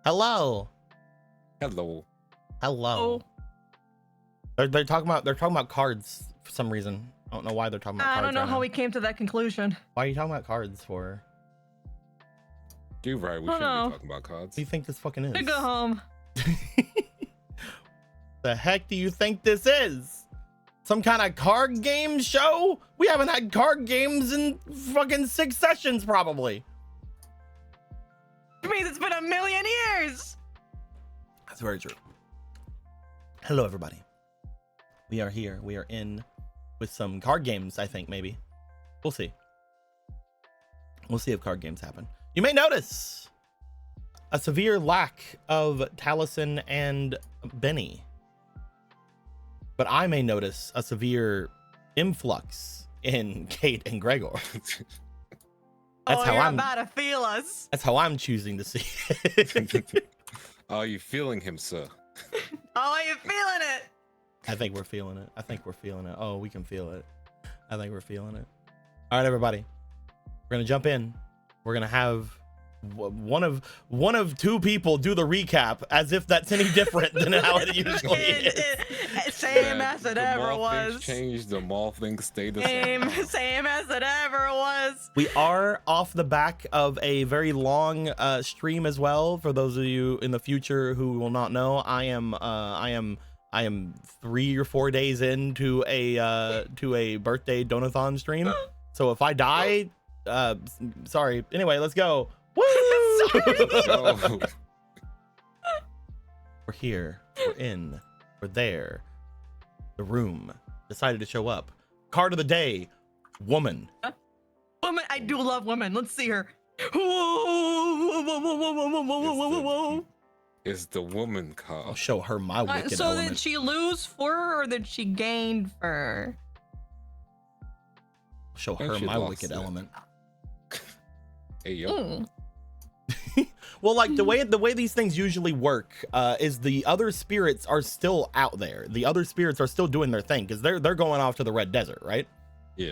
Hello. Hello. Hello. They're talking about cards for some reason. I don't know why they're talking about cards. I don't know right how now. we came to that conclusion. Why are you talking about cards for? You're right. We shouldn't be talking about cards. What do you think this fucking is? I go home. The heck do you think this is? Some kind of card game show? We haven't had card games in fucking 6 sessions probably. It means it's been 1,000,000 years. That's very true. Hello everybody. We are here. We are in with some card games, I think maybe. We'll see. We'll see if card games happen. You may notice a severe lack of Taliesin and Benny. But I may notice a severe influx in Kate and Gregor. That's how you're I'm about to feel us. That's how I'm choosing to see it. Are you feeling him, sir? Oh, are you feeling it? I think we're feeling it. I think we're feeling it. Oh, we can feel it. I think we're feeling it. All right, everybody. We're gonna jump in. We're gonna have one of 2 people do the recap as if that's any different than how it usually is. Same as it ever was. Things changed, the mall things stayed the Same as it ever was. We are off the back of a very long stream as well. For those of you in the future who will not know, I am 3 or 4 days into a birthday donathon stream. So if I die, sorry. Anyway, let's go. Woo! Oh. We're here. We're in. We're there. The room decided to show up. Card of the day: woman. Woman. I do love women. Let's see her. It's the woman card. I'll show her my wicked so element. did she lose fur or did she gain fur? I'll show her my wicked element. Hey yo. Well, like the way these things usually work is the other spirits are still out there. The other spirits are still doing their thing because they're going off to the Red Desert, right? Yeah.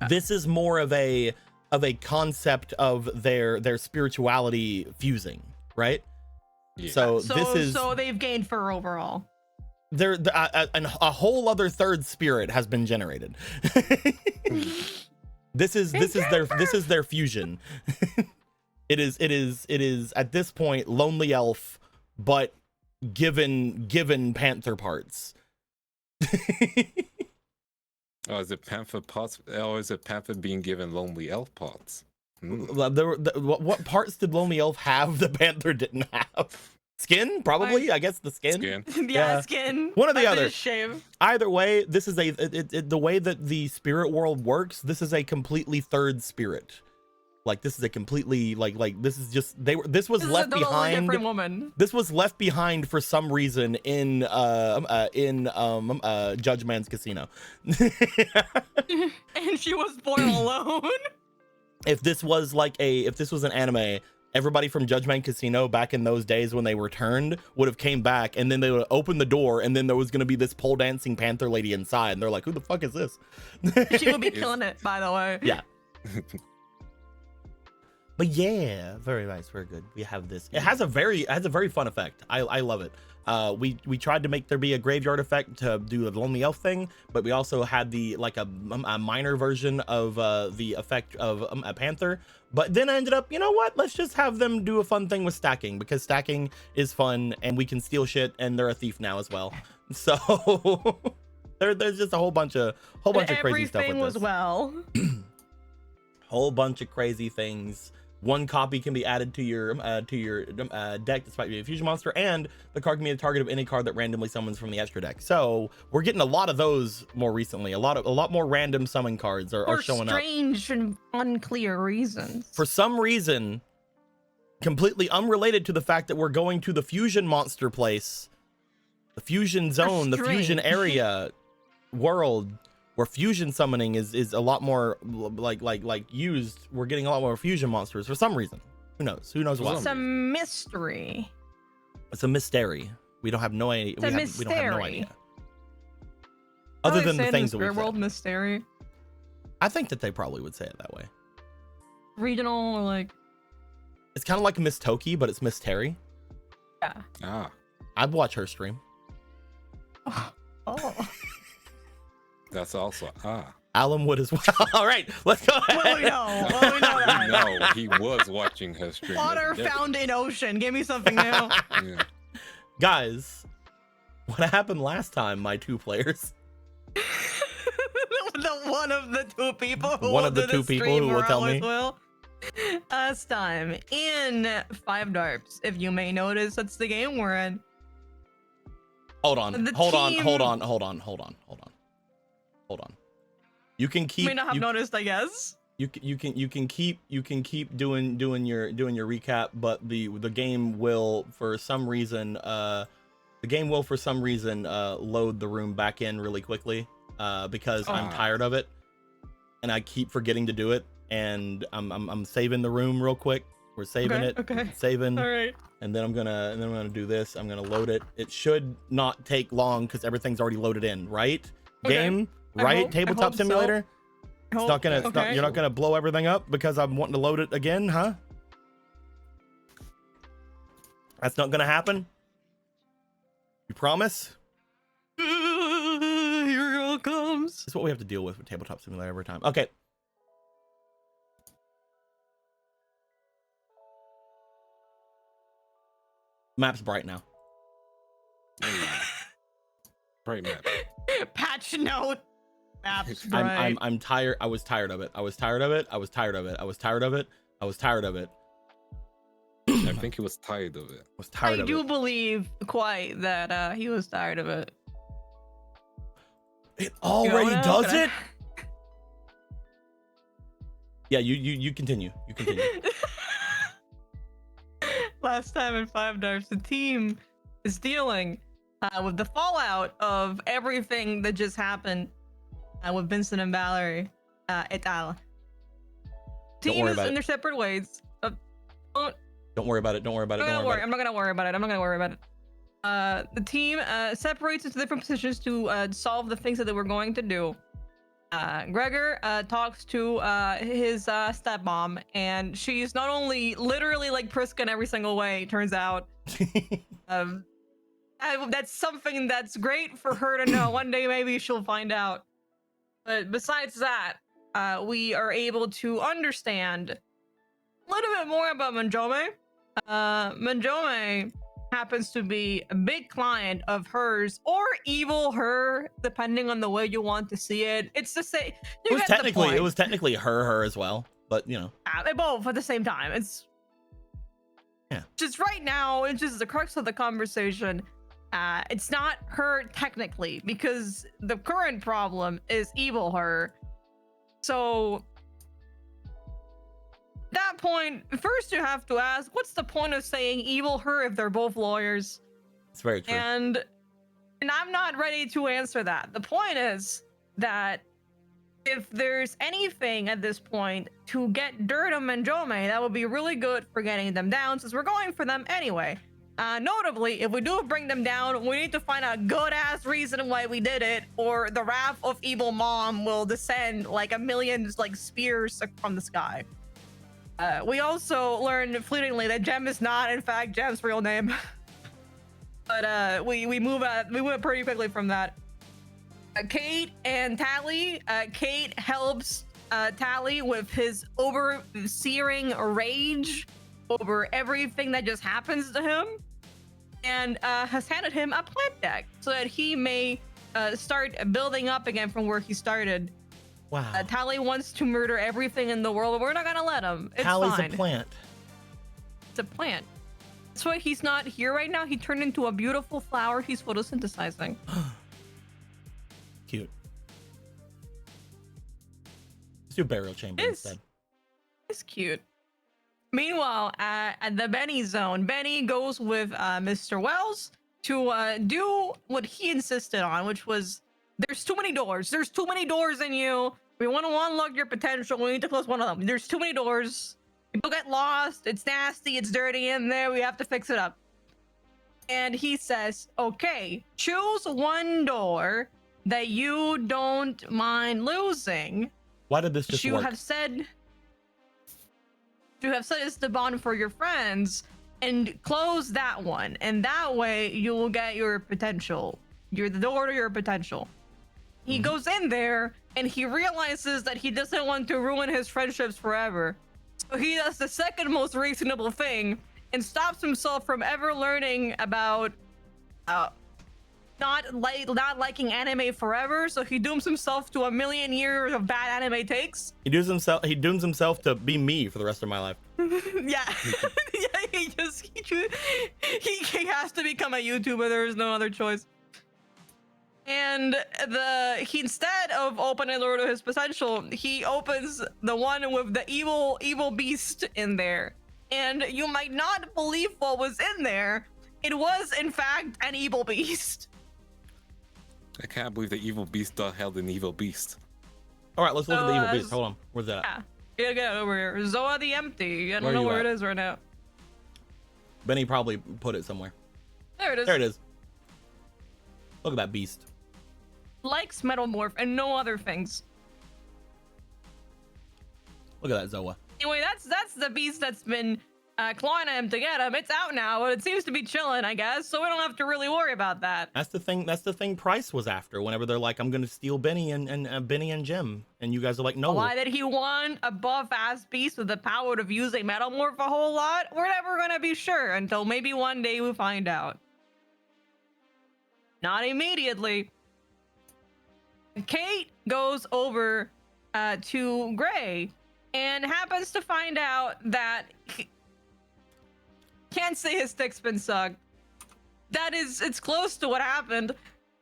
This is more of a concept of their spirituality fusing, right? Yeah. So they've gained fur overall. A whole other third spirit has been generated. This is their fusion. It is at this point lonely elf, but given panther parts. Oh, is it panther parts? Or is it panther being given lonely elf parts? What parts did lonely elf have the panther didn't have? Skin, probably. I guess the skin. Yeah, skin. One or the other. Shave. Either way, this is the way that the spirit world works. This is a completely third spirit. Like this is a completely like this is just this was left behind. Different woman. This was left behind for some reason in Judge Man's Casino. And she was born alone. If this was an anime, everybody from Judge Man Casino back in those days when they returned would have came back, and then they would open the door, and then there was gonna be this pole dancing panther lady inside, and they're like, "Who the fuck is this?" She would be killing it, by the way. Yeah. But yeah, very nice, very good. We have this. It has a very fun effect. I love it. We tried to make there be a graveyard effect to do the lonely elf thing, but we also had the a minor version of the effect of a panther. But then I ended up, you know what? Let's just have them do a fun thing with stacking, because stacking is fun and we can steal shit, and they're a thief now as well. So there's just a whole bunch of crazy stuff with everything this. was well. Whole bunch of crazy things. One copy can be added to your deck despite being a fusion monster, and the card can be the target of any card that randomly summons from the extra deck. So we're getting a lot of those more recently. A lot more random summon cards are showing up. For strange and unclear reasons. For some reason, completely unrelated to the fact that we're going to the fusion monster place, the fusion zone, the fusion area world, where fusion summoning is a lot more like used. We're getting a lot more fusion monsters for some reason. Who knows why? It's a mystery. It's a mystery. We don't have no idea. We don't have no idea. Other than the things that we world mystery. I think that they probably would say it that way. Regional, or like it's kind of like Miss Toki, but it's Miss Terry. Yeah. Ah, I'd watch her stream. Oh. that's also Alan would as well. All right, let's go ahead. Well, we know. Well, we know that. No, he was watching her stream. Water That's found in ocean. Give me something new. different. Yeah. Guys, what happened last time, my two players? The one of the two people who One will of the do two the people stream who will or tell always me. will. Last time in 5Darps, if you may notice, that's the game we're in. Hold on. The Hold on. team- Hold on. You can keep. You may not have you, noticed, I guess. you can keep doing your recap, but the game will for some reason load the room back in really quickly because I'm tired of it and I keep forgetting to do it, and I'm saving the room real quick. We're saving it. Okay. Saving. All right. And then I'm gonna do this. I'm gonna load it. It should not take long because everything's already loaded in, right? Okay. Game, I right? hope Tabletop so. simulator. I It's not gonna. hope- okay. You're not gonna blow everything up because I'm wanting to load it again, huh? That's not gonna happen. You promise? Here it all comes. That's what we have to deal with tabletop simulator every time. Okay. Map's bright now. Right, man. Patch note. Maps I'm tired. I was tired of it. I was tired of it. I was tired of it. I was tired of it. I was tired of it. I think he was tired of it. I was tired I of do it. believe quite that he was tired of it. It already what? does Okay. it? Yeah, you continue. You continue. Last time in 5Darps, the team is dealing with the fallout of everything that just happened with Vincent and Valerie et al. Don't Team worry is about in it. their separate ways. Don't worry about it. Don't worry about it. I'm Don't not worry about I'm not gonna worry about it. I'm not gonna worry about it. The team separates into different positions to solve the things that they were going to do. Gregor talks to his stepmom, and she's not only literally like Priska in every single way, turns out. it. That's something that's great for her to know. One day maybe she'll find out. But besides that, we are able to understand a little bit more about Manjome. Manjome happens to be a big client of hers, or evil her, depending on the way you want to see it. It's the same. It was technically her as well, but you know. They both at the same time. It's just right now. It's just the crux of the conversation. It's not her technically, because the current problem is evil her. So at that point, first you have to ask, what's the point of saying evil her if they're both lawyers? It's very true. And I'm not ready to answer that. The point is that if there's anything at this point to get dirt on Manjome, that would be really good for getting them down, since we're going for them anyway. Notably, if we do bring them down, we need to find a good-ass reason why we did it, or the wrath of evil mom will descend like a million spears from the sky. We also learned fleetingly that Jem is not, in fact, Jem's real name. But we went pretty quickly from that. Kate and Tally. Kate helps Tally with his overseering rage over everything that just happens to him, and has handed him a plant deck so that he may start building up again from where he started. Wow. Tally wants to murder everything in the world, but we're not gonna let him. It's Tally's fine. a plant. It's a plant. That's why he's not here right now. He turned into a beautiful flower. He's photosynthesizing. Cute. Let's do burial chamber instead. It's cute. Meanwhile, at the Benny zone, Benny goes with Mr. Wells to do what he insisted on, which was, there's too many doors. There's too many doors in you. We want to unlock your potential. We need to close one of them. There's too many doors. People get lost. It's nasty. It's dirty in there. We have to fix it up. And he says, okay, choose one door that you don't mind losing. Why did this just You work? have said it's the bond for your friends, and close that one, and that way you will get your potential. You're the door to your potential. He goes in there and he realizes that he doesn't want to ruin his friendships forever. So he does the second most reasonable thing and stops himself from ever learning about not liking anime forever. So he dooms himself to 1,000,000 years of bad anime takes. He dooms himself to be me for the rest of my life. Yeah. Yeah, he has to become a YouTuber. There is no other choice. And he, instead of opening the door to his potential, he opens the one with the evil beast in there. And you might not believe what was in there. It was, in fact, an evil beast. I can't believe the evil beast held an evil beast. All right, let's look at the evil beast. Hold on. Where's that? Yeah. You gotta get over here. Zoa the Empty. I don't know where it is right now. Benny probably put it somewhere. There it is. There it is. Look at that beast. Likes Metalmorph and no other things. Look at that Zoa. Anyway, that's the beast that's been clawing at him to get him. It's out now, but it seems to be chilling, I guess. So we don't have to really worry about that. That's the thing Price was after. Whenever they're like, I'm gonna steal Benny and Benny and Jim, and you guys are like, no. Why did he want a buff-ass beast with the power of using Metalmorph a whole lot? We're never gonna be sure until maybe one day we find out. Not immediately. Kate goes over to Gray and happens to find out that can't say his stick's been sucked. It's close to what happened.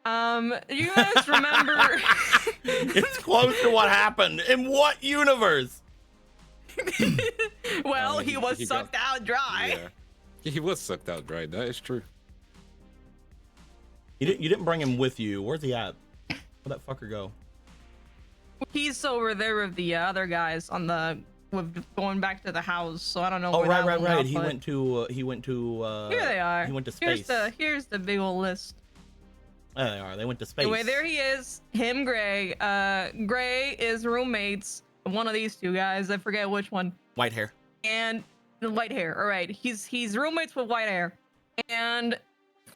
You guys remember? It's close to what happened. In what universe? Well, he was sucked out dry. Yeah, he was sucked out dry. That is true. You didn't bring him with you. Where's he at? Where'd that fucker go? He's over there with the other guys on with going back to the house. So I don't know. Oh, right. He went to. Here they are. He went to space. Here's the big old list. There they are. They went to space. Anyway, there he is. Him, Gray. Gray is roommates. One of these two guys. I forget which one. White hair. And the white hair. All right. He's roommates with white hair. And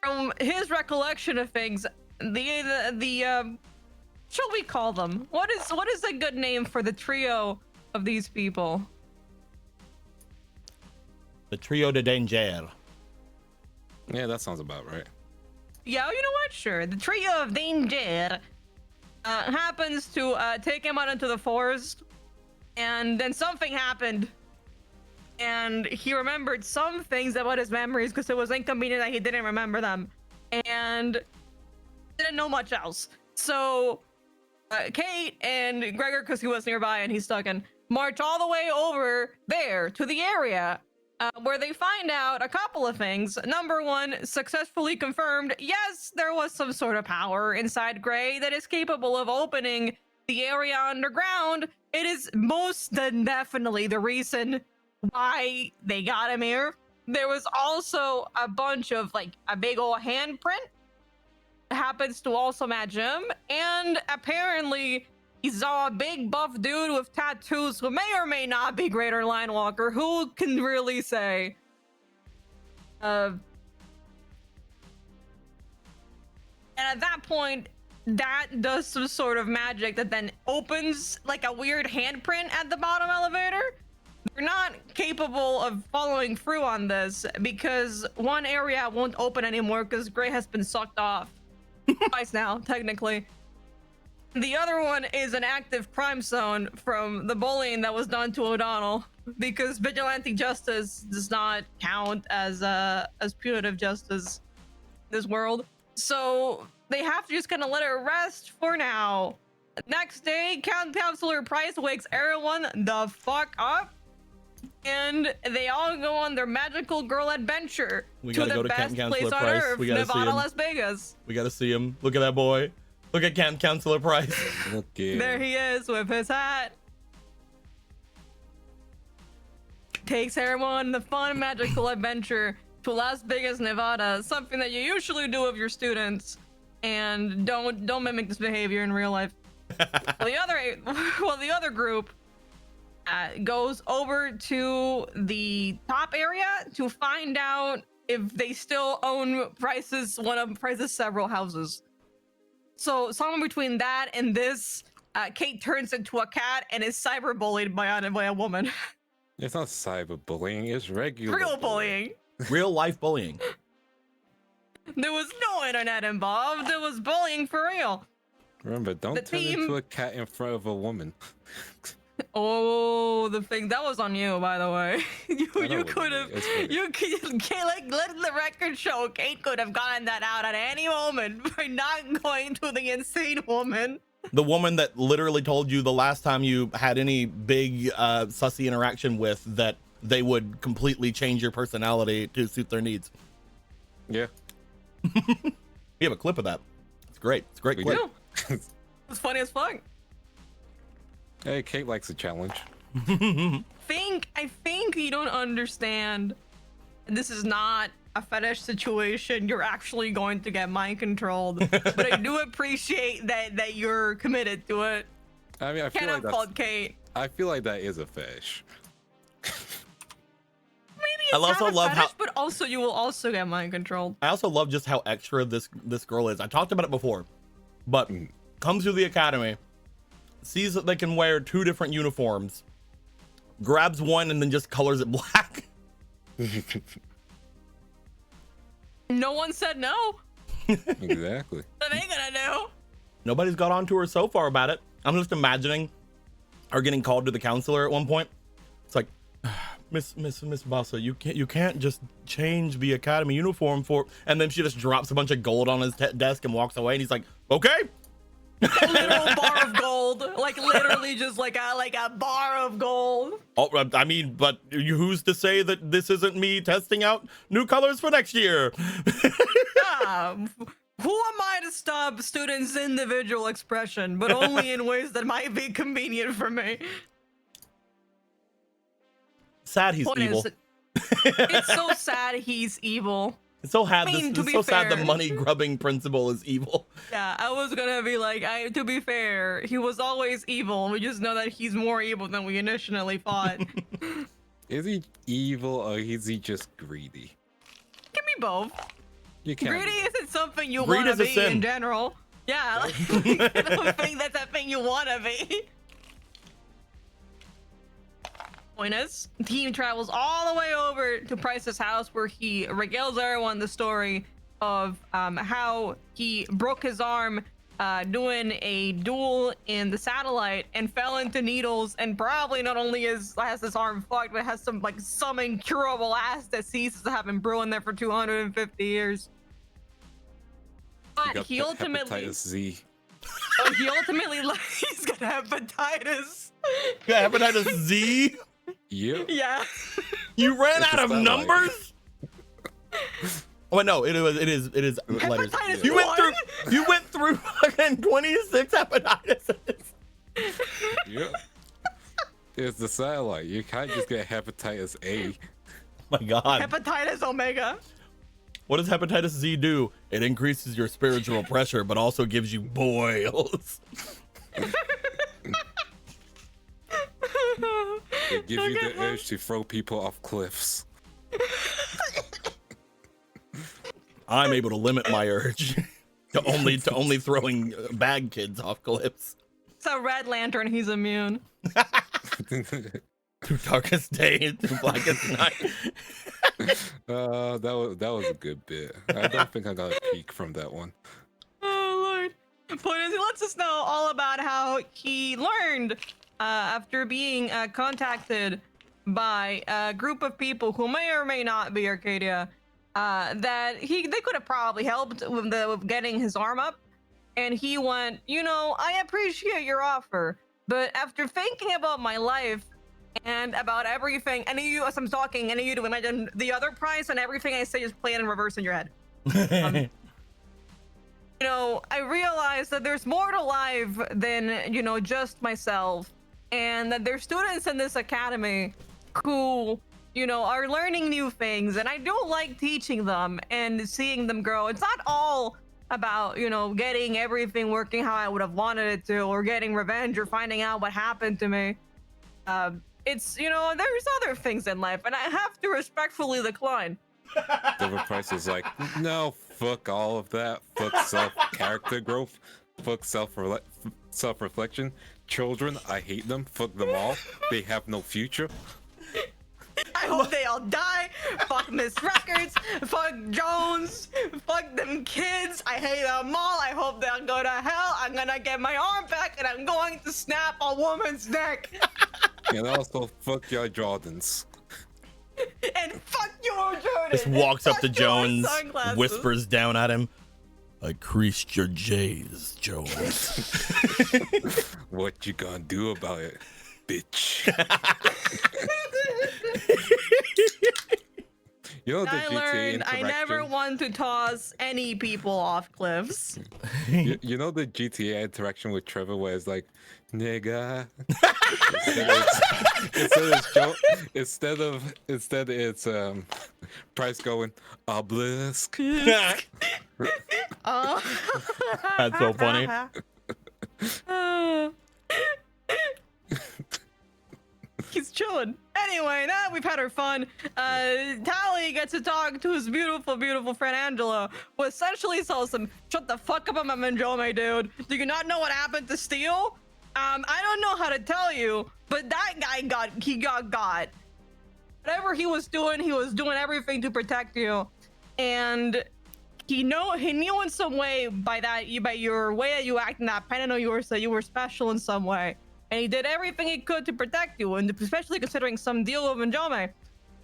from his recollection of things, the shall we call them? What is a good name for the trio of these people? The trio de danger. Yeah, that sounds about right. Yeah, you know what? Sure. The trio of danger happens to take him out into the forest, and then something happened, and he remembered some things about his memories because it was inconvenient that he didn't remember them, and didn't know much else. So Kate and Gregor, because he was nearby and he's stuck in, march all the way over there to the area where they find out a couple of things. Number one, successfully confirmed, yes, there was some sort of power inside Gray that is capable of opening the area underground. It is most definitely the reason why they got him here. There was also a bunch of, like, a big old handprint happens to also match him, and apparently he saw a big buff dude with tattoos who may or may not be Greater Linewalker. Who can really say? And at that point, that does some sort of magic that then opens like a weird handprint at the bottom elevator. They're not capable of following through on this because one area won't open anymore because Gray has been sucked off. Twice now, technically. The other one is an active crime zone from the bullying that was done to O'Donnell, because vigilante justice does not count as punitive justice in this world. So they have to just kind of let it rest for now. Next day, Counselor Price wakes everyone the fuck up, and they all go on their magical girl adventure to the best place on earth, Nevada, Las Vegas. We gotta see him. Look at that boy. Look at Counselor Price. Okay. There he is with his hat. Takes everyone on the fun magical adventure to Las Vegas, Nevada. Something that you usually do with your students, and don't mimic this behavior in real life. The other group goes over to the top area to find out if they still own one of Price's several houses. So somewhere between that and this, Kate turns into a cat and is cyberbullied by a woman. It's not cyberbullying, it's regular Real bullying. Real life bullying. There was no internet involved. It was bullying for real. Remember, don't turn into a cat in front of a woman. Oh, the thing that was on you, by the way. you could have. You can't let the record show. Kate could have gotten that out at any moment by not going to the insane woman. The woman that literally told you the last time you had any big sussy interaction with that they would completely change your personality to suit their needs. Yeah. We have a clip of that. It's great. It's a great clip. It's funny as fuck. Hey, Kate likes a challenge. I think you don't understand. This is not a fetish situation. You're actually going to get mind controlled. But I do appreciate that you're committed to it. I mean, I feel like fault Kate. I feel like that is a fetish. Maybe it's not a fetish, but also you will also get mind controlled. I also love just how extra this girl is. I talked about it before, but comes to the academy, sees that they can wear 2 different uniforms, grabs one and then just colors it black. No one said no. Exactly. What are they gonna do? Nobody's got on to her so far about it. I'm just imagining her getting called to the counselor at one point. It's like, Miss Bassa, you can't just change the academy uniform for, and then she just drops a bunch of gold on his desk and walks away, and he's like, okay. A literal bar of gold, like literally just like a bar of gold. Oh, I mean, but who's to say that this isn't me testing out new colors for next year? Who am I to stop students' individual expression, but only in ways that might be convenient for me? Sad he's evil. It's so sad he's evil. It's so sad. It's so sad the money grubbing principal is evil. Yeah, I was gonna be like, to be fair, he was always evil. We just know that he's more evil than we initially thought. Is he evil or is he just greedy? Give me both. You can't. Greedy isn't something you want to be in general. Yeah, like, I don't think that's a thing you want to be. Point is, the team travels all the way over to Price's house where he regales everyone the story of how he broke his arm doing a duel in the satellite and fell into needles, and probably not only has his arm fucked, but has some incurable ass diseases that have been brewing there for 250 years. But he ultimately hepatitis Z. He ultimately he's got hepatitis. Yeah, hepatitis Z. Yeah. You ran out of numbers? Oh no, it is letters. Hepatitis You went through fucking 26 hepatitis. Yep. It's the satellite. You can't just get hepatitis A. My God. Hepatitis Omega. What does hepatitis Z do? It increases your spiritual pressure, but also gives you boils. It gives you the urge to throw people off cliffs. I'm able to limit my urge to only throwing bad kids off cliffs. It's a Red Lantern. He's immune. Through darkest day, through blackest night. That was a good bit. I don't think I got a peek from that one. Oh Lord. Point is, he lets us know all about how he learned after being contacted by a group of people who may or may not be Arcadia, that they could have probably helped with getting his arm up, and he went, I appreciate your offer, but after thinking about my life and about everything, I need you, as I'm talking, I need you to imagine the other price, and everything I say is playing in reverse in your head. I realized that there's more to life than, just myself, and that there's students in this academy who, are learning new things, and I do like teaching them and seeing them grow. It's not all about, getting everything working how I would have wanted it to, or getting revenge, or finding out what happened to me. it's, you know, there's other things in life, and I have to respectfully decline. Silver Price is like, no, fuck all of that. Fuck self-character growth. Fuck self-reflection. Children, I hate them. Fuck them all. They have no future. I hope they all die. Fuck Miss Records. Fuck Jones. Fuck them kids. I hate them all. I hope they'll go to hell. I'm gonna get my arm back and I'm going to snap a woman's neck. And also, fuck your Jordans. And fuck your Jordan. Just walks up to Fuck your Jones, sunglasses. whispers down at him. I creased your J's, Jones. What you gonna do about it, bitch? You know the I GTA learned I never interaction? want to toss any people off cliffs. You know the GTA interaction with Trevor where it's like, nigga. Instead it's Price going obelisk. Oh. That's so funny. He's chilling. Anyway, now we've had our fun. Tally gets to talk to his beautiful, beautiful friend Angela, who essentially tells him, "Shut the fuck up, I'm a Manjome, dude. Do you not know what happened to Steel? I don't know how to tell you, but that guy got got. Whatever he was doing everything to protect you, and he knew in some way by your way that you act in that pen, I know you were special in some way." And he did everything he could to protect you, and especially considering some deal with Manjome.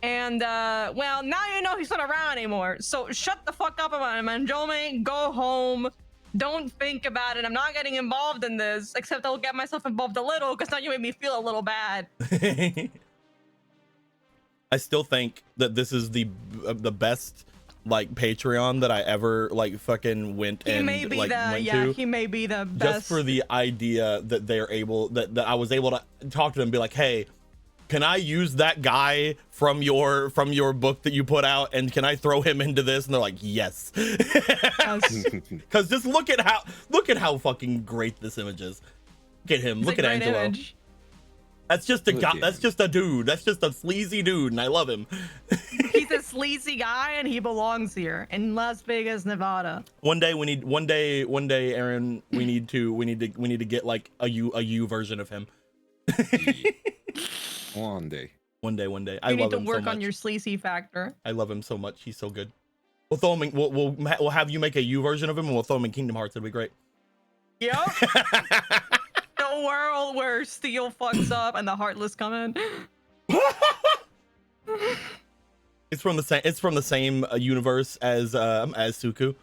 And, well, now you know he's not around anymore. So shut the fuck up about him, Manjome. Go home. Don't think about it. I'm not getting involved in this, except I'll get myself involved a little, because now you made me feel a little bad. I still think that this is the best like Patreon that I ever like fucking went to. He may be the best. Just for the idea that they're able that I was able to talk to them and be like, hey, can I use that guy from your book that you put out, and can I throw him into this? And they're like, yes. Because just look at how fucking great this image is. Look at him. Look at Angelo. Image. That's just a guy. That's just a dude. That's just a sleazy dude, and I love him. He's a sleazy guy, and he belongs here in Las Vegas, Nevada. One day, Aaron, we need to get like a you version of him. One day. I love him so much. You need to work on your sleazy factor. I love him so much. He's so good. We'll throw him in, we'll have you make a you version of him, and we'll throw him in Kingdom Hearts. It'll be great. Yep. The world where Steel fucks up and the Heartless come in. It's from the same universe as Suku.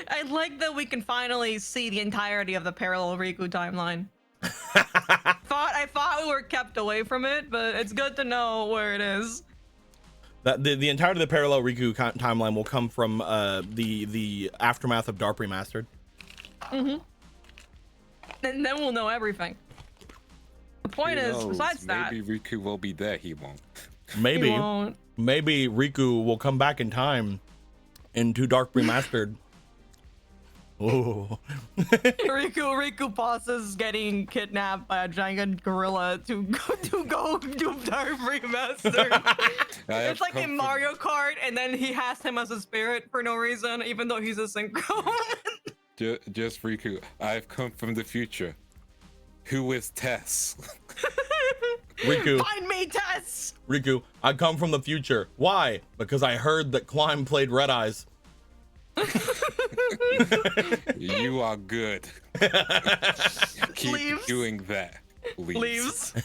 I like that we can finally see the entirety of the parallel Riku timeline. I thought we were kept away from it, but it's good to know where it is. That the entirety of the parallel Riku timeline will come from the aftermath of Darp Remastered. Mm-hmm. And then we'll know everything. The point is, besides that, maybe Riku will be there. He won't. Maybe. He won't. Maybe Riku will come back in time into Dark Remastered. Oh. Riku pauses getting kidnapped by a giant gorilla to go do Dark Remastered. It's like in Mario Kart, and then he has him as a spirit for no reason, even though he's a synchro. Just Riku. I've come from the future. Who is Tess? Riku. Find me, Tess! Riku, I come from the future. Why? Because I heard that Climb played Red Eyes. You are good. Keep Leaves. doing that. Leaves. We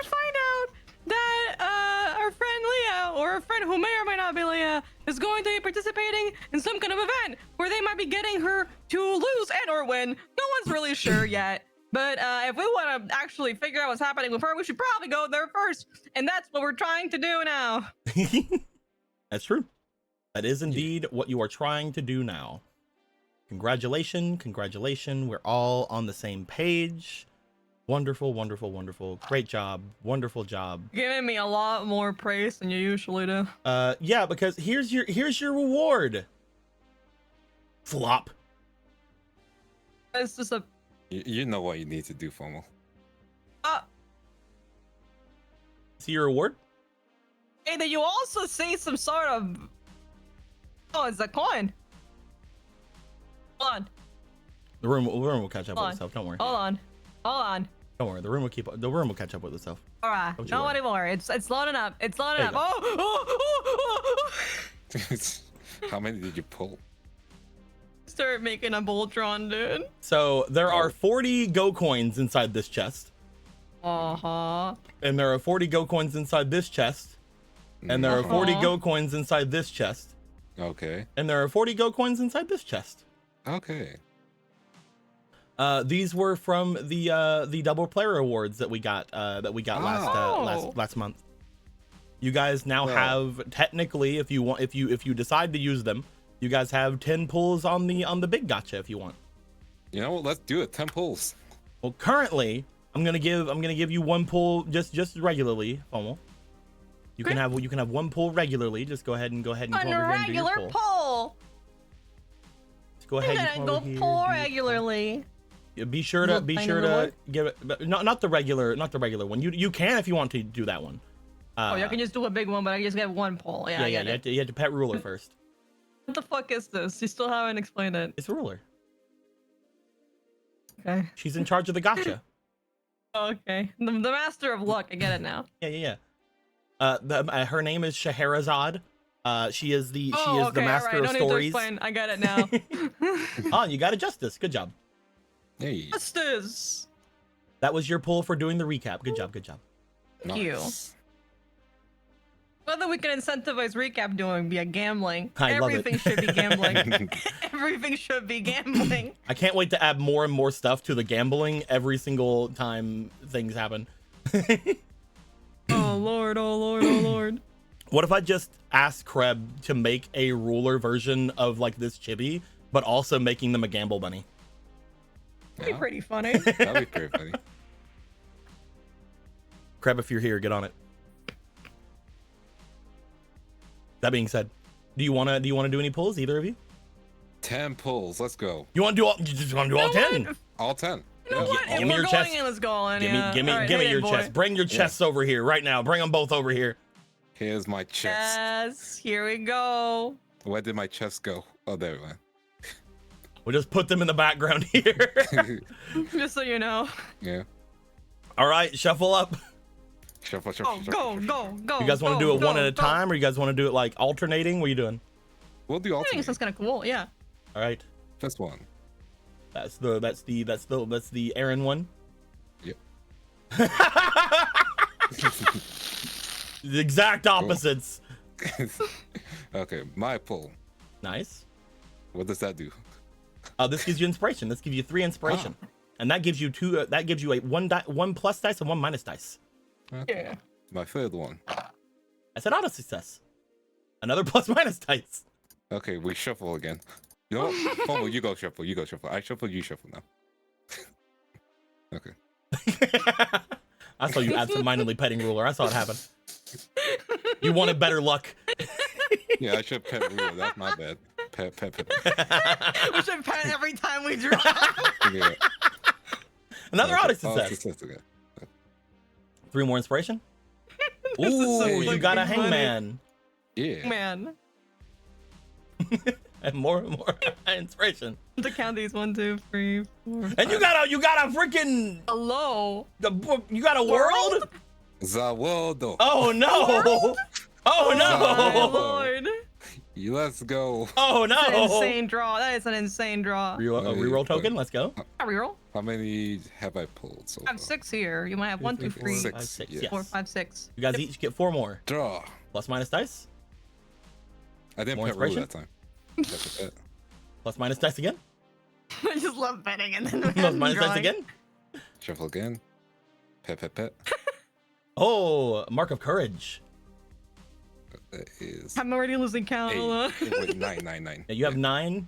find out that our friend Leah, or a friend who may or may not be Leah, is going to be participating in some kind of event where they might be getting her to lose and or win. No one's really sure yet. But if we want to actually figure out what's happening with her, we should probably go there first. And that's what we're trying to do now. That's true. That is indeed what you are trying to do now. Congratulations. We're all on the same page. Wonderful. Great job. Wonderful job. Giving me a lot more praise than you usually do. Yeah, because here's your reward. Flop. It's just a. You know what you need to do, FOMO. See your reward? Hey, then you also see some sort of. Oh, it's a coin. Hold on. The room will catch up Hold with on. itself. Don't worry. Hold on. Hold on. Don't worry. The room will catch up with itself. All right. Don't you No worry. anymore. It's loading up. It's loading There up. you go. Oh. How many did you pull? Start making a Voltron, dude. So there are Oh. 40 Go coins inside this chest, Uh-huh. and there are 40 Go coins inside this chest, and there are 40 Uh-huh. Go coins inside this chest, Okay. and there are 40 Go coins inside this chest. Okay. These were from the double player awards that we got Oh. last month. You guys now Well. have, technically, if you decide to use them, you guys have 10 pulls on the big gotcha if you want. You know what? Let's do it. 10 pulls. Well, currently, I'm gonna give you one pull just regularly, FOMO. You can have one pull regularly. Just go ahead and come On over a here and do your regular pull. pull. Just go I'm ahead and gonna come go over here, pull do your pull. regularly. Yeah, be sure to Little tiny reward? give it, but not the regular one. You can if you want to do that one. Oh, you can just do a big one, but I just get one pull. Yeah, I get it. You have to pet ruler first. What the fuck is this? You still haven't explained it. It's ruler. Okay. She's in charge of the gotcha. Okay. The master of luck. I get it now. Yeah. Her name is Scheherazade. She is the Oh, okay, master all right. of No need to stories. explain. I get it now. Oh, you got a justice. Good job. Hey. Justice. That was your pull for doing the recap. Good job. Thank you. Whether we can incentivize recap doing via gambling. I love it. Everything should be gambling. Everything should be gambling. I can't wait to add more and more stuff to the gambling every single time things happen. Oh lord, oh lord, oh lord. What if I just asked Kreb to make a ruler version of like this chibi, but also making them a gamble bunny? That'd be pretty funny. That'd be pretty funny. Kreb, if you're here, get on it. That being said, do you wanna do any pulls, either of you? 10 pulls. Let's go. You just wanna do all 10? All 10. You know Yeah. what? If Give me we're your going chest. in, let's go in. Give Yeah. me All right, give me hit your it, boy. chest. Bring your chests over here right now. Bring them both over here. Here's my chest. Yes, here we go. Where did my chest go? Oh, there it went. We'll just put them in the background here. Just so you know. Yeah. All right, shuffle up. Shuffle. Oh, go. You guys want to do it one at a go. time, or you guys want to do it like alternating? What are you doing? We'll do I think alternate. sounds kind of cool. Yeah. All right, First one. that's the Aaron one. Yep. The exact opposites. Okay, my pull. Nice. What does that do? This gives you inspiration. This gives you 3 inspiration, and that gives you 2. That gives you a one plus dice and 1 minus dice. Okay. Yeah. My third one. I said auto success. Another plus minus dice. Okay, we shuffle again. You know what? Fumble, you go shuffle. I shuffle, you shuffle now. Okay. I saw you absentmindedly petting ruler. I saw it happen. You wanted better luck. Yeah, I should pet ruler. That's my bad. Pet. We should pet every time we draw. Yeah. Another Okay, auto success. again. 3 more inspiration. This is so Ooh, you got a fucking funny. hangman. Yeah. Man. And more inspiration. To count these 1, 2, 3, 4. And you got a freaking Hello. you got a world? Zawaldo. Oh no! Oh Oh no! lord. Let's go. Oh That's an no! insane draw. That is an insane draw. Reroll token. Let's go. Reroll. How many have I pulled so I have far? 6 here. You might have 1, 2, 3, 6. 5, 6. Yeah. Yes. 4, 5, 6. You guys each get 4 more. Draw. Plus minus dice. I didn't More pet rule inspiration? that time. Pet. Plus minus dice again. I just love betting and then Plus minus dice drawing. again. Shuffle again. Pet. Oh, mark of courage. That is I'm already losing count. Hold on. 8. Wait, 9. Yeah, you have 9.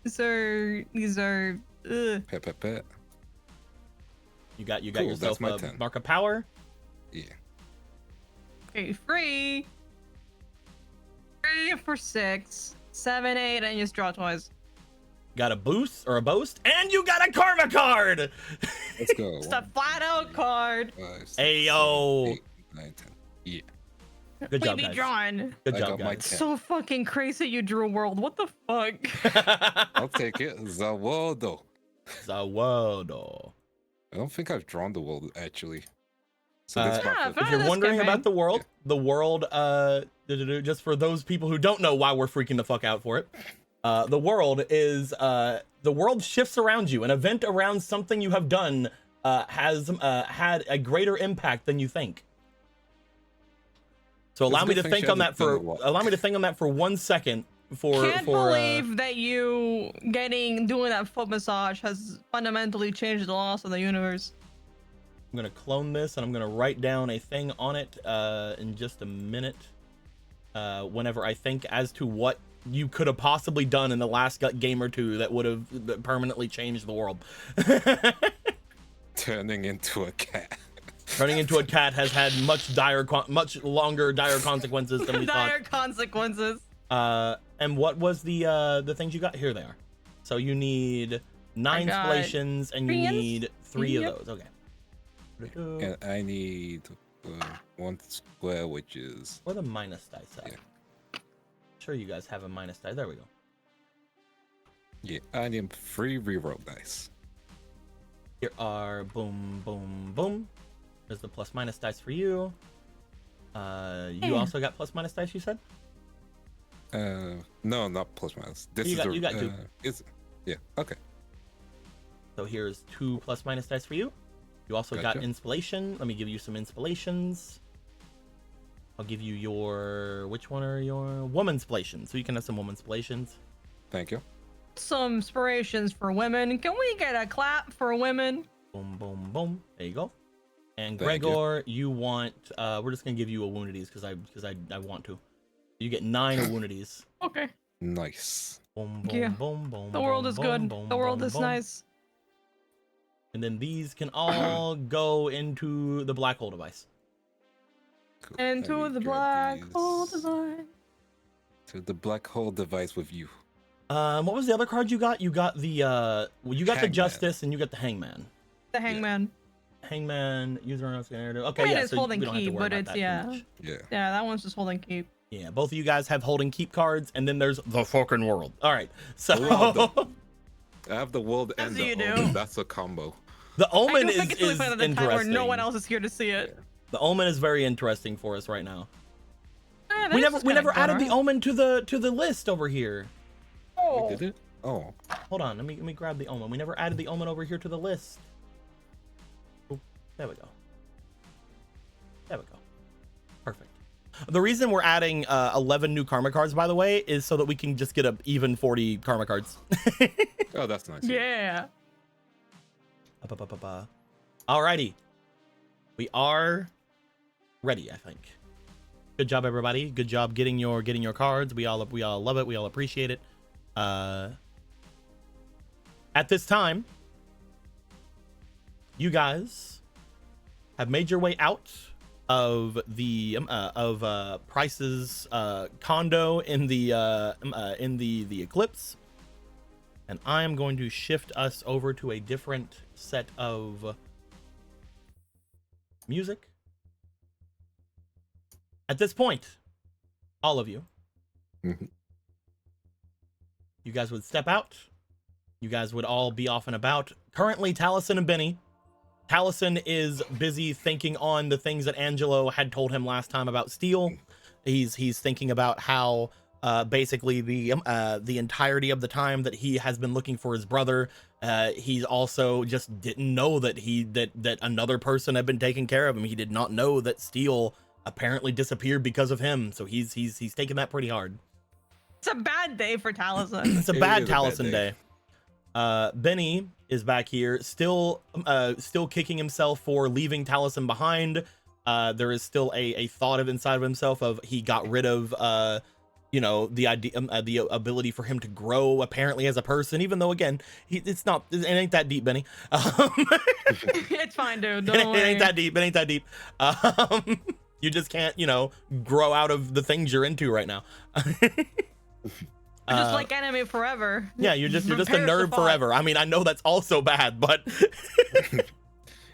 These are. Pet. You got Cool, yourself that's my a 10. mark of power. Yeah. Okay, 3 for 6, 7, 8, and just draw twice. got a boost or a boast, and you got a karma card. Let's go. It's a flat out card. 5, 6, Ayo. 7, 8, 9, 10. Yeah. Good job, We be guys. drawn. Good I job, got my guys. 10. So fucking crazy you drew a world. What the fuck? I'll take it. Zawodo. Zawodo. I don't think I've drawn the world actually. So Uh, that's my Yeah, fifth. fine. If you're this wondering campaign. about the world, just for those people who don't know why we're freaking the fuck out for it, the world is the world shifts around you. An event around something you have done has had a greater impact than you think. So It's allow a me good to thing think she on that hasn't done a lot. for 1 second. Can't believe that you doing that foot massage has fundamentally changed the laws of the universe. I'm gonna clone this and I'm gonna write down a thing on it in just a minute. Whenever I think as to what you could have possibly done in the last game or two that would have permanently changed the world. Turning into a cat. Turning into a cat has had much longer dire consequences than we Dire consequences. thought. And what was the things you got? Here they are. So you need 9 got spalations and you 3 need 3 of Yep. those. Okay. And I need 1 square, which is Where the minus dice at? Yeah. Sure, you guys have a minus die. There we go. yeah. I need 3 reroll dice. Here are boom, boom, boom. There's the plus minus dice for you. You also got plus minus dice, you said? No, not plus minus. This You is got- a, you got 2. Yeah. Okay. So here's 2 plus minus dice for you. You also got Gotcha. inspiration. Let me give you some inspirations. I'll give you your, which one are your woman's spalations? So you can have some woman's spalations. Thank you. Some inspirations for women. Can we get a clap for women? Boom, boom, boom. There you go. And Thank you. Gregor, you want, we're just gonna give you a woundities because I want to. You get 9 woundities. Okay. Nice. Boom, Thank boom, you. boom, boom. The world boom, is boom, good. boom, The world boom, is boom. nice. And then these can all go into the black hole device. Cool. I Into need the to black grab hole these design. To the black hole device with you. What was the other card you got? You got the well, you got the Hangman. Justice and you got the Hangman. The hangman. Hangman, user narrative. Okay, Mine yeah, is so holding we don't have to key, worry but about it's that too yeah. much. Yeah. Yeah, that one's just holding keep. Yeah, both of you guys have holding keep cards, and then there's the fucking world. All right, so World. I have the world As and you the do. omen. That's a combo. the I Omen do think it's really is fun at the time where interesting. no one else is here to see it. The Omen is very interesting for us right now. Yeah, We this never is we kinda never good, added the right? Omen to the list over here. Oh. Did it? Oh. Hold on, let me grab the Omen. We never added the Omen over here to the list. Oop, there we go. There we go. Perfect. The reason we're adding 11 new karma cards, by the way, is so that we can just get a even 40 karma cards. Oh, that's nice. Yeah. Alrighty. We are ready, I think. Good job, everybody. Good job getting your cards. We all love it. We all appreciate it. At this time, you guys have made your way out of the Price's condo in the eclipse, and I am going to shift us over to a different set of music. At this point, all of you, Mhm. you guys would step out. You guys would all be off and about. Currently, Taliesin and Benny. Taliesin is busy thinking on the things that Angelo had told him last time about Steel. He's thinking about how basically the entirety of the time that he has been looking for his brother, he also just didn't know that that another person had been taking care of him. He did not know that Steel apparently disappeared because of him. So he's taking that pretty hard. It's a bad day for Taliesin. It's a It bad is a bad Taliesin day. day. Benny is back here, still kicking himself for leaving Taliesin behind. There is still a thought of inside of himself of he got rid of the idea, the ability for him to grow apparently as a person, even though again it ain't that deep, Benny. It's fine, dude. Don't It worry. ain't that deep. It ain't that deep. You just can't grow out of the things you're into right now. Just like enemy forever. Yeah, you're just a Prepares to nerd fight. forever. I mean, I know that's also bad, but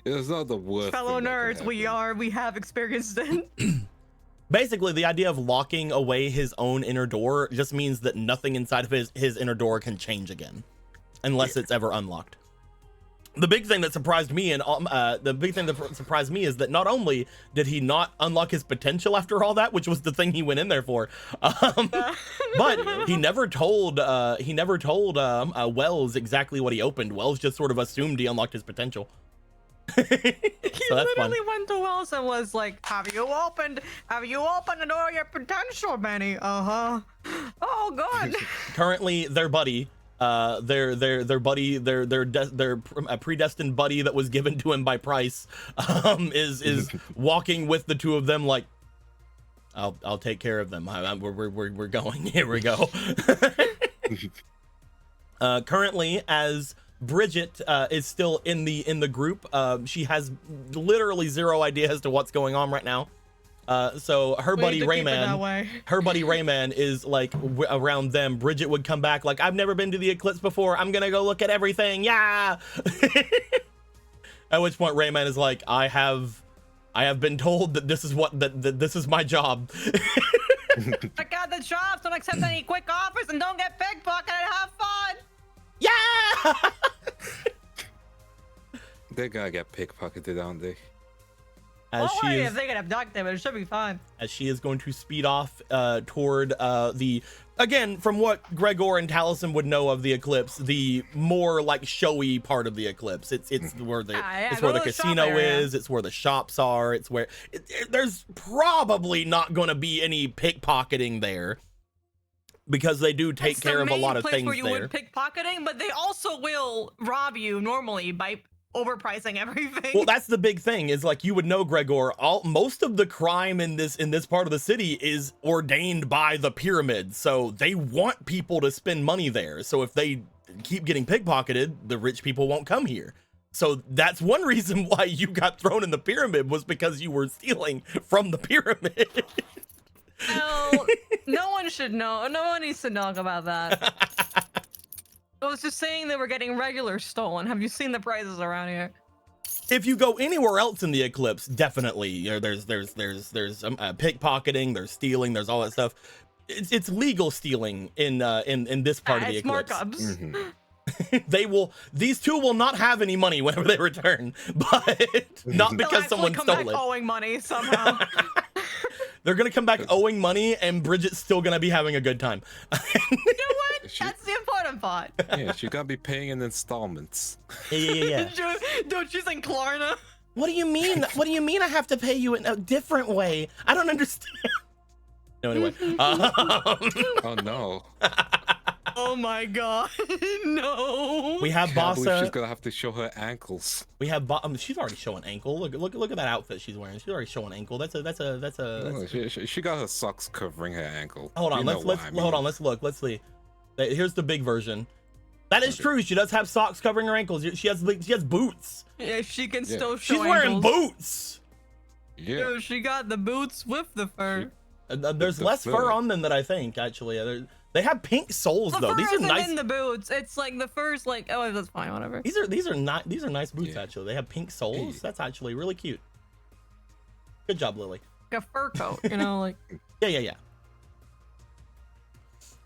It's not the worst. Fellow thing that nerds, can we happen. have experienced it. basically the idea of locking away his own inner door just means that nothing inside of his inner door can change again, unless it's ever unlocked. The big thing that surprised me is that not only did he not unlock his potential after all that, which was the thing he went in there for, but he never told Wells exactly what he opened. Wells just sort of assumed he unlocked his potential. He So that's fun. literally went to Wells and was like, have you opened the door of your potential, Benny? Oh, good. Currently, their buddy, their predestined buddy that was given to him by Price, is walking with the two of them like, I'll take care of them. We're going. Here we go. Currently, as Bridget is still in the group, she has literally zero idea as to what's going on right now. So her buddy Rayman is like around them. Bridget would come back like, I've never been to the eclipse before. I'm gonna go look at everything. Yeah. At which point Rayman is like, I have been told that this is that this is my job. I got the job. Don't accept any quick offers and don't get pickpocketed. Have fun. Yeah. They gotta get pickpocketed, don't they? As Oh, she wait, is, if they get abducted, it should be fine. as she is going to speed off toward the, again, from what Gregor and Taliesin would know of the eclipse, the more like showy part of the eclipse. It's where the it's go where the to the shop casino area. is. It's where the shops are. It's where there's probably not going to be any pickpocketing there, because they do take It's care the of a main lot of place things where you there. would pickpocketing, but they also will rob you normally by overpricing everything. Well, that's the big thing, is like, you would know, Gregor, most of the crime in this part of the city is ordained by the pyramid, so they want people to spend money there. So if they keep getting pickpocketed, the rich people won't come here. So that's one reason why you got thrown in the pyramid, was because you were stealing from the pyramid. No, no one should know. No one needs to know about that. I was just saying they were getting regular stolen. Have you seen the prices around here? If you go anywhere else in the eclipse, definitely, you know, there's pickpocketing, there's stealing, there's all that stuff. It's legal stealing in this part of the It's eclipse. markups. These two will not have any money whenever they return, but not They'll because actually someone come stole back it. owing money somehow. They're gonna come back owing money, and Bridget's still gonna be having a good time. You know what? That's the important part. Yeah, she gotta be paying in installments. Yeah. Dude, she's in Klarna. What do you mean? What do you mean I have to pay you in a different way? I don't understand. No, anyway. Oh no. Oh my god, no. We have Can't believe Bossa. she's gonna have to show her ankles. We have she's already showing ankle. Look at that outfit she's wearing. She's already showing ankle. That's Oh, she got her socks covering her ankle. Hold on, You know what I mean. hold on, let's look. Let's see. Here's the big version. That is true. She does have socks covering her ankles. She has boots. Yeah, she can still show She's wearing ankles. boots. Yeah. Dude, she got the boots with the fur. There's the less fur. fur on them than I think. Actually, they have pink soles The though. fur These are isn't nice. in the boots. It's like the fur's like, oh, that's fine, whatever. These are nice boots. Yeah. Actually, they have pink soles. Hey. That's actually really cute. Good job, Lily. Like a fur coat, you know, like. Yeah.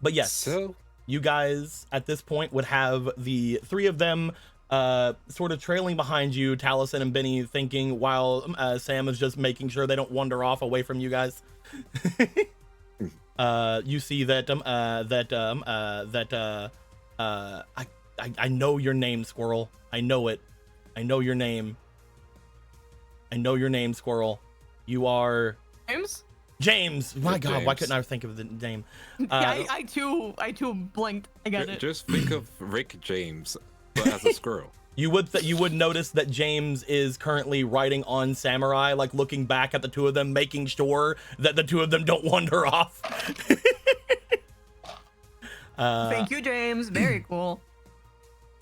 But yes, So you guys at this point would have the three of them sort of trailing behind you, Taliesin and Benny, thinking, while Sam is just making sure they don't wander off away from you guys. You see that I know your name, Squirrel. I know it. I know your name. I know your name, Squirrel. You are James? James. My God, why James. couldn't I think of the name? Yeah, I too blinked. I got it. just think of Rick James, but as a squirrel. You would notice that James is currently riding on Samurai, like looking back at the two of them, making sure that the two of them don't wander off. Thank you, James. Very cool.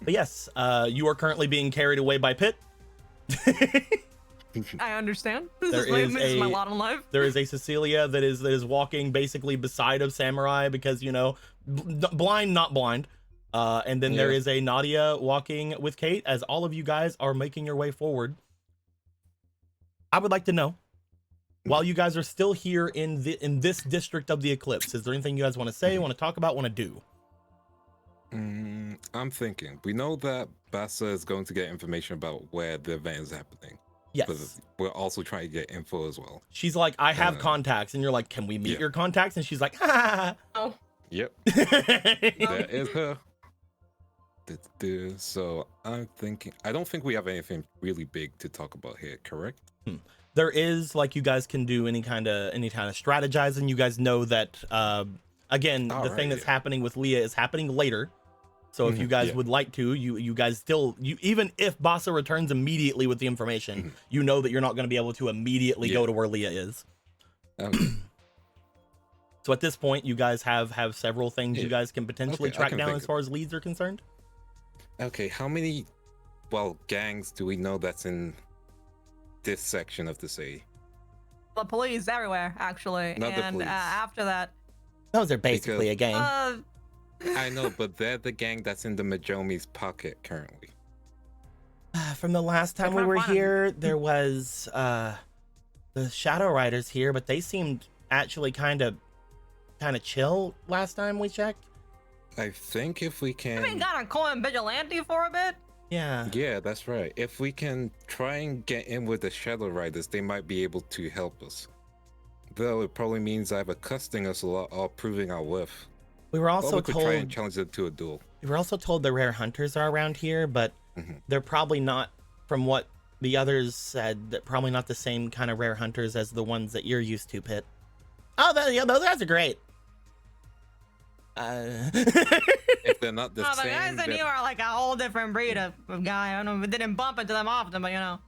But yes, you are currently being carried away by Pitt. I understand. This There is is my a- lot in life. There is a Cecilia that is walking basically beside of Samurai, because, you know, blind, not blind. And then there Yeah. is a Nadia walking with Kate. As all of you guys are making your way forward, I would like to know, while you guys are still here in this district of the eclipse, is there anything you guys want to say, want to talk about, want to do? I'm thinking. We know that Bassa is going to get information about where the event is happening. But Yes. we're also trying to get info as well. She's like, I have contacts, and you're like, can we meet Yeah. your contacts? And she's like, ha. Oh, Yep, no. that is her. So I'm thinking. I don't think we have anything really big to talk about here, correct? There is, like, you guys can do any kind of strategizing. You guys know that again, the thing that's happening with Leah is happening later. So if you guys would like to, you guys still, even if Bassa returns immediately with the information, you know that you're not going to be able to immediately go to where Leah is. Okay. So at this point, you guys have several things you guys can potentially Okay, I track can down think as of far as leads are concerned. Okay, how many, gangs do we know that's in this section of the city? The police everywhere, actually. Not the and police. After that, Those are basically a gang. I know, but they're the gang that's in the Majomi's pocket currently. From the last time we were here, there was the Shadow Riders here, but they seemed actually kind of chill last time we checked. I think if we can... I mean, got a coin vigilante for a bit. Yeah. Yeah, that's right. If we can try and get in with the Shadow Riders, they might be able to help us. Though it probably means either costing us a lot or proving our worth. We were Or also we could try and challenge them to a duel. we were also told the rare hunters are around here, but they're probably not, from what the others said, that probably not the same kind of rare hunters as the ones that you're used to, Pit. Oh, those guys are great. If they're not the The same, guys in then here are like a whole different breed of guy. I don't know, we didn't bump into them often, but you know.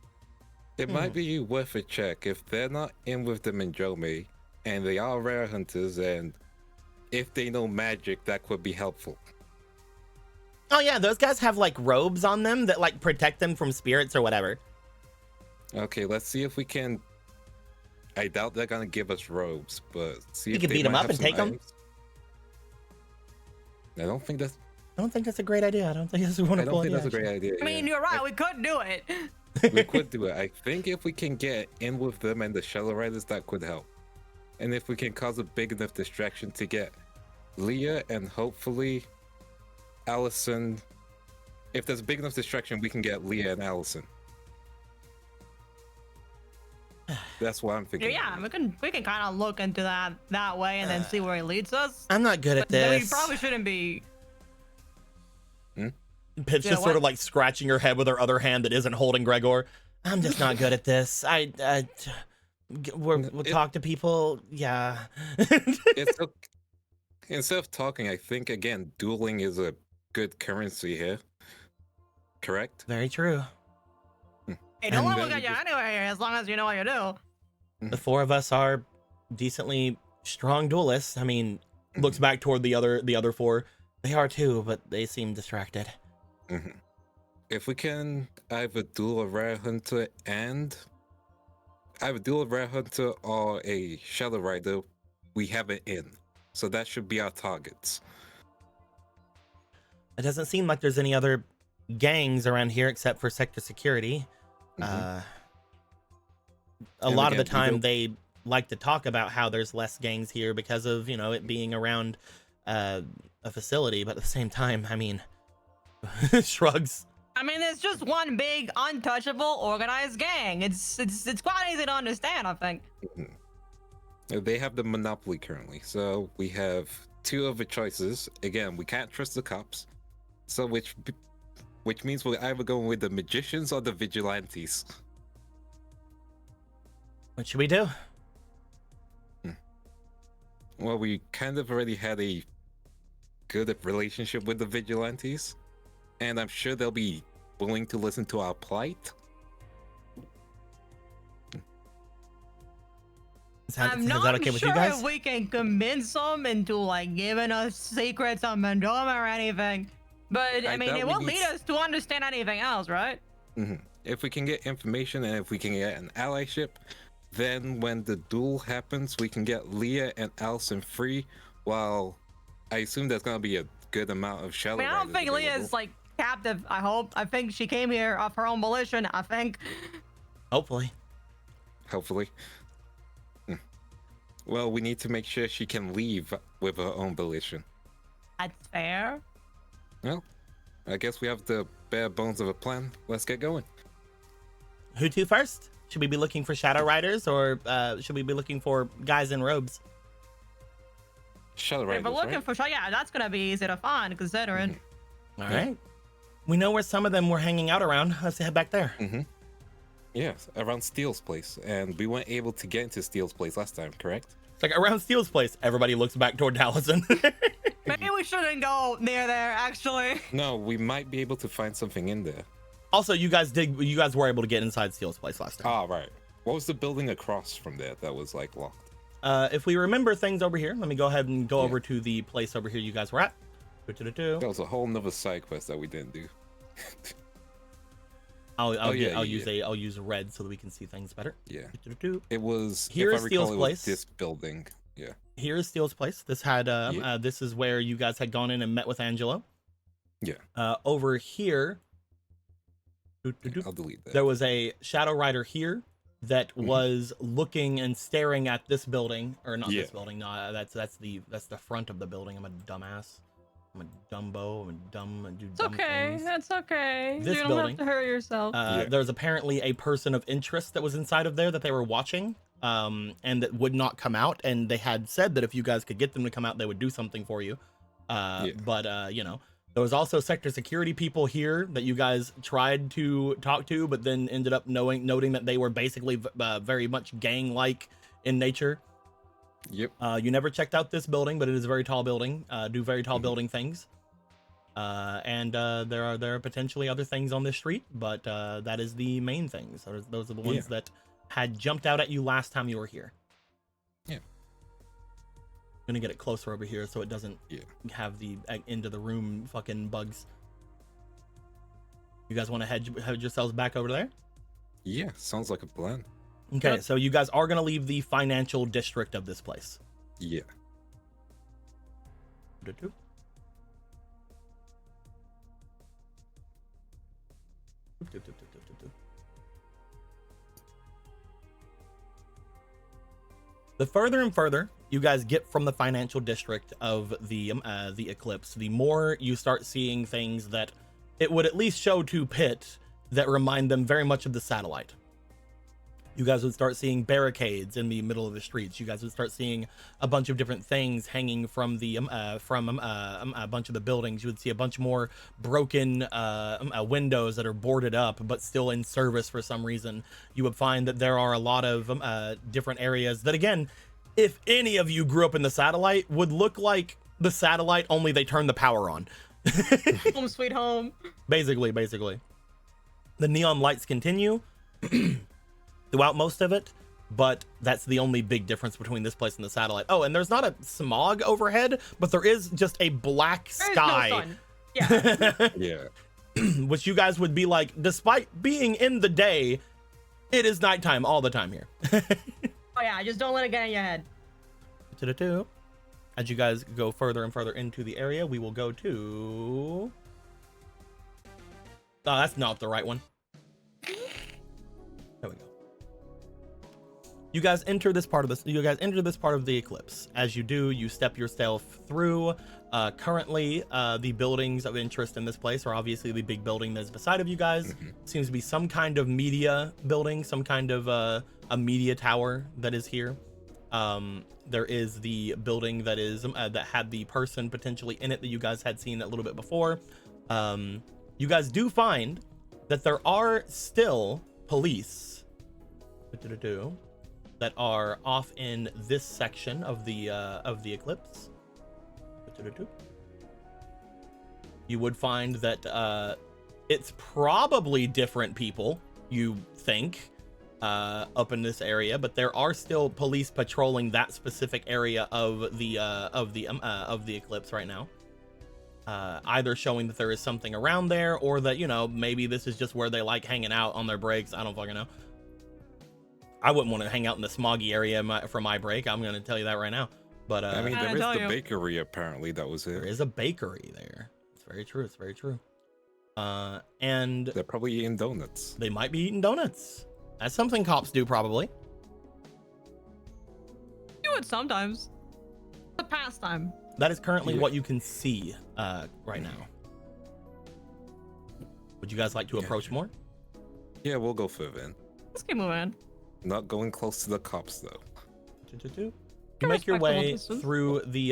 it might be worth a check. If they're not in with the Minjomi, and they are rare hunters, and if they know magic, that could be helpful. Oh yeah, those guys have like robes on them that like protect them from spirits or whatever. Okay, let's see if we can. I doubt they're gonna give us robes, but see You if could they beat 'em might up have and some take 'em. items. I don't think that's. I don't think that's a great idea. I don't think that's a I wonderful don't think idea. that's a great idea. I mean, yeah. you're right. We could do it. We could do it. I think if we can get in with them and the Shadow Riders, that could help. And if we can cause a big enough distraction to get Leah and hopefully Allison. If there's a big enough distraction, we can get Leah and Allison. That's what I'm thinking. Yeah, we can kind of look into that way and then see where it leads us. I'm not good at But then we this. probably shouldn't be. Pit's Yeah, just sort what? of like scratching her head with her other hand that isn't holding Gregor. I'm just not good at this. We'll talk to people. Yeah. It's okay. Instead of talking, I think again, dueling is a good currency here. Correct? Very true. Hey, don't And look then at you just- anyway, as long as you know what you do. The four of us are decently strong duelists. I mean, looks back toward the other four. They are too, but they seem distracted. If we can either duel a rare hunter or a Shadow Rider, we have it in. So that should be our targets. It doesn't seem like there's any other gangs around here except for sector security. A And lot of the again, we time don't- they like to talk about how there's less gangs here because of, it being around a facility, but at the same time, I mean, shrugs. I mean, there's just one big, untouchable, organized gang. It's quite easy to understand, I think. They have the monopoly currently, so we have two other choices. Again, we can't trust the cops, so which means we're either going with the magicians or the vigilantes. What should we do? Well, we kind of already had a good relationship with the vigilantes, and I'm sure they'll be willing to listen to our plight. Is that I'm not okay with sure you guys? if we can convince them into like giving us secrets on Mandoma or anything. But I mean, doubt it we won't need lead us to understand anything else, right? If we can get information and if we can get an allyship, then when the duel happens, we can get Leah and Allison free while I assume there's gonna be a good amount of shadow. I mean, I don't riders think available. Leah's like captive. I hope. I think she came here of her own volition. I think. Hopefully. Hopefully. Well, we need to make sure she can leave with her own volition. That's fair. Well, I guess we have the bare bones of a plan. Let's get going. Who to first? Should we be looking for shadow riders, or should we be looking for guys in robes? Shadow If riders, we're looking right? for, yeah, that's gonna be easy to find considering. All right. We know where some of them were hanging out around. Let's head back there. Yes, around Steele's place, and we weren't able to get into Steele's place last time, correct? It's like around Steele's place. Everybody looks back toward Allison. Maybe we shouldn't go near there. Actually. No, we might be able to find something in there. Also, you guys were able to get inside Steele's place last time. Ah, right. What was the building across from there that was like locked? If we remember things over here, let me go ahead and go Yeah. over to the place over here you guys were at. That was a whole nother side quest that we didn't do. I'll use red so that we can see things better. Yeah. Do-do-do. It was, Here if is I Steele's recall, it was place. this building. Yeah. Here is Steele's place. This had Yeah. this is where you guys had gone in and met with Angelo. Yeah. Over here, do-do-do, I'll delete that. there was a shadow rider here that was looking and staring at this building, or not Yeah. this building. No, that's the front of the building. I'm a dumbass. I'm a dumbo. I'm a dumb. I do It's dumb okay. things. That's okay. This you don't building, have to hurt yourself. Yeah. There's apparently a person of interest that was inside of there that they were watching, and that would not come out. And they had said that if you guys could get them to come out, they would do something for you. But you know, there was also sector security people here that you guys tried to talk to, but then ended up noting that they were basically very much gang-like in nature. Yep. You never checked out this building, but it is a very tall building. Do very tall building things. And there are potentially other things on this street, but that is the main things. So those are the ones that had jumped out at you last time you were here. Yeah. I'm gonna get it closer over here so it doesn't have the end of the room fucking bugs. You guys want to hedge yourselves back over there? Yeah, sounds like a plan. Okay, Yep. so you guys are gonna leave the financial district of this place. Yeah. Do-do. The further and further you guys get from the financial district of the eclipse, the more you start seeing things that it would at least show to Pitt that remind them very much of the satellite. You guys would start seeing barricades in the middle of the streets. You guys would start seeing a bunch of different things hanging from the a bunch of the buildings. You would see a bunch more broken windows that are boarded up but still in service for some reason. You would find that there are a lot of different areas that, again, if any of you grew up in the satellite, would look like the satellite, only they turn the power on. Home sweet home. Basically. The neon lights continue throughout most of it, but that's the only big difference between this place and the satellite. Oh, and there's not a smog overhead, but there is just a black There's sky. no sun. Yeah. Yeah. Which you guys would be like, despite being in the day, it is nighttime all the time here. Oh yeah. Just don't let it get in your head. As you guys go further and further into the area, we will go to... Oh, that's not the right one. There we go. You guys enter this part of this. You guys enter this part of the eclipse. As you do, you step yourself through. Currently, the buildings of interest in this place are obviously the big building that's beside of you guys. Seems to be some kind of media building, some kind of a media tower that is here. There is the building that is that had the person potentially in it that you guys had seen a little bit before. You guys do find that there are still police that are off in this section of the eclipse. You would find that it's probably different people, you think, up in this area, but there are still police patrolling that specific area of the eclipse right now. Either showing that there is something around there, or that, you know, maybe this is just where they like hanging out on their breaks. I don't fucking know. I wouldn't want to hang out in the smoggy area for my break. I'm going to tell you that right now. But I mean, I there is tell the you. bakery apparently that was there here. is a bakery there. It's very true. It's very true. And They're probably eating donuts. they might be eating donuts. That's something cops do, probably. Do it sometimes. It's a pastime. That is currently Yeah. what you can see right now. Would you guys like to approach more? Yeah, we'll go further in. Let's keep moving. Not going close to the cops though. You make your respectable way distance. through the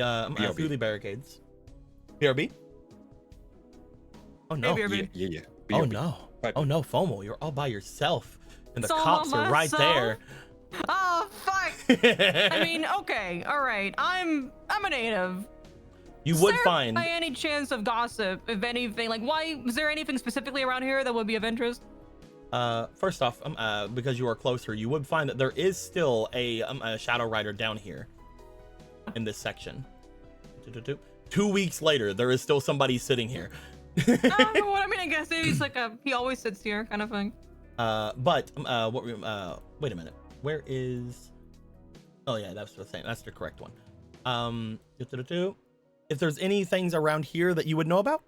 through the barricades. BRB? Oh no. Hey, BRB. Yeah. Oh BRB. no. Bye. Oh no, FOMO, you're all by yourself. And the It's all cops by are right there. Oh fuck! I mean, okay, all right. I'm a native. You Is would there find by any chance of gossip, if anything, like why is there anything specifically around here that would be of interest? first off, because you are closer, you would find that there is still a Shadow Rider down here in this section. 2 weeks later, there is still somebody sitting here. What I mean, I guess maybe it's like he always sits here kind of thing. Wait a minute. Where is? Oh yeah, that's the same. That's the correct one. If there's any things around here that you would know about,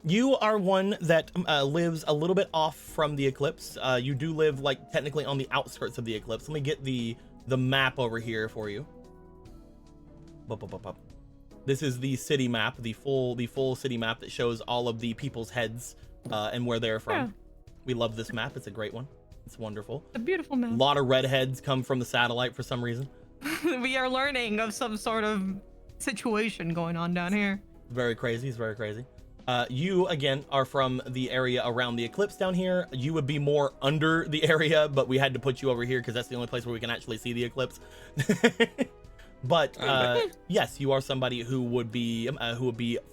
you are one that lives a little bit off from the eclipse. You do live like technically on the outskirts of the eclipse. Let me get the map over here for you. This is the city map, the full city map that shows all of the people's heads and where they're from. Yeah. We love this map. It's a great one. It's wonderful. A beautiful A map. lot of redheads come from the satellite for some reason. We are learning of some sort of situation going on down here. Very crazy. It's very crazy. You again are from the area around the eclipse down here. You would be more under the area, but we had to put you over here because that's the only place where we can actually see the eclipse. But yes, you are somebody who would be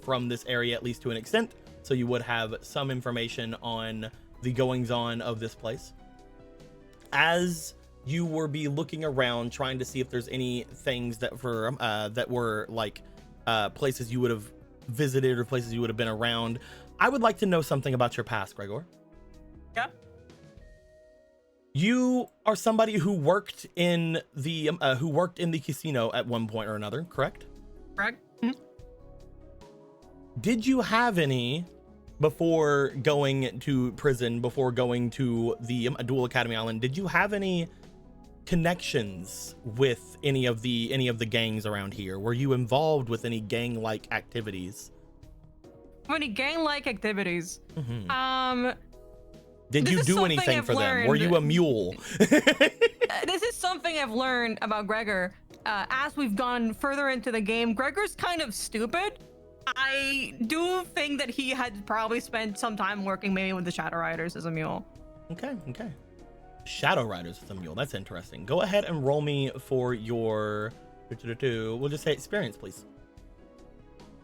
from this area, at least to an extent. So you would have some information on the goings on of this place. As you were looking around, trying to see if there's any things that were like places you would have visited or places you would have been around, I would like to know something about your past, Gregor. Yeah. You are somebody who worked in the casino at one point or another, correct? Correct. Did you have any before going to prison, before going to the Dual Academy Island? Did you have any connections with any of the gangs around here? Were you involved with any gang-like activities? Any gang-like activities? Mm-hmm. Did This you is do something anything I've for them? Were you a mule? This is something I've learned about Gregor as we've gone further into the game. Gregor's kind of stupid. I do think that he had probably spent some time working maybe with the Shadow Riders as a mule. Okay. Shadow Riders with a mule. That's interesting. Go ahead and roll me for your. We'll just say experience, please.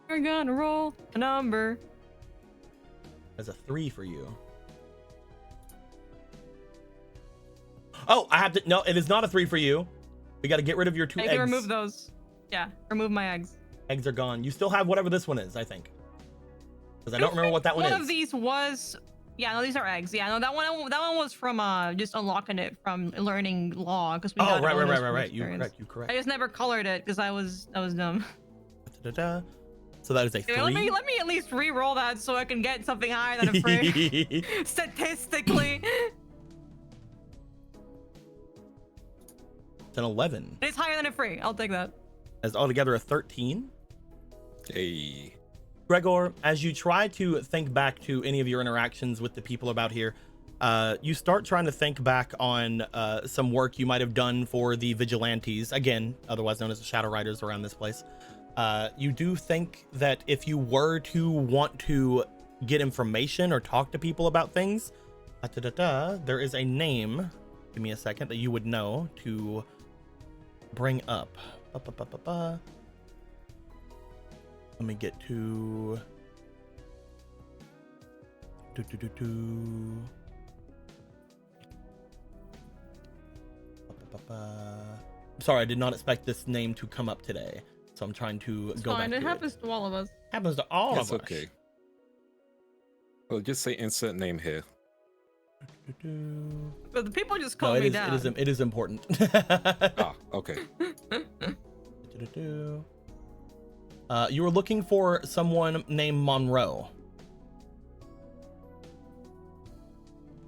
We're gonna roll a number. There's a 3 for you. Oh, I have to. No, it is not a 3 for you. We got to get rid of your 2 I eggs. can remove those. Yeah, remove my eggs. Eggs are gone. You still have whatever this one is, I think. Because I don't remember what that one is. One of these was. Yeah, no, these are eggs. Yeah, no, that one was from just unlocking it from learning law because we. Oh, got right. bonus from You experience. correct. I just never colored it because I was dumb. So that is a 3. Let me at least re-roll that so I can get something higher than a free. Statistically, It's an 11. it's higher than a free. I'll take that. As altogether a 13. Hey. Gregor, as you try to think back to any of your interactions with the people about here, you start trying to think back on some work you might have done for the vigilantes, again, otherwise known as the Shadow Riders around this place. You do think that if you were to want to get information or talk to people about things, there is a name, give me a second, that you would know to bring up. Let me get to Sorry, I did not expect this name to come up today, so I'm trying to It's go fine. back It to happens to all of us. Happens to all That's of us. okay. Well, just say insert name here. But the people just No, call me down. it is important. Ah, okay. You were looking for someone named Monroe.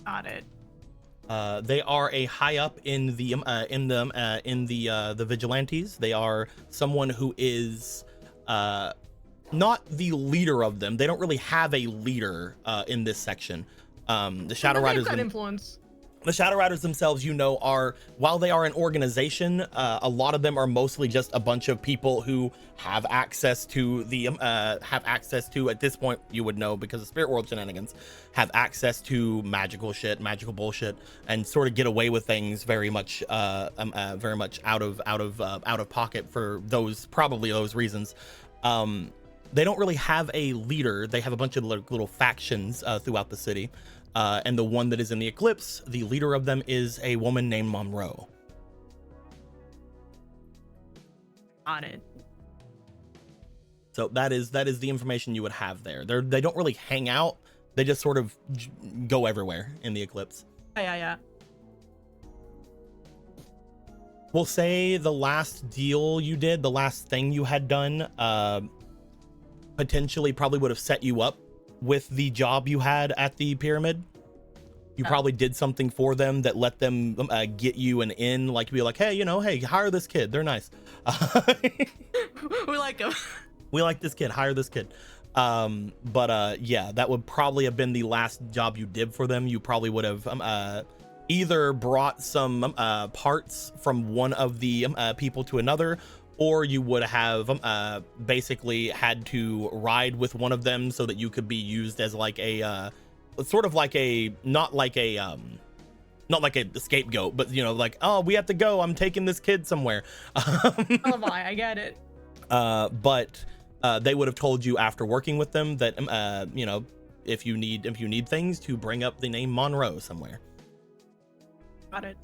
Got it. They are a high up in the vigilantes. They are someone who is not the leader of them. They don't really have a leader in this section. The Shadow Riders. Influence. The Shadow Riders themselves, you know, are, while they are an organization, a lot of them are mostly just a bunch of people who have access to at this point, you would know because of Spirit World shenanigans, have access to magical bullshit, and sort of get away with things very much out of pocket for probably those reasons. They don't really have a leader. They have a bunch of little factions throughout the city. And the one that is in the eclipse, the leader of them is a woman named Monroe. On it. So that is the information you would have there. They don't really hang out. They just sort of go everywhere in the eclipse. Yeah. We'll say the last deal you did, the last thing you had done, potentially probably would have set you up with the job you had at the pyramid. You probably did something for them that let them get you an in, like be like, hey, hire this kid, they're nice. We like them. We like this kid, hire this kid. Yeah, that would probably have been the last job you did for them. You probably would have either brought some parts from one of the people to another, or you would have basically had to ride with one of them so that you could be used as like a sort of like a not like a scapegoat, but like, oh, we have to go, I'm taking this kid somewhere. I get it. But they would have told you after working with them that if you need things, to bring up the name Monroe somewhere. Got it.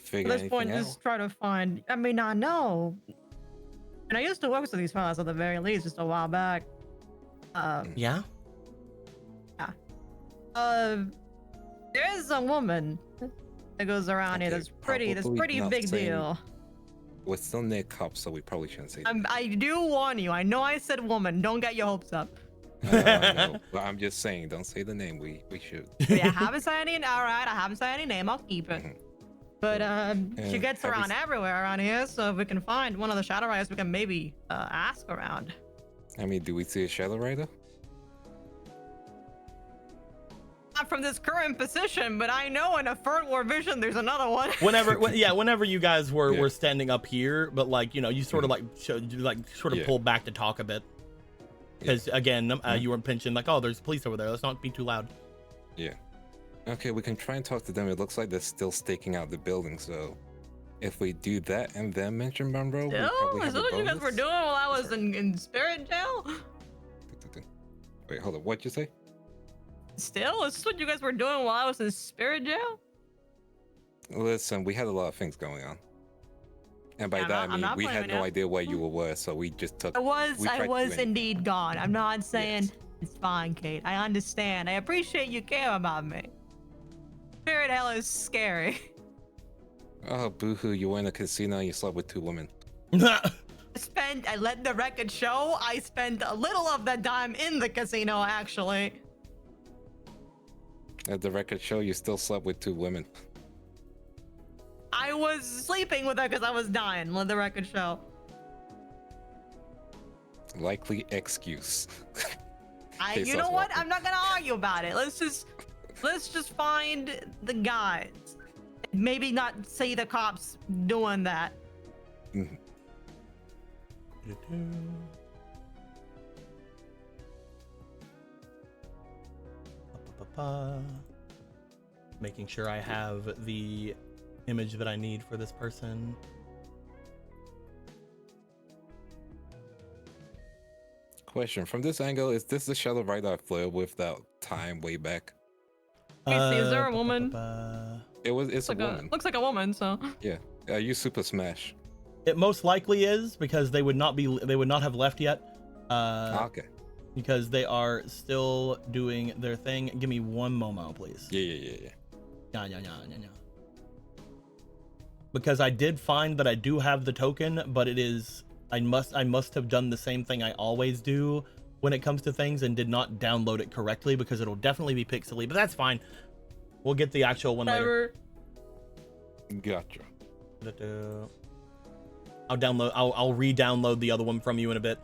Figure At this point, anything just try to find. I mean, I know. And I used to work with these fellas at the very least just a while back. Yeah. There's a woman that goes around here that's pretty not big saying- deal. We're still near cops, so we probably shouldn't say that. I do warn you. I know I said woman. Don't get your hopes up. No, but I'm just saying, don't say the name. We should. Yeah, I haven't said any. All right, I haven't said any name. I'll keep it. Mhm. But she Yeah, gets have we around everywhere around here. So if we can find one of the Shadow Riders, we can maybe ask around. I mean, do we see a Shadow Rider? Not from this current position, but I know in a Third War vision, there's another one. Whenever you guys were Yeah. standing up here, but like you sort of Yeah. pulled back to talk a bit, because again you were pinching like, oh, there's police over there, let's not be too loud. Yeah. Okay, we can try and talk to them. It looks like they're still staking out the building, so if we do that and then mention Monroe, we Still? probably Is have that a what you guys bonus. were doing while I was in spirit jail? Wait, hold on. What'd you say? Still? Is this what you guys were doing while I was in spirit jail? Listen, we had a lot of things going on. And by Yeah, that, I'm I mean, not we had blaming no you. idea where you were, so we just took... I was we tried to do anything. indeed gone. I'm not saying Yes. it's fine, Kate. I understand. I appreciate you care about me. Spirit hell is scary. Oh, boo-hoo, you were in a casino and you slept with 2 women. I let the record show I spent a little of that time in the casino, actually. At the record show, you still slept with 2 women. I was sleeping with her because I was dying. Let the record show. Likely excuse. You Case know us what? walking. I'm not gonna argue about it. Let's just find the guys. Maybe not see the cops doing that. Mhm. Making sure I have the image that I need for this person. Question, from this angle, is this the Shadow Rider I flirted with that time way back? Let me see, is there a woman? It's a Like woman. looks like a woman, so. Yeah. You Super Smash. It most likely is, because they would not have left yet. Okay. because they are still doing their thing. Give me one moment, please. Yeah. Yeah. Because I did find that I do have the token, but it is I must have done the same thing I always do when it comes to things and did not download it correctly, because it'll definitely be pixely, but that's fine. We'll get the actual one later. Gotcha. I'll re-download the other one from you in a bit.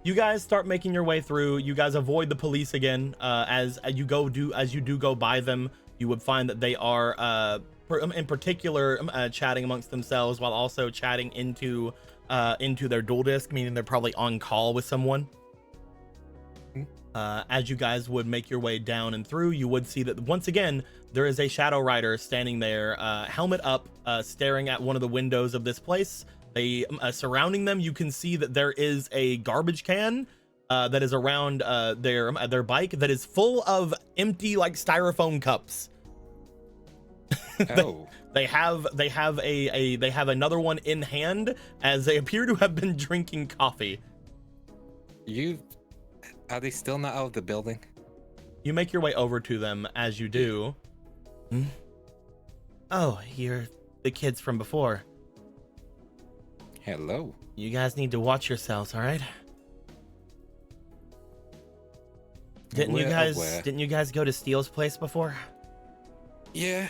You guys start making your way through. You guys avoid the police again. As you do go by them, you would find that they are in particular chatting amongst themselves while also chatting into their dual disc, meaning they're probably on call with someone. As you guys would make your way down and through, you would see that once again there is a shadow rider standing there, helmet up, staring at one of the windows of this place. They surrounding them, you can see that there is a garbage can that is around their bike that is full of empty, like, styrofoam cups. Oh. They have another one in hand, as they appear to have been drinking coffee. Are they still not out of the building? You make your way over to them as you do. Oh, you're the kids from before. Hello. You guys need to watch yourselves, all right? Didn't you guys go to Steele's place before? Yeah.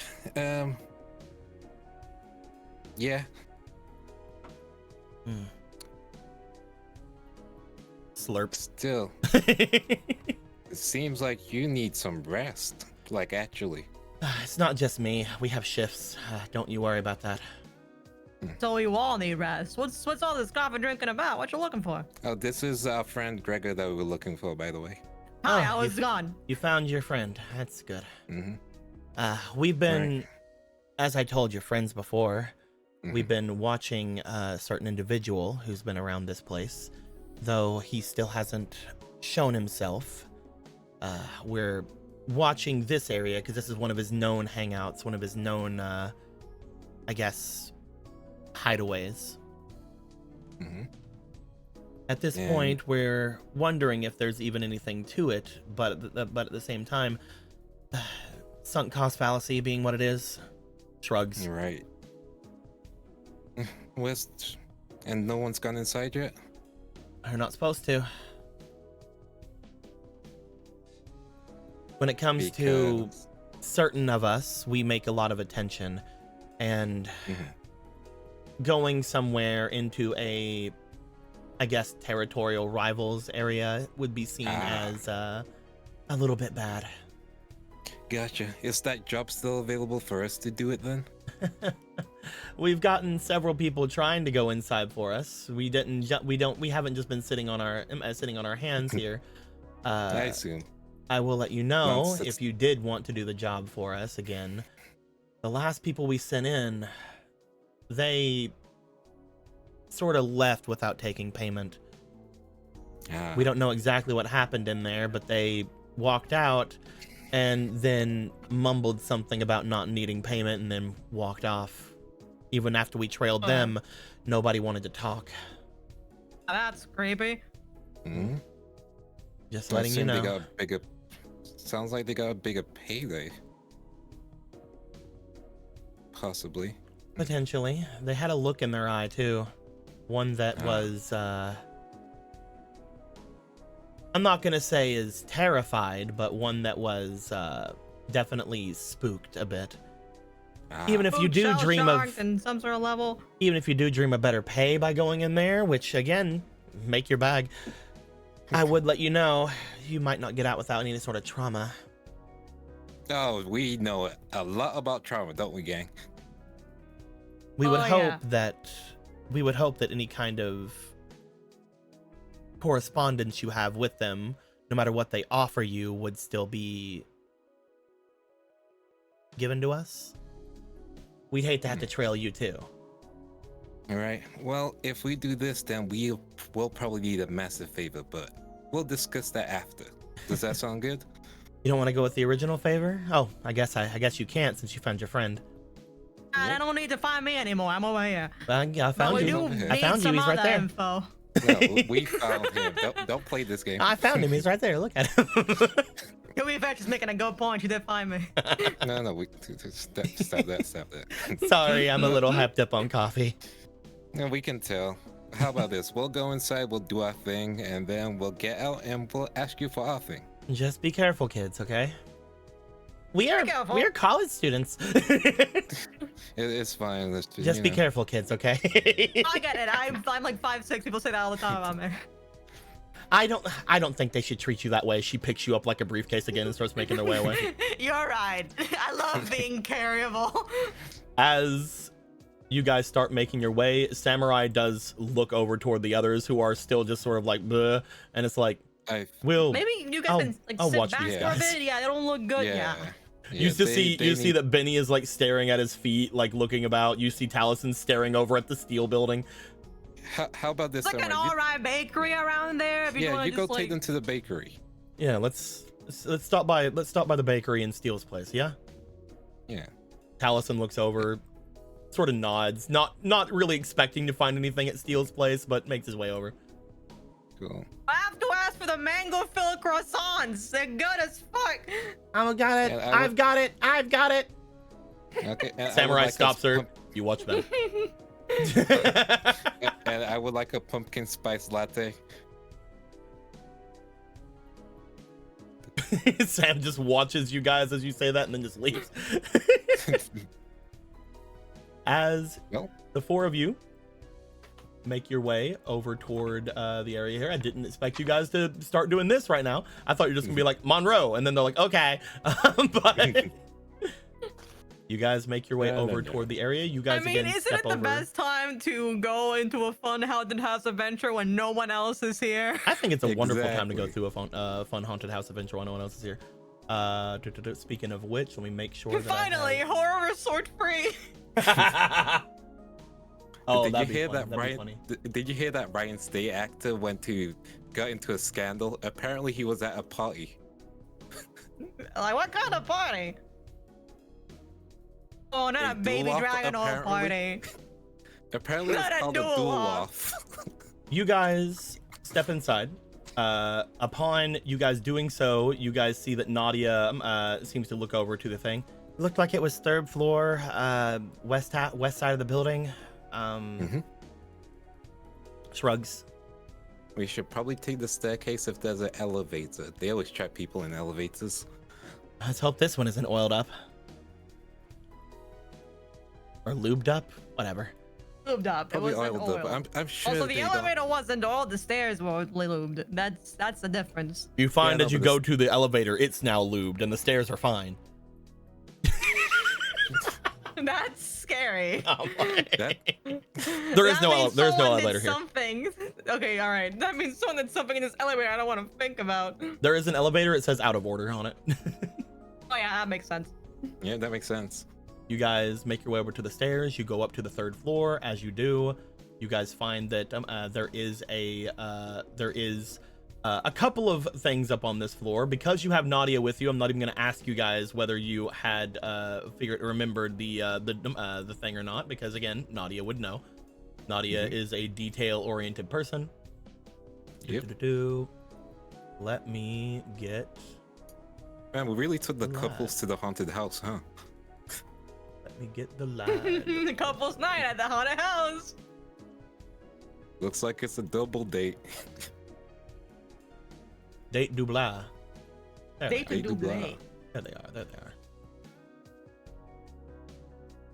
Yeah. Slurp. Still. It seems like you need some rest. Like, actually. It's not just me. We have shifts. Don't you worry about that. So you all need rest. What's all this coffee drinking about? What you looking for? Oh, this is our friend Gregor that we were looking for, by the way. Hi, how is it gone? You found your friend. That's good. Mm-hmm. We've been, as I told your friends before, Mm-hmm. we've been watching a certain individual who's been around this place, though he still hasn't shown himself. We're watching this area because this is one of his known hangouts, one of his known, I guess, hideaways. Mm-hmm. At this point, we're wondering if there's even anything to it, but at the same time, sunk cost fallacy being what it is, shrugs. You're right. And no one's gone inside yet? They're not supposed to. When it comes to certain of us, we make a lot of attention, and going somewhere into a, I guess, territorial rivals area would be seen as a little bit bad. Gotcha. Is that job still available for us to do it then? We've gotten several people trying to go inside for us. We haven't just been sitting on our hands here. I assume. I will let you know if you did want to do the job for us again. The last people we sent in, they sort of left without taking payment. We don't know exactly what happened in there, but they walked out and then mumbled something about not needing payment and then walked off. Even after we trailed them, nobody wanted to talk. That's creepy. Mm-hmm. Just letting you know. Sounds like they got a bigger payday. Possibly. Potentially. They had a look in their eye, too. One that was, I'm not going to say is terrified, but one that was definitely spooked a bit. Even if you do dream of some sort of level, even if you do dream of better pay by going in there, which again, make your bag, I would let you know you might not get out without any sort of trauma. Oh, we know a lot about trauma, don't we, gang? We would hope that any kind of correspondence you have with them, no matter what they offer you, would still be given to us. We'd hate to have to trail you too. All right. Well, if we do this, then we'll probably need a massive favor, but we'll discuss that after. Does that sound good? You don't want to go with the original favor? Oh, I guess you can't since you found your friend. I don't need to find me anymore. I'm over here. I found you. I found you. He's right there. Info. No, we found him. Don't play this game. I found him. He's right there. Look at him. You'll be just making a good point. You did find me. No, stop that. Sorry, I'm a little hyped up on coffee. No, we can tell. How about this? We'll go inside, we'll do our thing, and then we'll get out and we'll ask you for our thing. Just be careful, kids, okay? We are careful. college students. It's fine. Just be careful, kids, okay? I get it. I'm like 5'6". People say that all the time about me. I don't think they should treat you that way. She picks you up like a briefcase again and starts making their way away. You're right. I love being carryable. As you guys start making your way, Samurai does look over toward the others who are still just sort of like bleh, and it's like, Maybe you guys can like I'll sit watch back these for a guys. bit. Yeah, they don't look good. Yeah. You see that Benny is like staring at his feet, like looking about. You see Taliesin staring over at the steel building. How about this? It's like an alright bakery around there. If you you go take them to the bakery. Yeah, let's stop by the bakery in Steele's place. Yeah. Yeah. Taliesin looks over, sort of nods, not really expecting to find anything at Steele's place, but makes his way over. Cool. I have to ask for the mango filled croissants. They're good as fuck. I've got it. I've got it. Okay. Samurai stops her. You watch them. And I would like a pumpkin spice latte. Sam just watches you guys as you say that and then just leaves. As the four of you make your way over toward the area here. I didn't expect you guys to start doing this right now. I thought you're just gonna be like Monroe, and then they're like, okay. But you guys make your way over toward the area. You guys isn't it the best time to go into a fun haunted house adventure when no one else is here? I think it's a wonderful time to go through a fun haunted house adventure when no one else is here. Speaking of which, let me make sure that finally horror resort free. Oh, did you hear that Ryan? Did you hear that Ryan State actor got into a scandal? Apparently, he was at a party. Like what kind of party? Oh, not a baby dragon or party. Apparently, it's called a duel off. You guys step inside. Upon you guys doing so, you guys see that Nadia seems to look over to the thing. It looked like it was third floor, west side of the building. Shrugs. We should probably take the staircase if there's an elevator. They always trap people in elevators. Let's hope this one isn't oiled up. Or lubed up, whatever. Lubed up. Probably it wasn't oiled up. I'm sure. Also, the elevator wasn't oiled. The stairs were lubed. That's the difference. You find as you go to the elevator, it's now lubed, and the stairs are fine. That's scary. Oh there is no elevator here. Something. Okay, all right. That means someone did something in this elevator I don't want to think about. There is an elevator. It says out of order on it. Oh yeah, that makes sense. Yeah, that makes sense. You guys make your way over to the stairs. You go up to the third floor. As you do, you guys find that there is a couple of things up on this floor. Because you have Nadia with you, I'm not even going to ask you guys whether you had remembered the thing or not, because again, Nadia would know. Nadia is a detail-oriented person. Yep. Let me get. Man, we really took the couples to the haunted house, huh? Let me get the line. The couple's night at the haunted house. Looks like it's a double date. Date double. Date double. There they are.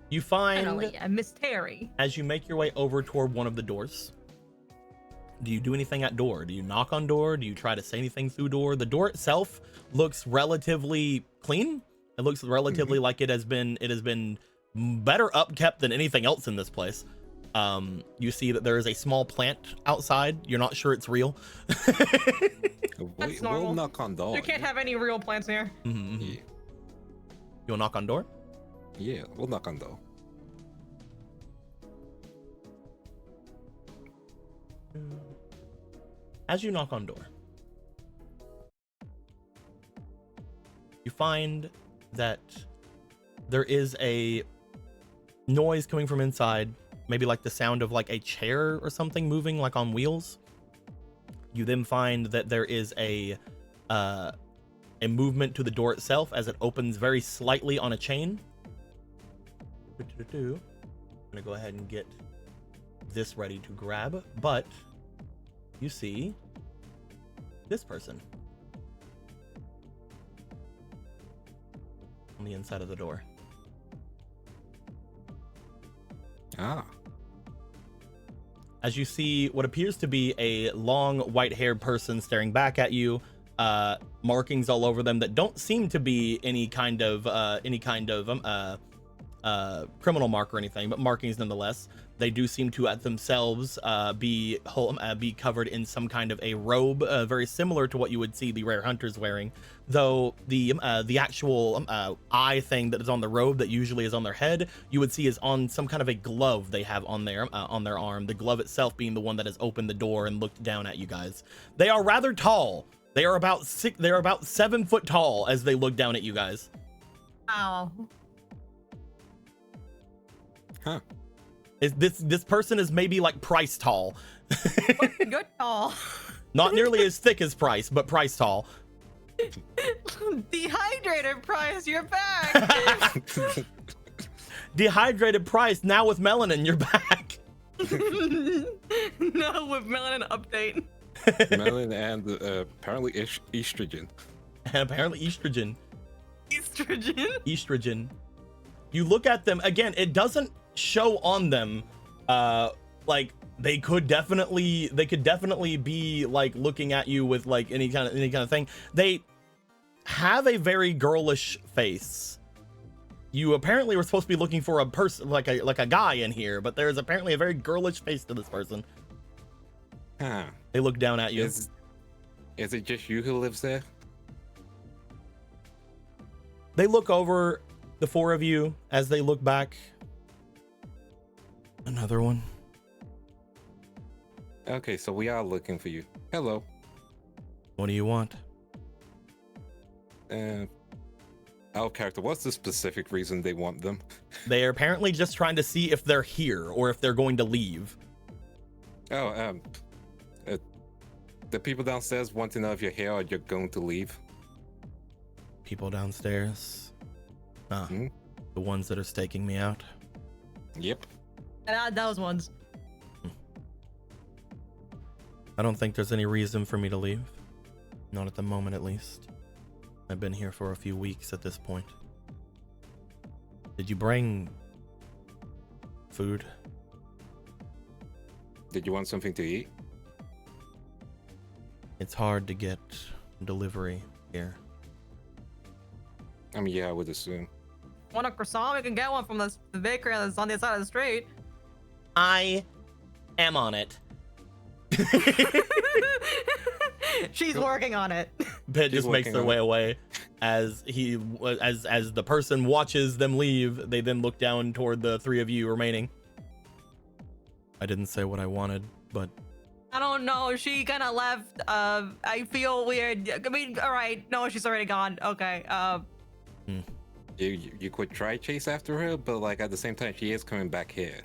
You find finally, Miss Terry. As you make your way over toward one of the doors. Do you do anything at door? Do you knock on door? Do you try to say anything through door? The door itself looks relatively clean. It looks relatively like it has been better upkept than anything else in this place. You see that there is a small plant outside. You're not sure it's real. That's normal. We'll knock on door. You can't have any real plants here. Yeah. You'll knock on door? Yeah, we'll knock on door. As you knock on door, you find that there is a noise coming from inside, maybe like the sound of like a chair or something moving like on wheels. You then find that there is a movement to the door itself as it opens very slightly on a chain. I'm gonna go ahead and get this ready to grab, but you see this person on the inside of the door. Ah. As you see what appears to be a long white-haired person staring back at you, markings all over them that don't seem to be any kind of criminal mark or anything, but markings nonetheless. They do seem to at themselves be covered in some kind of a robe, very similar to what you would see the rare hunters wearing, though the actual eye thing that is on the robe that usually is on their head, you would see is on some kind of a glove they have on their arm, the glove itself being the one that has opened the door and looked down at you guys. They are rather tall. They are about 7 foot tall as they look down at you guys. Wow. Huh. This person is maybe like Price tall. Good tall. Not nearly as thick as Price, but Price tall. Dehydrated Price, you're back. Dehydrated Price, now with melanin, you're back. No, with melanin update. Melanin and apparently estrogen. And apparently estrogen. Estrogen. You look at them again, it doesn't show on them like they could definitely be like looking at you with like any kind of thing. They have a very girlish face. You apparently were supposed to be looking for a person like a guy in here, but there's apparently a very girlish face to this person. Huh. They look down at you. Is it just you who lives there? They look over the four of you as they look back. Another one. Okay, so we are looking for you. Hello. What do you want? Our character, what's the specific reason they want them? They are apparently just trying to see if they're here or if they're going to leave. Oh, the people downstairs want to know if you're here or you're going to leave. People downstairs? The ones that are staking me out? Yep. Those ones. I don't think there's any reason for me to leave. Not at the moment, at least. I've been here for a few weeks at this point. Did you bring food? Did you want something to eat? It's hard to get delivery here. I mean, yeah, I would assume. Want a croissant? We can get one from the bakery that's on the other side of the street. I am on it. She's working on it. Pit just makes their way away as the person watches them leave. They then look down toward the three of you remaining. I didn't say what I wanted, but I don't know. She kind of left. I feel weird. I mean, all right. No, she's already gone. Okay. You could try chase after her, but like at the same time, she is coming back here.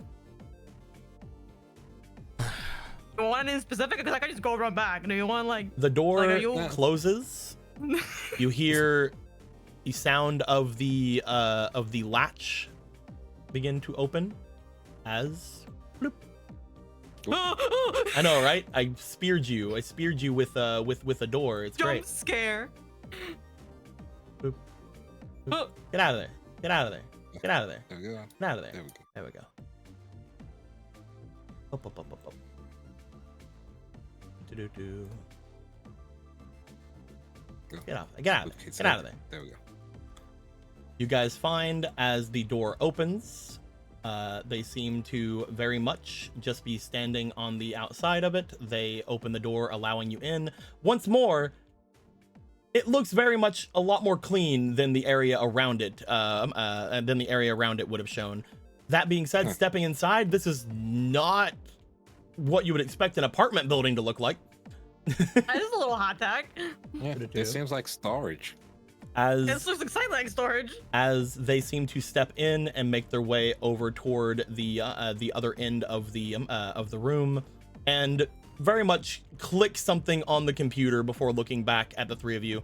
You want any specific? Because I can just go run back. Do you want like the door like, closes? You hear the sound of the latch begin to open as bloop. I know, right? I speared you with a door. It's jump great. Scare. Boop. Boop. Get out of there. Get out of there. Get out of there. There we go. Get out of there. There we go. There we go. Up, up, up, up, up. Do-do-do. Get out of there. Okay, Get out of there. There we go. You guys find as the door opens, they seem to very much just be standing on the outside of it. They open the door, allowing you in. Once more, it looks very much a lot more clean than the area around it, would have shown. That being said, stepping inside, this is not what you would expect an apartment building to look like. This is a little hot tech. Yeah, it seems like storage. This looks exciting like storage. As they seem to step in and make their way over toward the other end of the room, and very much click something on the computer before looking back at the three of you.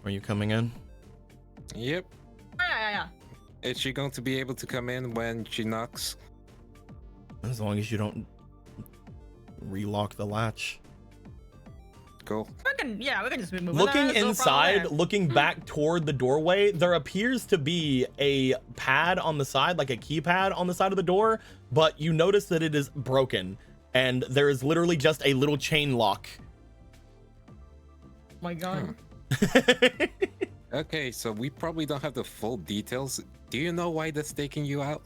Are you coming in? Yep. Yeah. Is she going to be able to come in when she knocks? As long as you don't relock the latch. Cool. We can just be moving. Looking There's no problem inside, there. looking back toward the doorway, there appears to be a pad on the side, like a keypad on the side of the door, but you notice that it is broken and there is literally just a little chain lock. Oh my god. Okay, so we probably don't have the full details. Do you know why that's taking you out?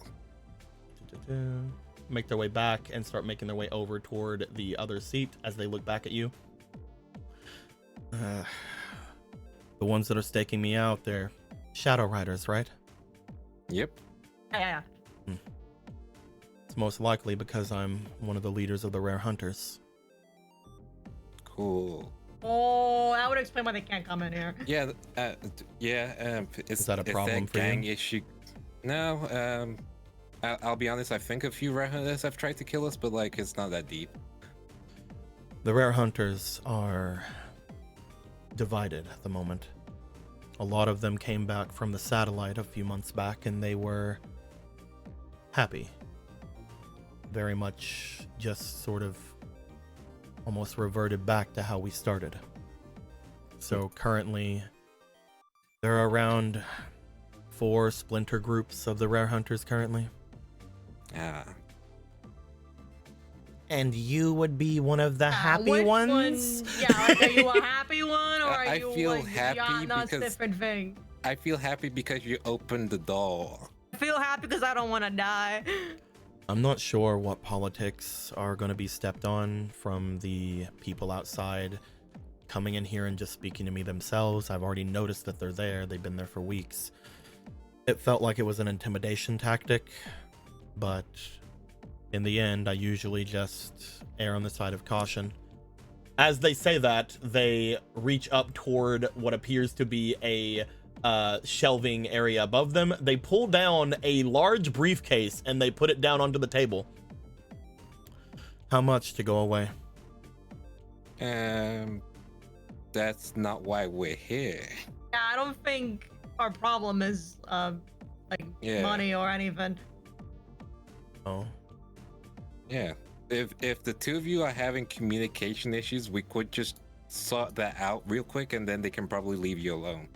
Make their way back and start making their way over toward the other seat as they look back at you. The ones that are staking me out, they're Shadow Riders, right? Yep. Yeah. It's most likely because I'm one of the leaders of the Rare Hunters. Cool. Oh, that would explain why they can't come in here. Yeah, Is that a problem for gang you? issue? No, I'll be honest, I think a few Rare Hunters have tried to kill us, but like, it's not that deep. The Rare Hunters are divided at the moment. A lot of them came back from the satellite a few months back and they were happy. Very much just sort of almost reverted back to how we started. So currently there are around 4 splinter groups of the Rare Hunters currently. Ah. And you would be one of the happy Which ones? one? Yeah, like, are you a happy one or are I you feel like happy not because- different thing? I feel happy because you opened the door. I feel happy because I don't want to die. I'm not sure what politics are going to be stepped on from the people outside coming in here and just speaking to me themselves. I've already noticed that they're there. They've been there for weeks. It felt like it was an intimidation tactic, but in the end, I usually just err on the side of caution. As they say that, they reach up toward what appears to be a shelving area above them. They pull down a large briefcase and they put it down onto the table. How much to go away? That's not why we're here. Yeah, I don't think our problem is like money or anything. Oh, Yeah. If the two of you are having communication issues, we could just sort that out real quick and then they can probably leave you alone.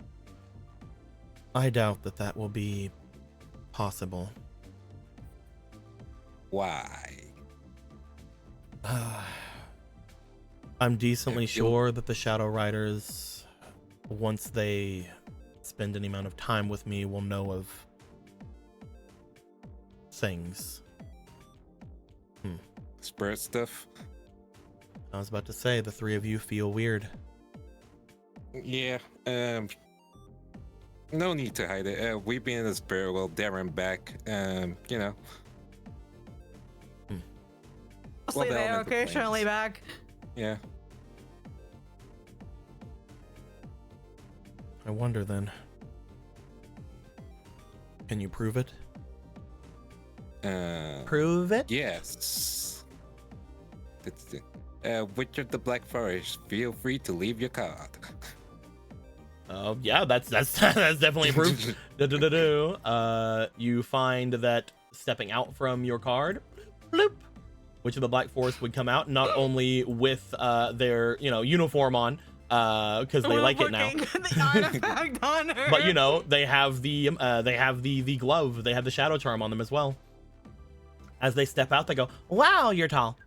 I doubt that that will be possible. Why? I'm decently sure that the Shadow Riders, once they spend any amount of time with me, will know of things. Spirit stuff? I was about to say, the three of you feel weird. Yeah, no need to hide it. We being in the spirit world, there and back, you know. Mostly the there, elemental occasionally planes. back. Yeah. I wonder then. Can you prove it? Prove it? Yes. Witch of the Black Forest, feel free to leave your card. Yeah, that's that's definitely proof. You find that stepping out from your card, bloop, Witch of the Black Forest would come out, not only with their uniform on, because they like it now. The artifact on her. But they have the glove, they have the shadow charm on them as well. As they step out, they go, "Wow, you're tall."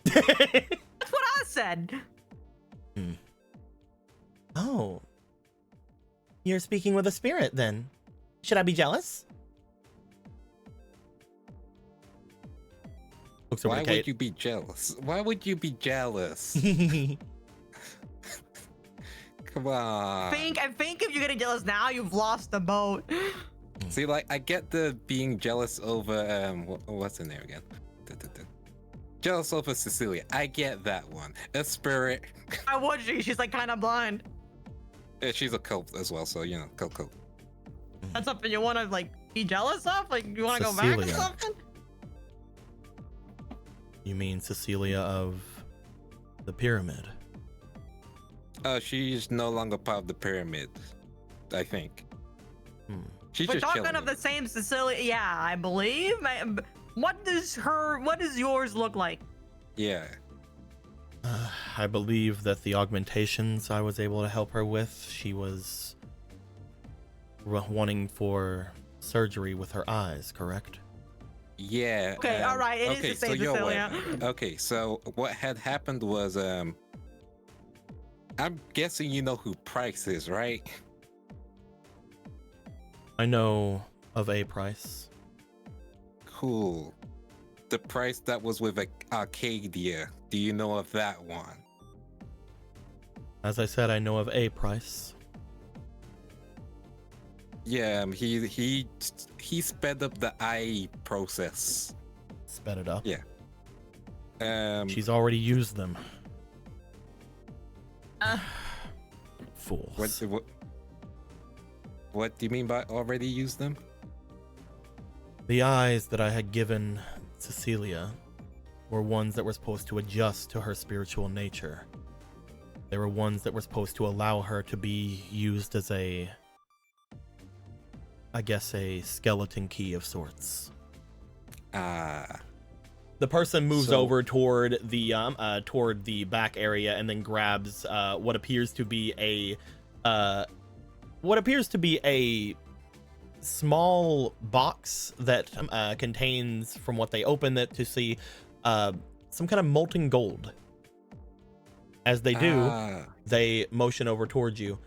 That's what I said. Oh, you're speaking with a spirit then. Should I be jealous? Looks over Why to Kate. would you be jealous? Why would you be jealous? Come on. I think if you're getting jealous now, you've lost the boat. See, like, I get the being jealous over, what's in there again? Jealous over Cecilia. I get that one. A spirit. Why would she? She's like kind of blind. She's a cult as well, so, cult. That's something you want to like be jealous of? Like you want to go back or Cecilia. something? You mean Cecilia of The pyramid. She's no longer part of the pyramid, I think. She's We're just talking chilling. of the same Cecilia. Yeah, I believe. What does yours look like? Yeah. I believe that the augmentations I was able to help her with, she was wanting for surgery with her eyes, correct? Yeah. Okay, all right. It is the same you're Cecilia. aware. Okay, so what had happened was, I'm guessing you know who Price is, right? I know of a Price. Cool. The Price that was with Arcadia. Do you know of that one? As I said, I know of a Price. Yeah, he sped up the eye process. Sped it up. Yeah. She's already used them. Uh, Fools. What do you mean by already used them? The eyes that I had given Cecilia were ones that were supposed to adjust to her spiritual nature. They were ones that were supposed to allow her to be used as a skeleton key of sorts. The person moves over toward the back area and then grabs what appears to be a small box that contains, from what they open it to see, some kind of molten gold. As they do, they motion over towards you.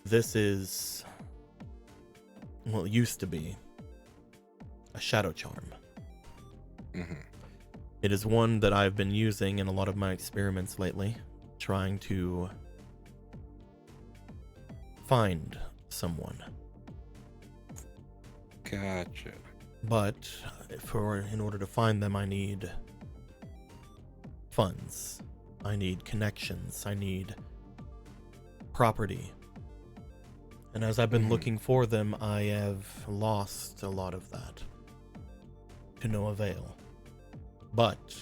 This is, well, it used to be a shadow charm. Mm-hmm. It is one that I've been using in a lot of my experiments lately, trying to find someone. Gotcha. But in order to find them, I need funds. I need connections. I need property. And as I've been looking for them, I have lost a lot of that to no avail. But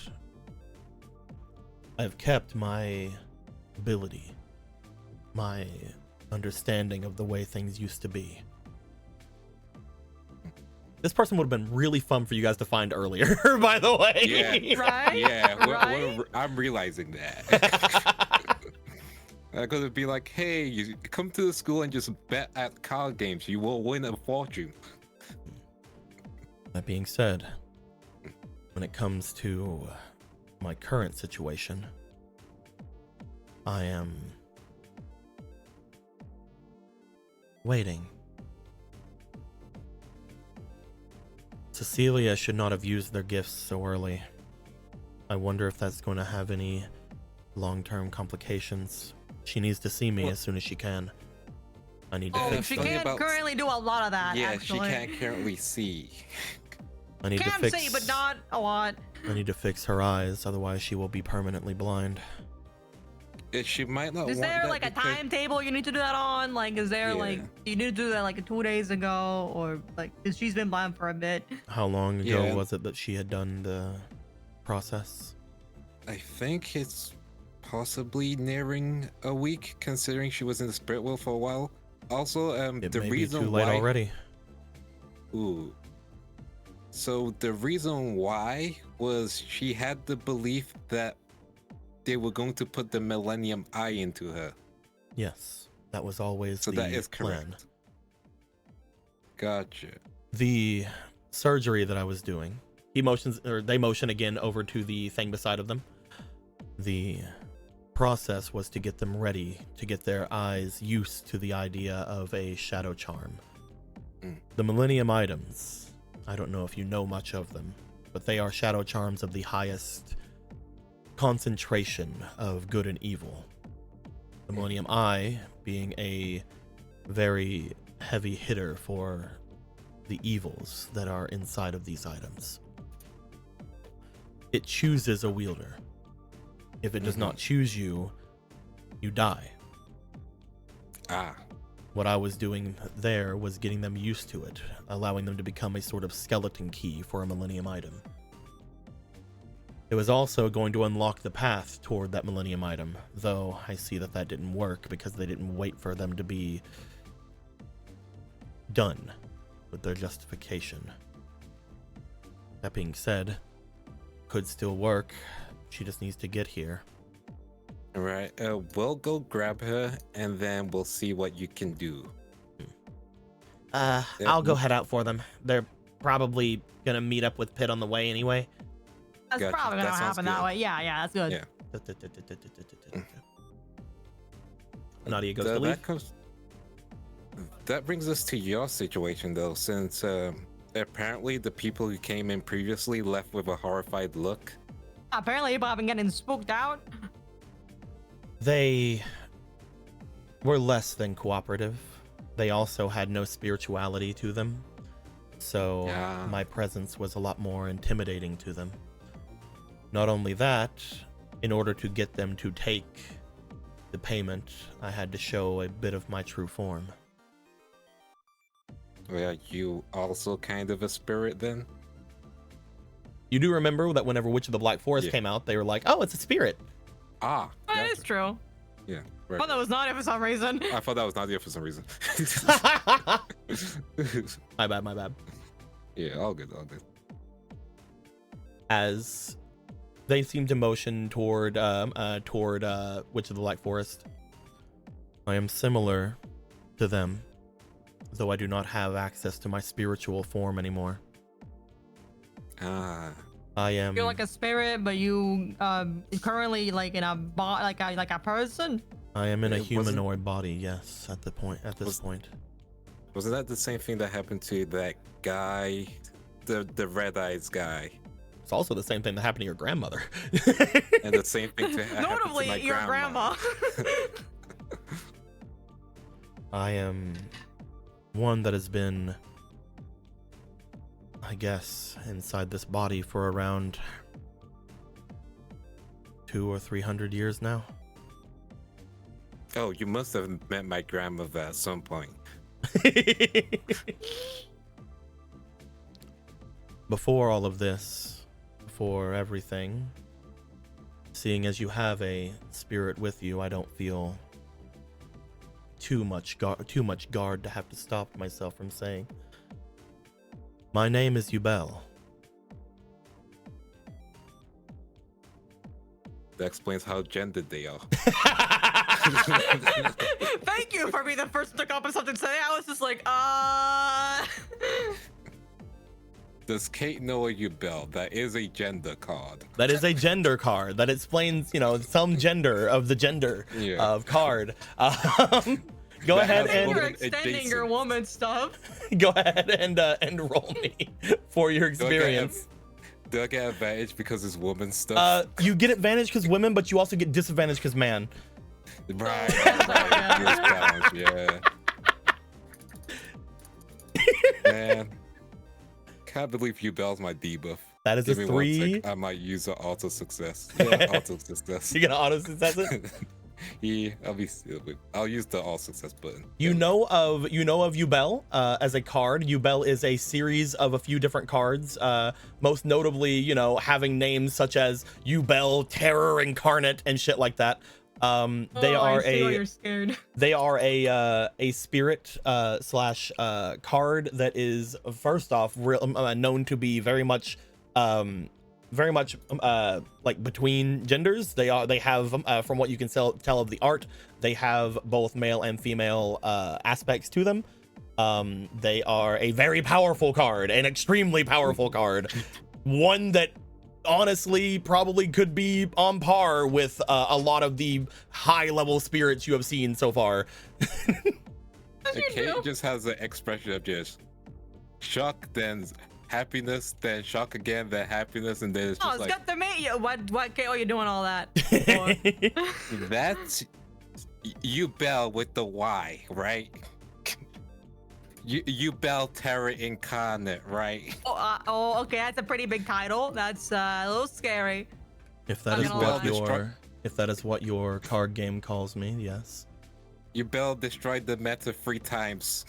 I've kept my ability, my understanding of the way things used to be. This person would have been really fun for you guys to find earlier, by the way. Yeah, Right? yeah. Right? I'm realizing that. I could be like, hey, you come to the school and just bet at card games. You will win a fortune. That being said, when it comes to my current situation, I am waiting. Cecilia should not have used their gifts so early. I wonder if that's going to have any long-term complications. She needs to see me as soon as she can. I need to fix she them. can't currently do a lot of that. Yeah, actually. she can't currently see. I need to Can fix. see, but not a lot. I need to fix her eyes, otherwise she will be permanently blind. She might not. Is want there that like a because- timetable you need to do that on? Like, is there like you need to do that like 2 days ago, or like, cause she's been blind for a bit. How long ago Yeah. was it that she had done the process? I think it's possibly nearing a week, considering she was in the spirit world for a while. Also, It the may reason be too late why. already. Ooh. So the reason why was she had the belief that they were going to put the Millennium Eye into her. Yes, that was always So the that is plan. correct. Gotcha. The surgery that I was doing, they motion again over to the thing beside of them. The process was to get them ready, to get their eyes used to the idea of a shadow charm. The Millennium items, I don't know if you know much of them, but they are shadow charms of the highest concentration of good and evil. The Millennium Eye being a very heavy hitter for the evils that are inside of these items. It chooses a wielder. If it does not choose you, you die. What I was doing there was getting them used to it, allowing them to become a sort of skeleton key for a Millennium item. It was also going to unlock the path toward that Millennium item, though I see that that didn't work because they didn't wait for them to be done with their justification. That being said, could still work. She just needs to get here. All right, we'll go grab her, and then we'll see what you can do. I'll go head out for them. They're probably gonna meet up with Pit on the way anyway. That's Gotcha. probably gonna That sounds happen that good. way. Yeah, that's good. Yeah. Nadia goes to leave. That brings us to your situation, though, since apparently the people who came in previously left with a horrified look. Apparently, people have been getting spooked out. They were less than cooperative. They also had no spirituality to them. So Yeah. my presence was a lot more intimidating to them. Not only that, in order to get them to take the payment, I had to show a bit of my true form. Well, you also kind of a spirit then? You do remember that whenever Witch of the Black Forest Yeah. came out, they were like, oh, it's a spirit. Ah, That gotcha. is true. Yeah, right. But that was not it for some reason. I thought that was Nadia for some reason. My bad. Yeah, all good, all good. As they seem to motion toward Witch of the Black Forest, I am similar to them, though I do not have access to my spiritual form anymore. Ah, I am. You're like a spirit, but you currently like in a like a person. I am in a It wasn't- humanoid body. Yes, at this point. wasn't that the same thing that happened to that guy, the red eyes guy, It's also the same thing that happened to your grandmother. and the same thing to happened to Notably, my your grandma. I am one that has been, I guess, inside this body for around 200 or 300 years now. Oh, you must have met my grandmother at some point. Before all of this, before everything, seeing as you have a spirit with you, I don't feel too much guard to have to stop myself from saying. My name is Yubel. That explains how gendered they are. Thank you for being the first to come up with something today. I was just like, Does Kate know a Yubel? That is a gender card. That is a gender card that explains, some gender of the gender Yeah. of card. Go That ahead has and you're woman extending your adjacent. woman stuff. go ahead and roll me for your Do I get experience. Do I get advantage because it's woman stuff? You get advantage because women, but you also get disadvantage because man. Right. Yeah. Yes, balance, yeah. Man, can't believe Yubel's my debuff. That is Give a me 1 3. sec. I might use the auto success. Yeah, auto success. You're gonna auto success it. Yeah, I'll be stupid. I'll use the all success button. You know of Yubel as a card. Yubel is a series of a few different cards. Most notably, having names such as Yubel, Terror Incarnate, and shit like that. They are You're scared. They are a spirit slash card that is first off known to be very much like between genders. They have from what you can tell of the art, they have both male and female aspects to them. They are a very powerful card, an extremely powerful card, one that honestly probably could be on par with a lot of the high level spirits you have seen so far. Kate just has an expression of just shock, then happiness, then shock again, then happiness, and then it's Oh, just it's like, got to meet you. What, Kate, are you doing all that for? that's Yubel with the Y, right? Yubel Terror Incarnate, right? Okay, that's a pretty big title. That's a little scary. If that I'm is gonna what lie. your card game calls me, yes. Yubel destroyed the meta 3 times.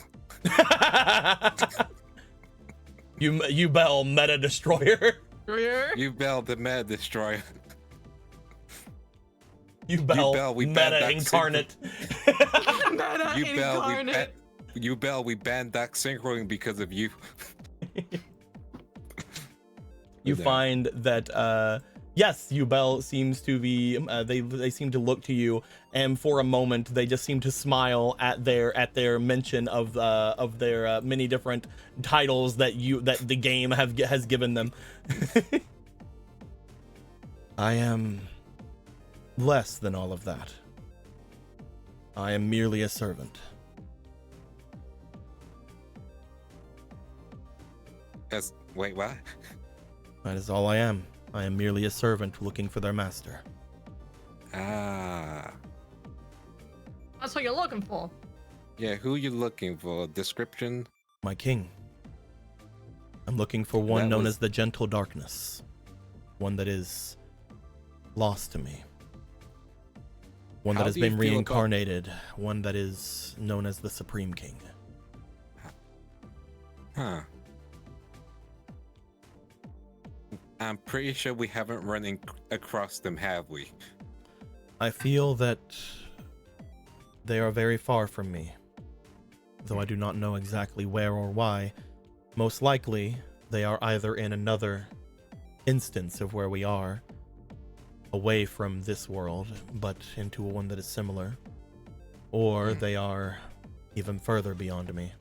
Yubel Meta Destroyer. Rear? Yubel, the Meta Destroyer. Yubel, we meta banned incarnate. Meta incarnate. Yubel, we banned that synchroing because of you. You find that yes, Yubel seems to be they seem to look to you, and for a moment they just seem to smile at their mention of their many different titles that the game has given them. I am less than all of that. I am merely a servant. Wait, what? That is all I am. I am merely a servant looking for their master. Ah. That's what you're looking for. Yeah, who you looking for? Description? My king. I'm looking for one known as the Gentle Darkness. One that is lost to me. One that has been reincarnated. One that is known as the Supreme King. Huh. I'm pretty sure we haven't run across them, have we? I feel that they are very far from me. Though I do not know exactly where or why. Most likely, they are either in another instance of where we are, away from this world, but into one that is similar. Or they are even further beyond me.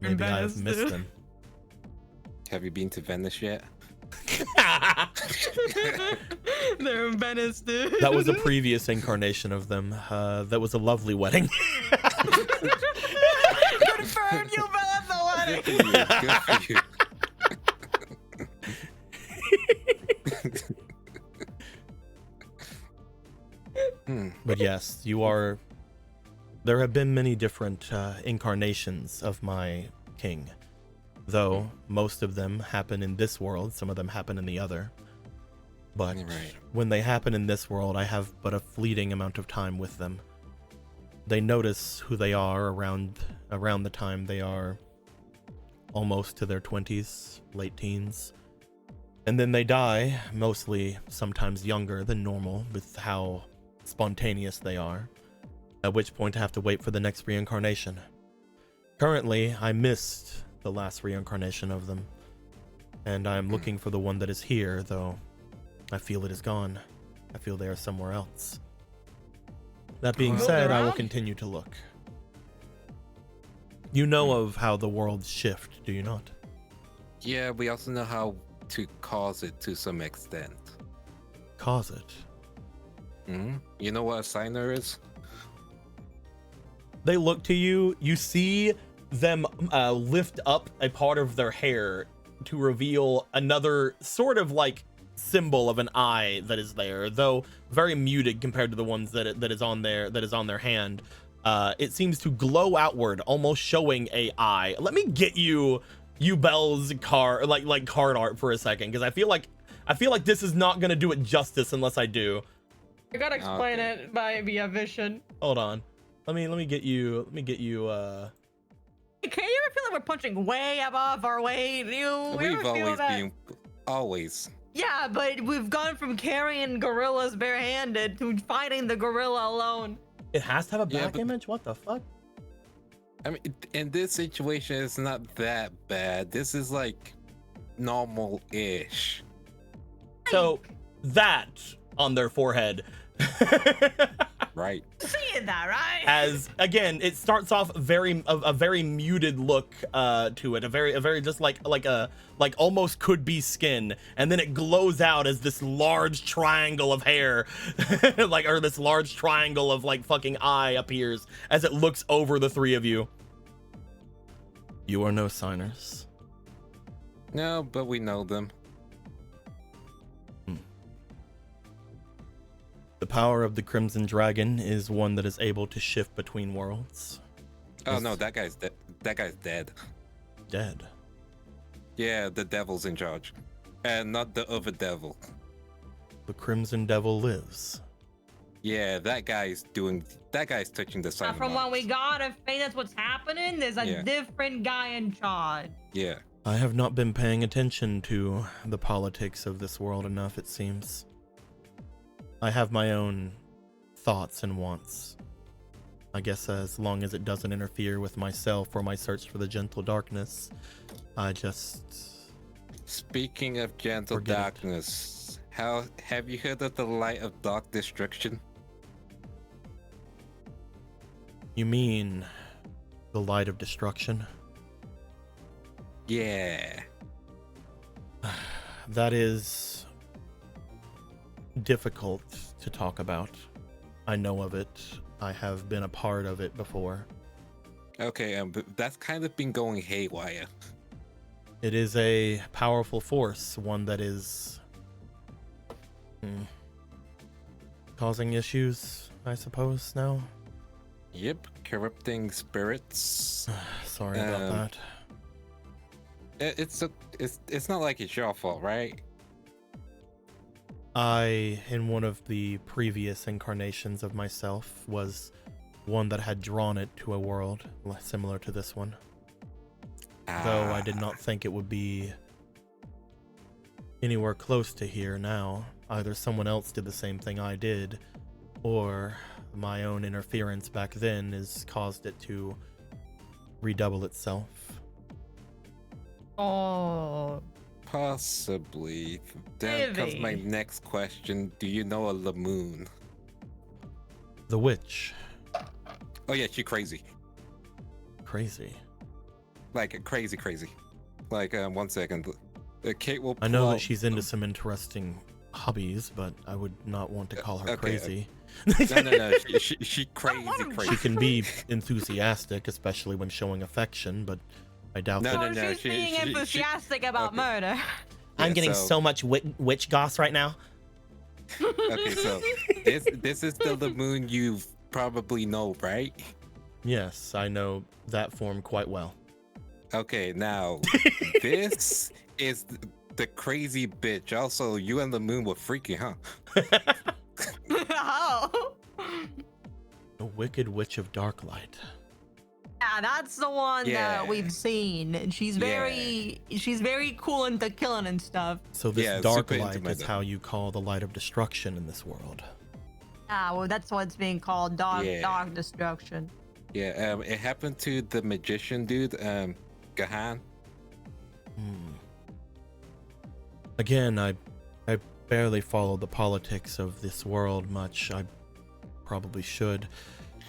Maybe I've missed them. Have you been to Venice yet? They're in Venice, dude. That was a previous incarnation of them. That was a lovely wedding. Confirmed you at the wedding. Good for you. But yes, you are. There have been many different incarnations of my king. Though most of them happen in this world, some of them happen in the other. But when they happen in this world, I have but a fleeting amount of time with them. They notice who they are around the time they are almost to their 20s, late teens. And then they die, mostly sometimes younger than normal with how spontaneous they are. At which point I have to wait for the next reincarnation. Currently, I missed the last reincarnation of them, and I'm looking for the one that is here, though I feel it is gone. I feel they are somewhere else. That being said, I will continue to look. You know of how the worlds shift, do you not? Yeah, we also know how to cause it to some extent. Cause it? You know what a signer is? They look to you, you see them lift up a part of their hair to reveal another sort of like symbol of an eye that is there, though very muted compared to the ones that is on their hand. It seems to glow outward, almost showing a eye. Let me get you Bell's card art for a second, because I feel like this is not gonna do it justice unless I do. I gotta explain it via vision. Hold on. Let me get you Can you ever feel like we're punching way above our weight? We've always been always. Yeah, but we've gone from carrying gorillas barehanded to fighting the gorilla alone. It has to have a back image? What the fuck? I mean, in this situation, it's not that bad. This is like normal-ish. So that on their forehead. Right. Seeing that, right? As again, it starts off a very muted look to it, a very just like almost could be skin, and then it glows out as this large triangle of hair, or this large triangle of like fucking eye appears as it looks over the three of you. You are no signers. No, but we know them. The power of the Crimson Dragon is one that is able to shift between worlds. Oh no, that guy's dead. That guy's dead. Dead? Yeah, the devil's in charge. And not the other devil. The Crimson Devil lives. Yeah, that guy's touching the sign. From what we got, I think that's what's happening. There's a different guy in charge. Yeah. I have not been paying attention to the politics of this world enough, it seems. I have my own thoughts and wants. I guess as long as it doesn't interfere with myself or my search for the gentle darkness, I just... Speaking of gentle Forget it. darkness, how have you heard of the light of dark destruction? You mean the light of destruction? Yeah. That is difficult to talk about. I know of it. I have been a part of it before. Okay, but that's kind of been going haywire. It is a powerful force, one that is causing issues, I suppose, now. Yep, corrupting spirits. Sorry about that. It's not like it's your fault, right? I, in one of the previous incarnations of myself, was one that had drawn it to a world similar to this one. Though I did not think it would be anywhere close to here now. Either someone else did the same thing I did, or my own interference back then has caused it to redouble itself. Oh, Possibly. Then comes my Maybe. next question. Do you know a Lamoon? The witch. Oh yeah, she crazy. Crazy. Like crazy. Like 1 second. Kate will I know pull that out- she's into some interesting hobbies, but I would not want to call her Okay, crazy. No. She crazy. She can be enthusiastic, especially when showing affection, but I doubt No, that. no, she's she- being she- enthusiastic about okay. murder. I'm Yeah, getting so- so much witch goss right now. Okay, so this is the Lamoon you probably know, right? Yes, I know that form quite well. Okay, now this is the crazy bitch. Also, you and Lamoon were freaky, huh? Oh. The Wicked Witch of Darklight. Yeah, that's the one Yeah. that we've seen. And she's very cool into killing and stuff. So this Yeah, dark super light is intimate. how you call the light of destruction in this world. Ah, well, that's what's being called dark Yeah. destruction. Yeah, it happened to the magician dude, Gahan. Again, I barely follow the politics of this world much. I probably should.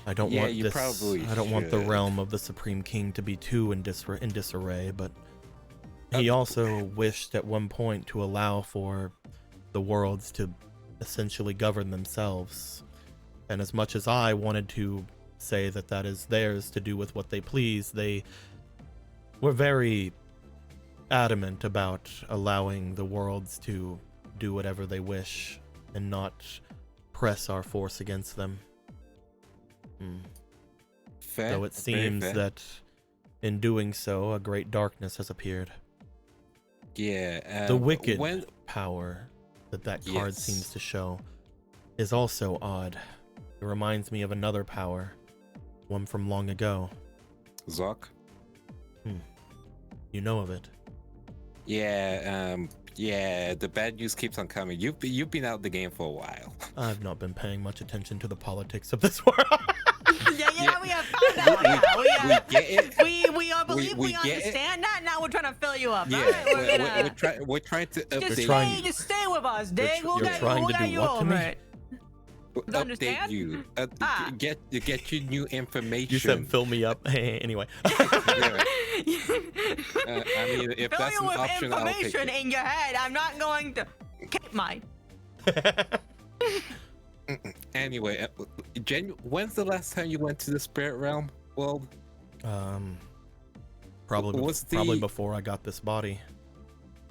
I don't Yeah, want you this. probably I don't want the should. realm of the Supreme King to be too in disarray. But he also wished at one point to allow for the worlds to essentially govern themselves. And as much as I wanted to say that that is theirs to do with what they please, they were very adamant about allowing the worlds to do whatever they wish and not press our force against them. Fair, Though it very seems fair. that in doing so, a great darkness has appeared. Yeah, The wicked when power that card Yes. seems to show is also odd. It reminds me of another power, one from long ago. Zoc. You know of it. Yeah, the bad news keeps on coming. You've been out the game for a while. I've not been paying much attention to the politics of this world. Yeah, we have found out. Yeah, We get it. we get it. understand that. Now we're trying to fill you up. Yeah, Right? we're trying to Just update, just stay with us, Dig. We'll you're get trying we'll to get do you what to over me? it. update understand? you. Ah. Get you new information. You said fill me up. Anyway. Yeah. I mean, if Fill that's you an with option, I'll take information it. in your head. I'm not going to keep mine. Anyway, when's the last time you went to the spirit realm world? Probably What's probably the- before I got this body.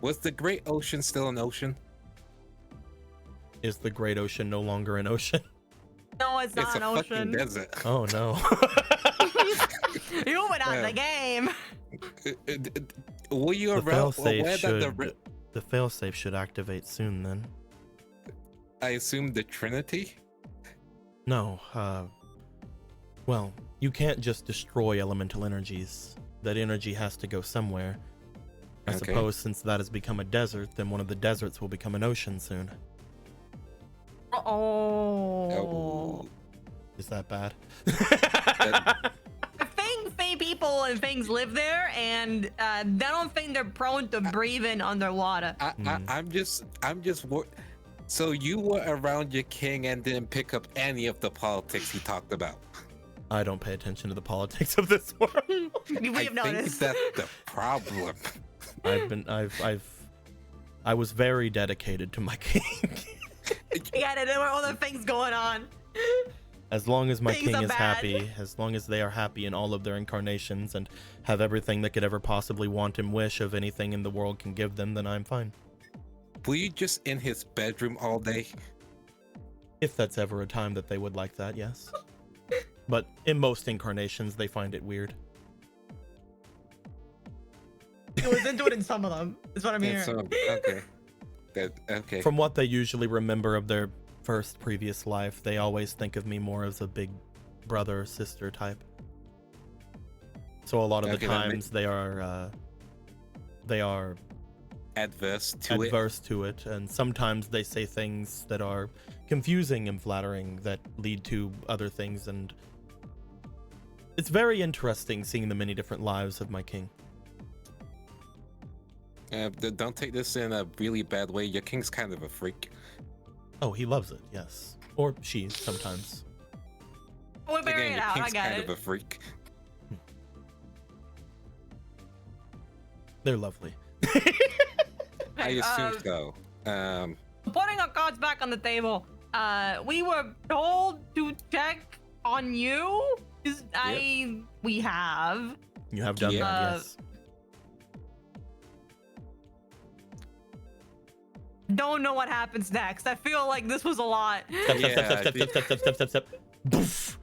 Was the Great Ocean still an ocean? Is the Great Ocean no longer an ocean? No, it's not It's an a fucking ocean. desert. Oh no. You went out Yeah. the game. Were you The aware failsafe that should the failsafe should activate soon then. I assume the Trinity? No, well, you can't just destroy elemental energies. That energy has to go somewhere. I suppose since that has become a desert, then one of the deserts will become an ocean soon. Oh. Is that bad? I think Fey people and things live there, and I don't think they're prone to breathing underwater. I'm just so you were around your king and didn't pick up any of the politics he talked about. I don't pay attention to the politics of this world. We've noticed. I think that's the problem. I was very dedicated to my king. Yeah, there were other things going on. As long as my Things king are is bad. happy, as long as they are happy in all of their incarnations and have everything that could ever possibly want and wish of anything in the world can give them, then I'm fine. Were you just in his bedroom all day? If that's ever a time that they would like that, yes. But in most incarnations, they find it weird. He was into it in some of them, is what I'm hearing. So, okay. From what they usually remember of their first previous life, they always think of me more as a big brother or sister type. So a lot of the times they are adverse to it, and sometimes they say things that are confusing and flattering that lead to other things, and it's very interesting seeing the many different lives of my king. Don't take this in a really bad way. Your king's kind of a freak. Oh, he loves it, yes. Or she, sometimes. We're burying Again, it your out, I king's got kind it. of a freak. They're lovely. I assume so. Putting our cards back on the table, we were told to check on you. We have. You have done that, yes. Don't know what happens next. I feel like this was a lot. Step. Boof.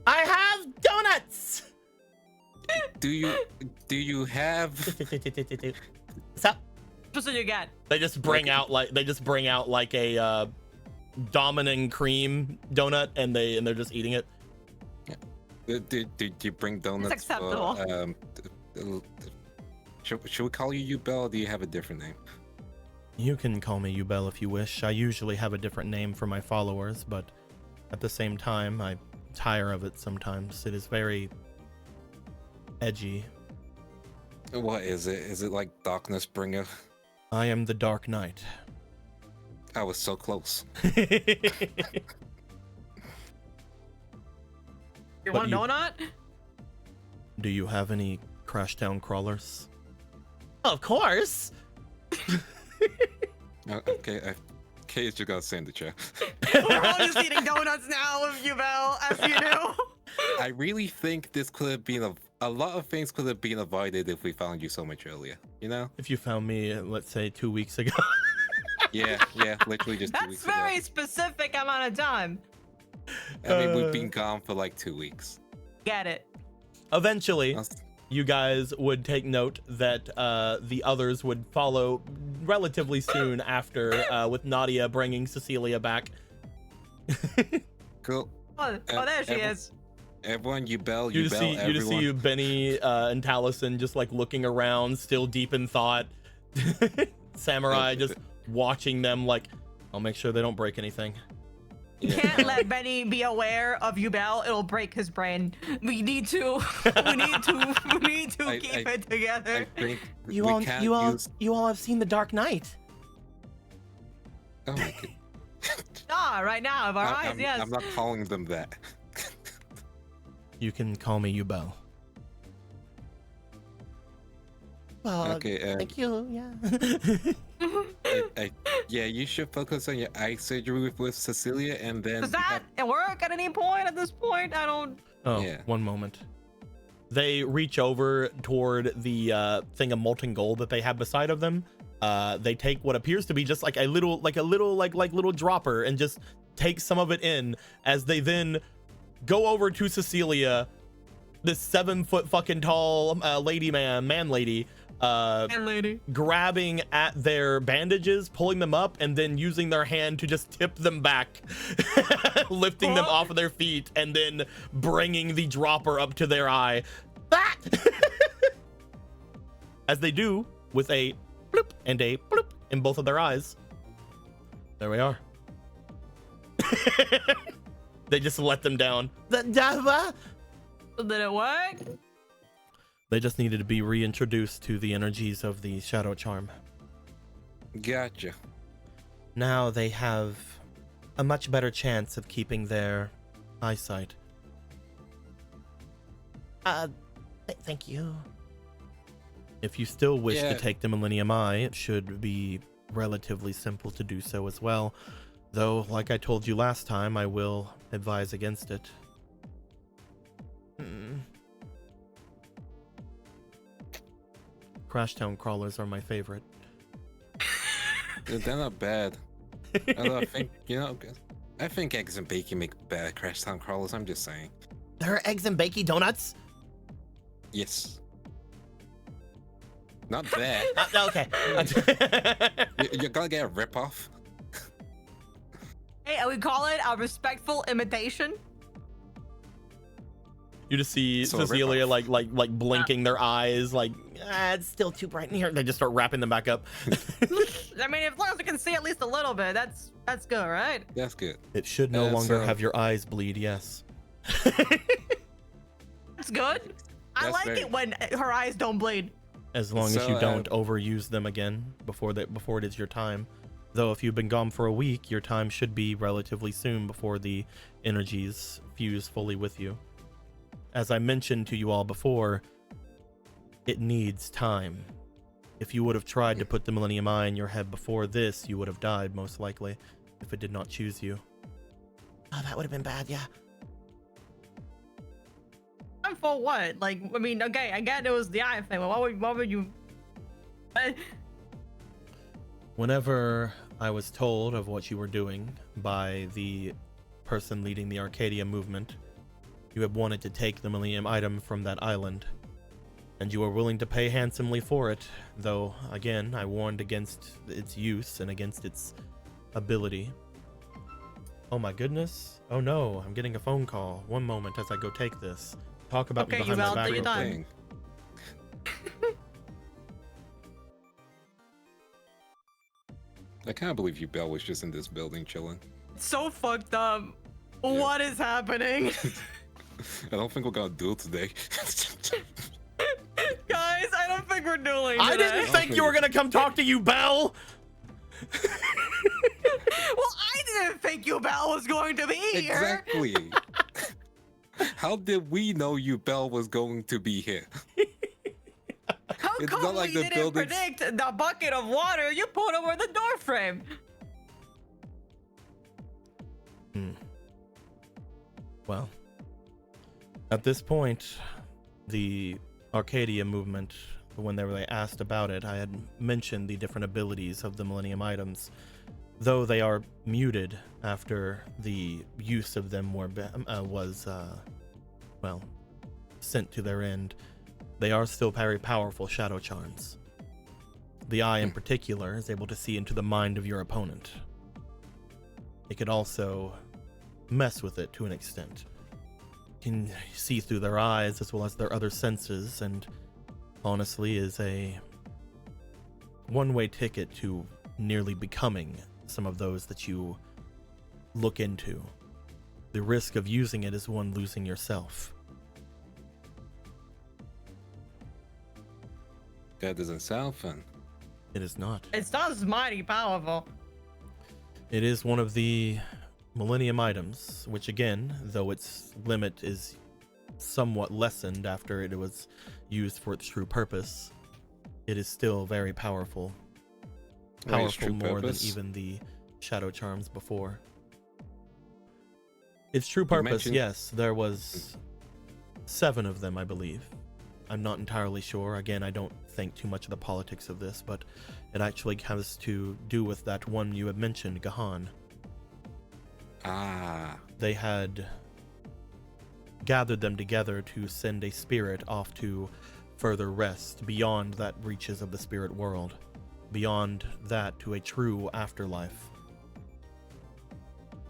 I have donuts. Do you have? Stop. What's what you got? They just bring out like a dominant cream donut, and they're just eating it. Did you bring donuts? It's acceptable. Should we call you Bell, or do you have a different name? You can call me Ubel if you wish. I usually have a different name for my followers, but at the same time, I tire of it sometimes. It is very edgy. What is it? Is it like Darkness Bringer? I am the Dark Knight. I was so close. You want a donut? Do you have any Crashdown crawlers? Of course. Okay, Kay's just gonna send the chat. We're all just eating donuts now with you, Belle, as you do. I really think this could have been a lot of things could have been avoided if we found you so much earlier. You know? If you found me, let's say 2 weeks ago. Yeah, literally just 2 weeks That's very ago. specific amount of time. I mean, we've been gone for like 2 weeks. Get it. Eventually, you guys would take note that the others would follow relatively soon after, with Nadia bringing Cecilia back. Cool. Oh, there she is. Everyone, you bell, You everyone. just see you, Benny, and Taliesin just like looking around, still deep in thought. Samurai just watching them like, I'll make sure they don't break anything. You can't let Benny be aware of Ubel. It'll break his brain. We need to keep it together. I think You we all can't use... have seen The Dark Knight. Oh my god. Right now, of our eyes, yes. I'm not calling them that. You can call me Ubel. Well, Okay. thank you. Yeah. Yeah, you should focus on your eye surgery with Cecilia, and then. Does that work at any point at this point? I don't. Oh, Yeah. one moment. They reach over toward the thing of molten gold that they have beside of them. They take what appears to be just like a little dropper and just take some of it in, as they then go over to Cecilia, this 7 foot fucking tall man lady, grabbing at their bandages, pulling them up, and then using their hand to just tip them back, lifting them off of their feet, and then bringing the dropper up to their eye. as they do with a bloop and a bloop in both of their eyes. There we are. They just let them down. Did it work? They just needed to be reintroduced to the energies of the shadow charm. Gotcha. Now they have a much better chance of keeping their eyesight. Thank you. If you still wish to take the Millennium Eye, it should be relatively simple to do so as well. Though, like I told you last time, I will advise against it. Crashtown crawlers are my favorite. They're not bad. I think, I think eggs and bacon make bad Crashtown crawlers. I'm just saying. There are eggs and bakey donuts? Yes. Not bad. Okay. You're gonna get a ripoff. Hey, we call it a respectful imitation. You just see So Cecilia like blinking their eyes, like it's still too bright in here. They just start wrapping them back up. I mean, as long as we can see at least a little bit, that's good, right? That's good. It should no longer have your eyes bleed. Yes. That's good. I That's like very- it when her eyes don't bleed. As long as So, you don't overuse them again before it is your time. Though if you've been gone for a week, your time should be relatively soon before the energies fuse fully with you. As I mentioned to you all before, it needs time. If you would have tried to put the Millennium Eye in your head before this, you would have died most likely if it did not choose you. Oh, that would have been bad, yeah. And for what? Like, I mean, okay, I get it was the eye thing, but what would you? Whenever I was told of what you were doing by the person leading the Arcadia movement, you had wanted to take the Millennium item from that island, and you were willing to pay handsomely for it, though, again, I warned against its use and against its ability. Oh my goodness. Oh no, I'm getting a phone call. One moment as I go take this. Talk about me Okay, behind my back you're real done. quick. Thing. I can't believe Belle was just in this building chilling. So fucked up. Yeah. What is happening? I don't think we're gonna duel today. Guys, I don't think we're dueling I today. didn't think you were gonna come talk to you, Belle! Well, I didn't think Belle was going to be here. Exactly. How did we know Belle was going to be here? How It's come not like we the didn't building's- predict the bucket of water you put over the door frame? Well, at this point, the Arcadia movement, when they were asked about it, I had mentioned the different abilities of the Millennium items. Though they are muted after the use of them was sent to their end, they are still very powerful shadow charms. The eye in particular is able to see into the mind of your opponent. It could also mess with it to an extent. You can see through their eyes as well as their other senses, and honestly is a one-way ticket to nearly becoming some of those that you look into. The risk of using it is one losing yourself. That doesn't sound fun. It is not. It sounds mighty powerful. It is one of the Millennium items, which again, though its limit is somewhat lessened after it was used for its true purpose, it is still very powerful. Wait, its Powerful true more purpose? than even the shadow charms before. Its true purpose, mentioned- yes, there was 7 of them, I believe. I'm not entirely sure. Again, I don't think too much of the politics of this, but it actually has to do with that one you had mentioned, Gahan. Ah, They had gathered them together to send a spirit off to further rest beyond that reaches of the spirit world, beyond that to a true afterlife.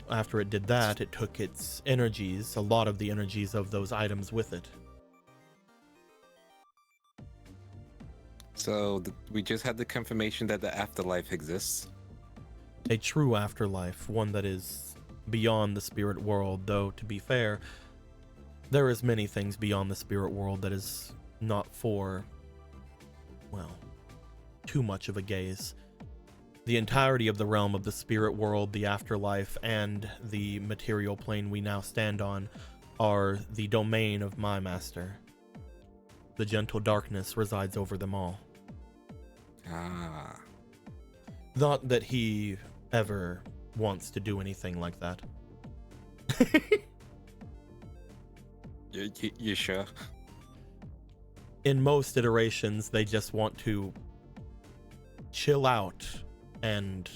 After it did that, it took its energies, a lot of the energies of those items with it. So we just had the confirmation that the afterlife exists. A true afterlife, one that is beyond the spirit world, though to be fair, there is many things beyond the spirit world that is not for, well, too much of a gaze. The entirety of the realm of the spirit world, the afterlife, and the material plane we now stand on are the domain of my master. The gentle darkness resides over them all. Ah. Not that he ever wants to do anything like that. You sure? In most iterations, they just want to chill out and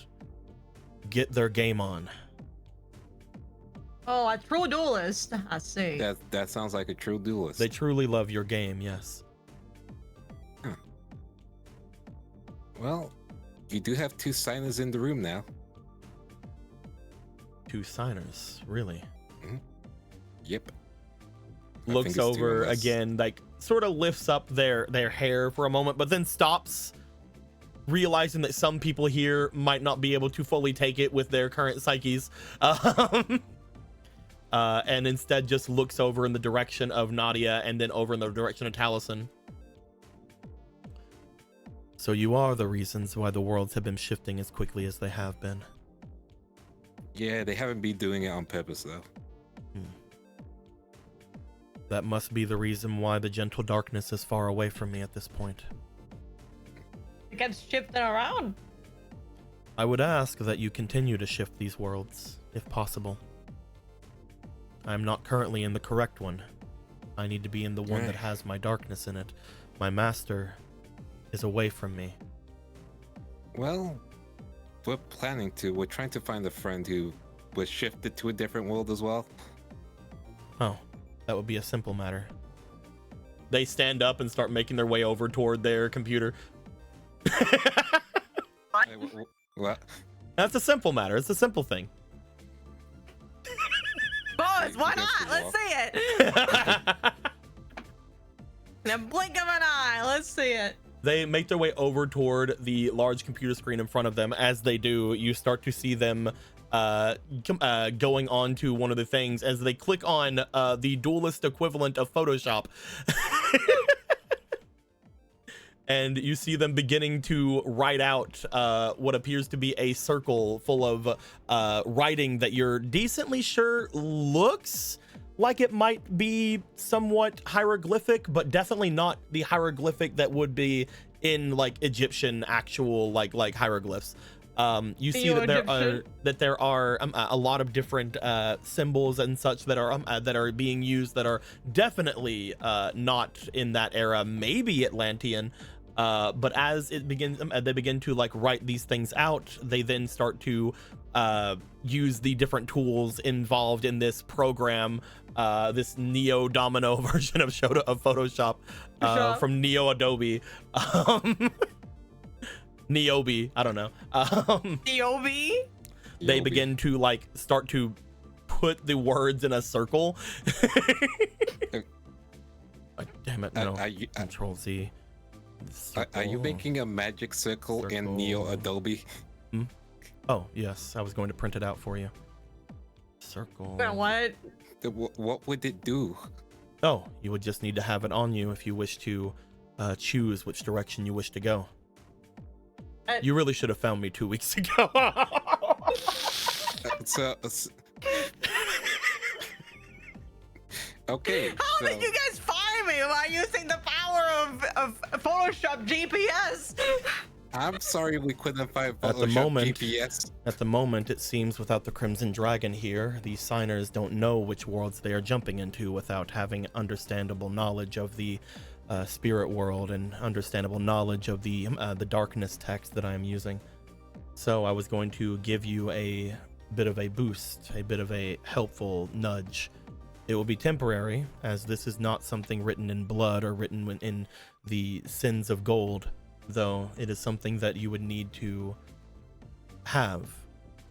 get their game on. Oh, a true duelist. I see. That sounds like a true duelist. They truly love your game, yes. Huh. Well, you do have 2 signers in the room now. 2 signers, really? Yep. Looks over again, like sort of lifts up their hair for a moment, but then stops, realizing that some people here might not be able to fully take it with their current psyches, and instead just looks over in the direction of Nadia and then over in the direction of Taliesin. So you are the reasons why the worlds have been shifting as quickly as they have been. Yeah, they haven't been doing it on purpose though. That must be the reason why the gentle darkness is far away from me at this point. It keeps shifting around. I would ask that you continue to shift these worlds, if possible. I am not currently in the correct one. I need to be in the one that has my darkness in it. My master is away from me. Well, we're planning to. We're trying to find a friend who was shifted to a different world as well. Oh, that would be a simple matter. They stand up and start making their way over toward their computer. What? That's a simple matter. It's a simple thing. Boys, why not? Let's see it. In a blink of an eye, let's see it. They make their way over toward the large computer screen in front of them. As they do, you start to see them going on to one of the things as they click on the duelist equivalent of Photoshop. And you see them beginning to write out what appears to be a circle full of writing that you're decently sure looks like it might be somewhat hieroglyphic, but definitely not the hieroglyphic that would be in like Egyptian actual like hieroglyphs. You see that there are a lot of different symbols and such that are being used that are definitely not in that era, maybe Atlantean. But as it begins, they begin to like write these things out. They then start to use the different tools involved in this program, this Neo Domino version of Photoshop from Neo Adobe. Niobe, I don't know. Niobe? They begin to like start to put the words in a circle. Damn it, no. Control Z. Are you making a magic circle in Neo Adobe? Oh, yes. I was going to print it out for you. Circle. What? What would it do? Oh, you would just need to have it on you if you wish to choose which direction you wish to go. You really should have found me 2 weeks ago. Okay. How did you guys find me by using the power of Photoshop GPS? I'm sorry we couldn't find Photoshop at the moment, GPS. At the moment, it seems without the Crimson Dragon here, the signers don't know which worlds they are jumping into without having understandable knowledge of the spirit world and understandable knowledge of the darkness text that I am using. So I was going to give you a bit of a boost, a bit of a helpful nudge. It will be temporary, as this is not something written in blood or written in the sins of gold, though it is something that you would need to have.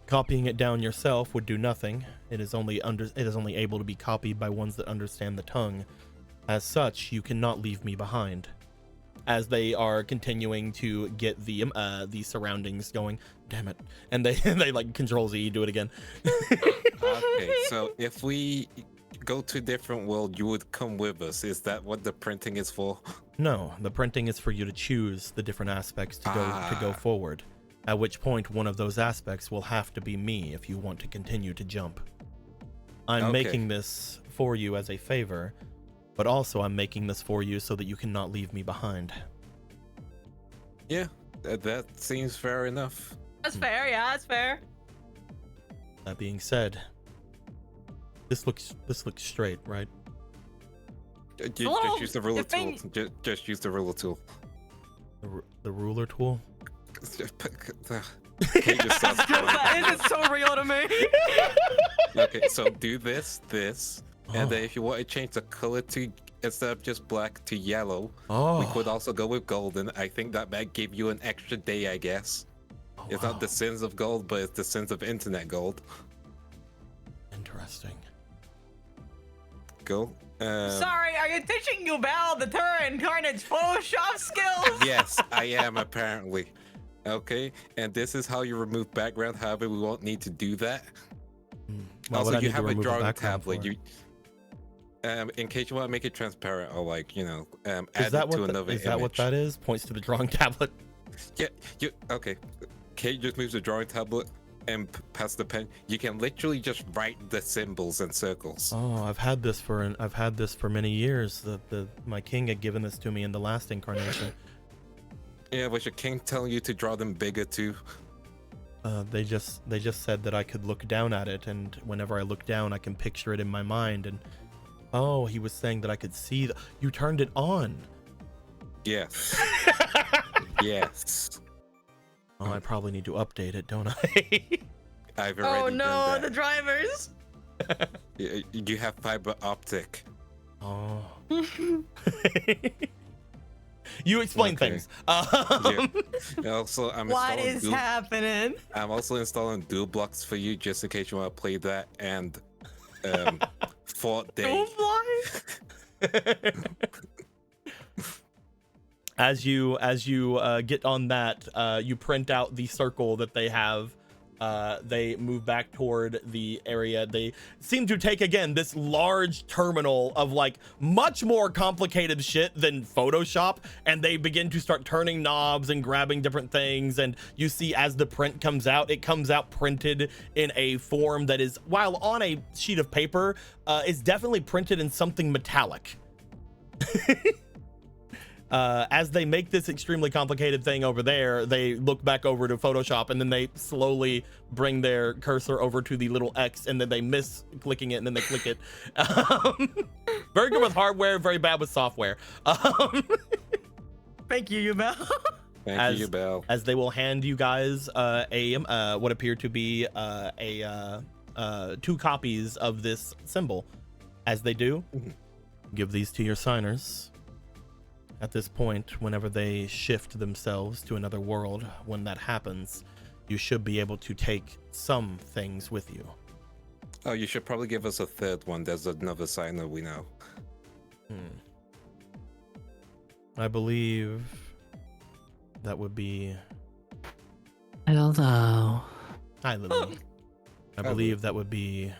Copying it down yourself would do nothing. It is only able to be copied by ones that understand the tongue. As such, you cannot leave me behind. as they are continuing to get the surroundings going. Damn it! And they like Control Z, do it again. Okay, so if we go to a different world, you would come with us. Is that what the printing is for? No, the printing is for you to choose the different aspects to go forward. At which point, one of those aspects will have to be me if you want to continue to jump. I'm making this for you as a favor, but also I'm making this for you so that you cannot leave me behind. Yeah, that seems fair enough. That's fair. Yeah, that's fair. That being said, this looks straight, right? Just Hello, use the ruler if they- tool. Just use the ruler tool. The ruler tool. Okay, just starts going That down. is so real to me. Okay, so do this, and then if you want to change the color to instead of just black to yellow, we could also go with golden. I think that might give you an extra day, I guess. It's not the sins of gold, but it's the sins of internet gold. Interesting. Go. Sorry, are you teaching Yubel the Terra Incarnate's Photoshop skills? Yes, I am apparently. Okay, and this is how you remove background. However, we won't need to do that. Why would Also, I you need to have a remove the drawing background tablet. for? In case you want to make it transparent, or like Is add that it what to another is that what image. that is? Points to the drawing tablet. Yeah, okay. Kate just moves the drawing tablet and pass the pen. You can literally just write the symbols and circles. Oh, I've had this for many years. My king had given this to me in the last incarnation. Yeah, was your king telling you to draw them bigger too? They just said that I could look down at it, and whenever I look down, I can picture it in my mind. And oh, he was saying that I could see. You turned it on. Yes. Yes. Oh, I probably need to update it, don't I? I've already Oh no, done the that. drivers. You have fiber optic. Oh. You explain Okay. things. Yeah. Also, I'm What installing is Duel- happening? I'm also installing Duel Blocks for you, just in case you want to play that, and Fort Day. As you get on that, you print out the circle that they have. They move back toward the area. They seem to take again this large terminal of like much more complicated shit than Photoshop, and they begin to start turning knobs and grabbing different things. And you see as the print comes out, it comes out printed in a form that is, while on a sheet of paper, is definitely printed in something metallic. As they make this extremely complicated thing over there, they look back over to Photoshop, and then they slowly bring their cursor over to the little X, and then they miss clicking it, and then they click it. Very good with hardware, very bad with software. Thank you, Yubel. Thank you, Bell. As they will hand you guys what appear to be two copies of this symbol. As they do, give these to your signers. At this point, whenever they shift themselves to another world, when that happens, you should be able to take some things with you. Oh, you should probably give us a third one. There's another signer we know. I believe that would be... Hello. Hi, Lily. I believe that would be...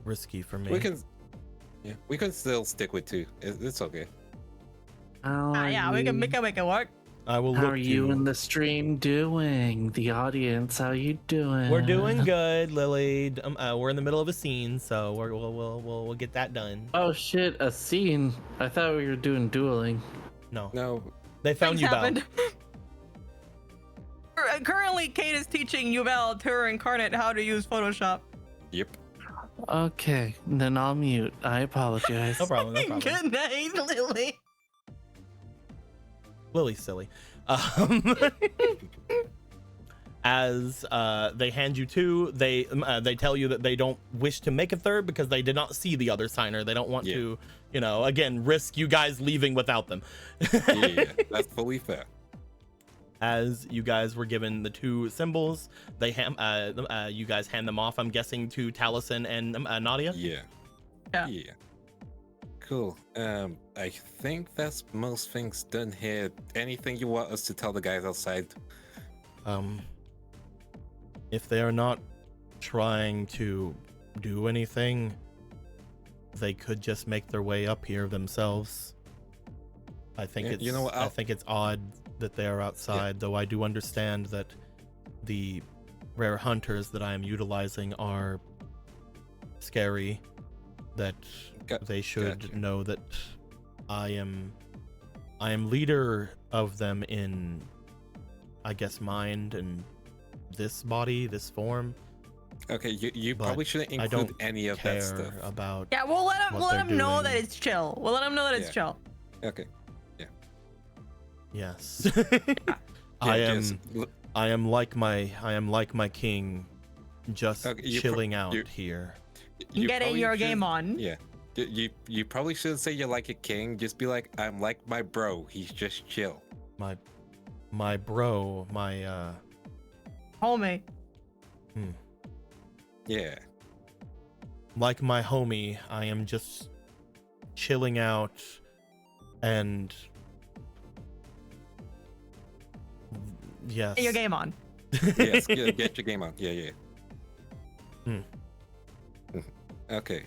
risky for me. We can still stick with two. It's okay. Yeah, we can make it work. I will How look are to you in the stream doing? The audience, how you doing? We're doing good, Lily. We're in the middle of a scene, so we'll get that done. Oh shit, a scene. I thought we were doing dueling. No. They found Things you, Belle. happened. Currently, Kate is teaching Yubel Terra Incarnate how to use Photoshop. Yep. Okay, then I'll mute. I apologize. No problem. No problem. Good night, Lily. Lily's silly. As they hand you two, they tell you that they don't wish to make a third because they did not see the other signer. They don't want to, again, risk you guys leaving without them. Yeah, that's fully fair. As you guys were given the two symbols, you guys hand them off, I'm guessing, to Taliesin and Nadia? Yeah. Yeah. Yeah. cool. I think that's most things done here. Anything you want us to tell the guys outside? If they are not trying to do anything, they could just make their way up here themselves. I think Yeah, it's you know what, I think it's odd that they are outside, though I do understand that the rare hunters that I am utilizing are scary, that they should Gotcha. know that I am leader of them in, I guess, mind and this body, this form. Okay, you But probably shouldn't I include don't any of care that stuff. about Yeah, we'll let what they're him know that doing. it's chill. We'll let him know that it's Yeah. chill. Okay. yes. Yeah, just I am like my king, just Okay, chilling out you- here. you Getting probably your should- game on. Yeah. You probably shouldn't say you're like a king. Just be like, I'm like my bro. He's just chill. My bro, my Homie. Yeah. like my homie, I am just chilling out and yes. Get your game on. Yes. Get your game on. Yeah. Hmm. Okay.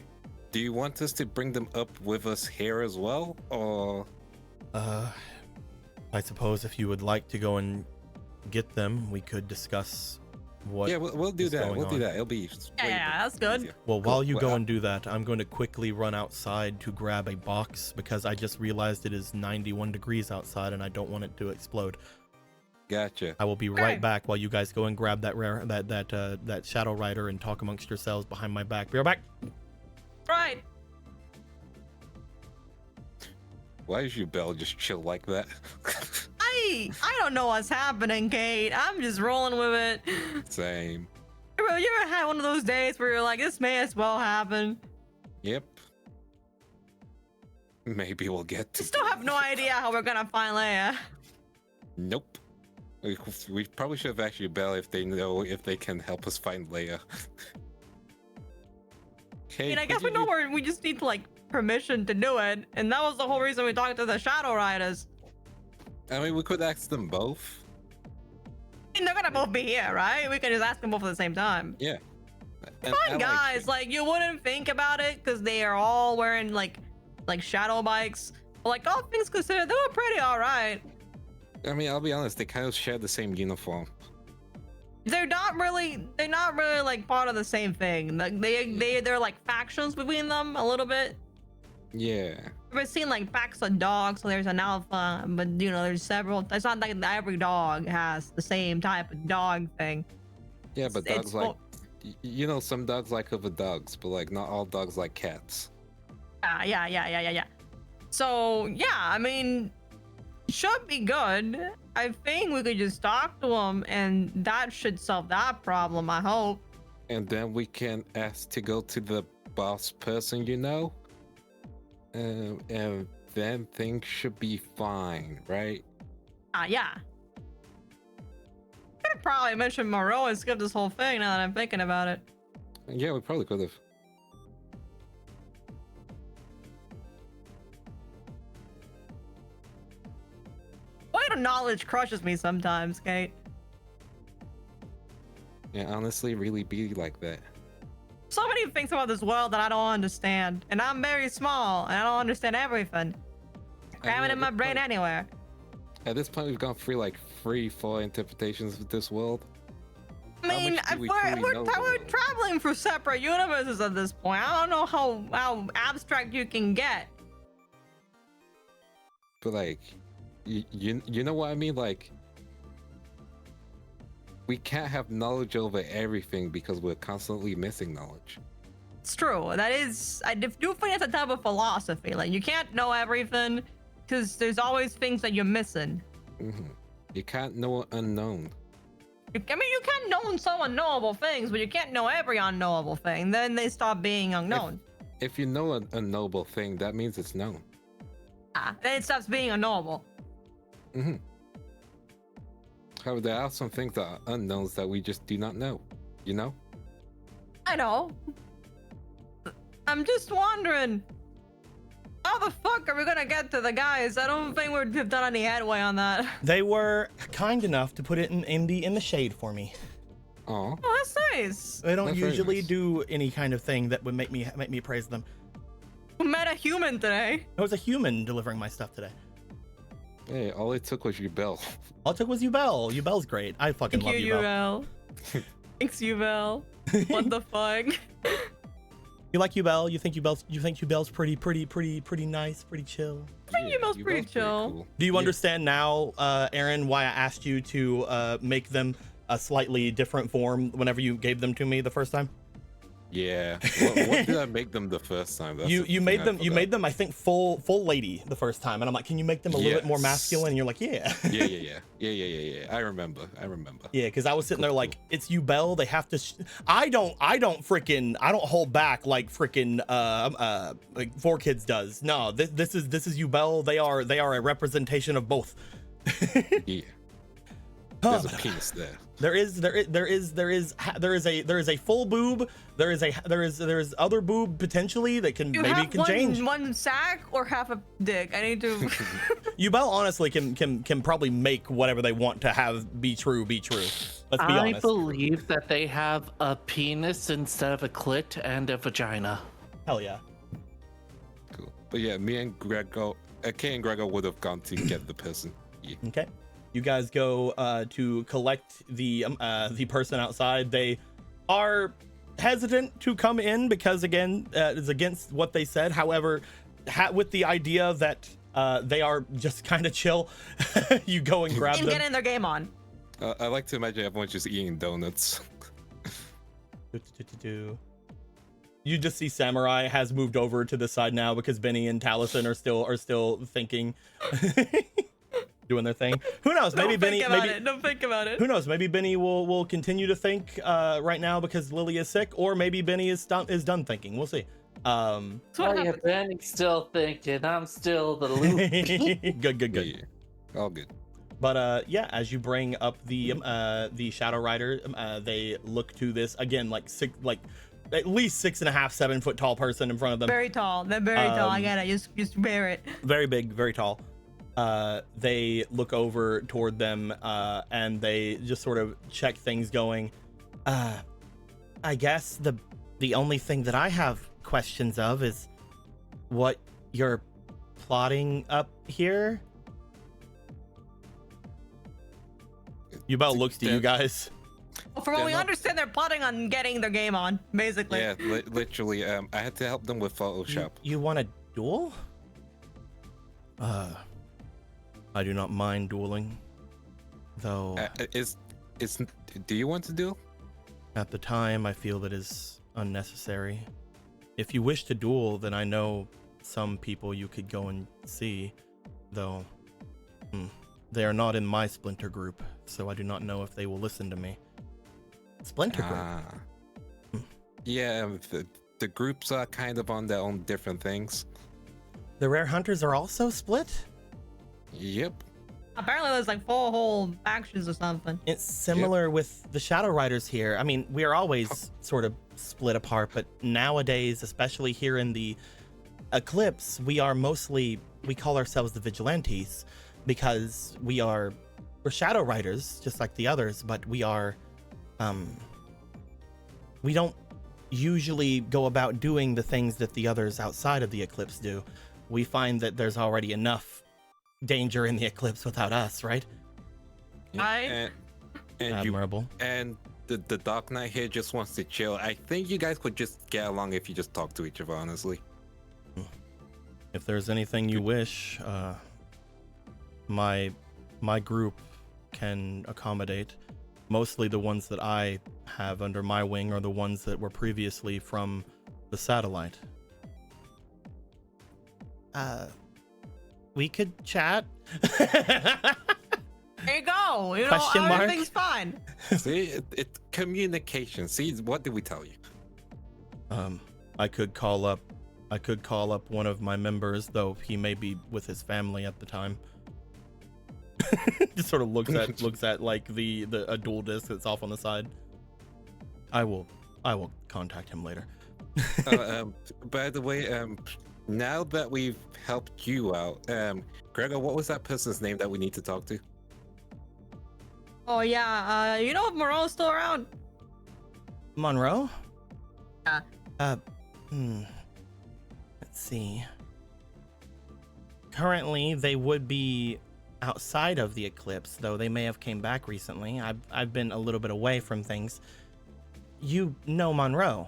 Do you want us to bring them up with us here as well, or? I suppose if you would like to go and get them, we could discuss what. Yeah, we'll do is that. going We'll do on. that. It'll be. Yeah, that's good. easier. Well, Cool. while you go Well, and do that, I'm going to quickly run outside to grab a box because I just realized it is 91 degrees outside and I don't want it to explode. Gotcha. I will be Okay. right back while you guys go and grab that that Shadow Rider and talk amongst yourselves behind my back. Be right back. Right. Why is your bell just chill like that? I don't know what's happening, Kate. I'm just rolling with it. Same. You ever had one of those days where you're like, this may as well happen? Yep. Maybe we'll get to. Still have no idea how we're gonna find Leia. Nope. We probably should have asked your bell if they know if they can help us find Leia. I mean, I guess we know where we just need like permission to do it, and that was the whole reason we talked to the Shadow Riders. I mean, we could ask them both. I mean, they're gonna both be here, right? We can just ask them both at the same time. Yeah. And Fine, allied guys. shit. Like, you wouldn't think about it because they are all wearing like shadow bikes. But, like, all things considered, they were pretty all right. I mean, I'll be honest. They kind of share the same uniform. They're not really like part of the same thing. Like, they're like factions between them a little bit. Yeah. We've seen like packs of dogs, so there's an alpha, but you know, there's several. It's not like every dog has the same type of dog thing. Yeah, but It's dogs like, you know, some dogs like other dogs, but like not all dogs like cats. Yeah. So yeah, I mean, should be good. I think we could just talk to them, and that should solve that problem. I hope. And then we can ask to go to the boss person, you know? And then things should be fine, right? Yeah. Could probably mention Moreau and skip this whole thing now that I'm thinking about it. Yeah, we probably could have. Weight of knowledge crushes me sometimes, Kate. Yeah, honestly, really be like that. So many things about this world that I don't understand, and I'm very small, and I don't understand everything. Cram it in my brain anywhere. At this point, we've gone through like 3-4 interpretations of this world. I How mean, much do we we're truly know the world? traveling through separate universes at this point. I don't know how abstract you can get. But like, you know what I mean? Like, we can't have knowledge over everything because we're constantly missing knowledge. It's true. That is, I do think it's a type of philosophy. Like, you can't know everything because there's always things that you're missing. You can't know unknown. I mean, you can know some unknowable things, but you can't know every unknowable thing. Then they stop being unknown. If you know an unknowable thing, that means it's known. Then it stops being unknowable. However, there are some things that are unknowns that we just do not know. You know? I know. I'm just wondering. How the fuck are we gonna get to the guys? I don't think we've done any headway on that. They were kind enough to put it in the shade for me. Oh, Oh, that's nice. They don't That's very usually nice. do any kind of thing that would make me praise them. We met a human today. It was a human delivering my stuff today. hey, all it took was your bell. All it took was Ubel. Ubel's great. I fucking Thank love you, Ubel. Yuval. Thanks, Yuval. What the fuck? You like Ubel? You think Ubel's pretty nice, pretty chill? I think Yuval's pretty chill. Cool. Do you Yeah. understand now, Aaron, why I asked you to make them a slightly different form whenever you gave them to me the first time? Yeah. What did I make them the first time? That's the You thing made I them forgot. I think full lady the first time, and I'm like, can you make them a little bit more Yes. masculine? And you're like, yeah. Yeah. I remember. Yeah, because I was sitting there Cool, like, it's Ubel. They have to. I don't hold back like freaking like 4Kids does. No, this is Ubel. They are a representation of both. Yeah. Huh. There's a penis there. There is a full boob. There is other boob potentially that can You maybe have can change. one sack or half a dick? I need to. Ubel honestly can probably make whatever they want to have be true. Let's be I honest. believe that they have a penis instead of a clit and a vagina. Hell yeah. Cool. But yeah, me and Gregor, Kay and Gregor would have gone to get the person. Yeah. Okay. You guys go to collect the person outside. They are hesitant to come in because again, it's against what they said. However, with the idea that they are just kind of chill, you go and grab and them. getting their game on. I like to imagine everyone's just eating donuts. You just see Samurai has moved over to the side now because Benny and Taliesin are still thinking, doing their thing. Who knows? Maybe Don't Benny. think about Maybe it. Don't think about it. who knows? Maybe Benny will continue to think right now because Lily is sick, or maybe Benny is done thinking. We'll see. That's what Oh yeah, happens. Benny's still thinking. I'm still the loop. good. Yeah. All good. But yeah, as you bring up the Shadow Rider, they look to this again like at least 6.5, 7 foot tall person in front of them. Very tall. They're very tall. I Um, get it. Just bear it. Very big, very tall. They look over toward them and they just sort of check things going. I guess the only thing that I have questions of is what you're plotting up here. Ubel looks to you guys. From what they're we not- understand, they're plotting on getting their game on, basically. Yeah, literally. I had to help them with Photoshop. You want a duel? I do not mind dueling, though Do you want to do? at the time I feel that is unnecessary. If you wish to duel, then I know some people you could go and see, though they are not in my splinter group, so I do not know if they will listen to me. Splinter group? Yeah, the groups are kind of on their own different things. The Rare Hunters are also split? Yep. Apparently, there's like 4 whole factions or something. It's similar with the Shadow Riders here. I mean, we are always sort of split apart, but nowadays, especially here in the Eclipse, we call ourselves the Vigilantes because we're Shadow Riders, just like the others, but we don't usually go about doing the things that the others outside of the Eclipse do. We find that there's already enough danger in the Eclipse without us, right? Right. And Admirable. the Dark Knight here just wants to chill. I think you guys could just get along if you just talk to each other, honestly. If there's anything you wish, my group can accommodate. Mostly the ones that I have under my wing are the ones that were previously from the satellite. We could chat. There you go. You know, Question mark? everything's fine. See, it's communication. See, what did we tell you? I could call up one of my members, though he may be with his family at the time. Just sort of looks at like a dual disc that's off on the side. I will contact him later. By the way, now that we've helped you out, Gregor, what was that person's name that we need to talk to? Oh yeah, you know if Moreau's still around? Monroe? Yeah. Let's see. Currently, they would be outside of the eclipse, though they may have came back recently. I've been a little bit away from things. You know Monroe?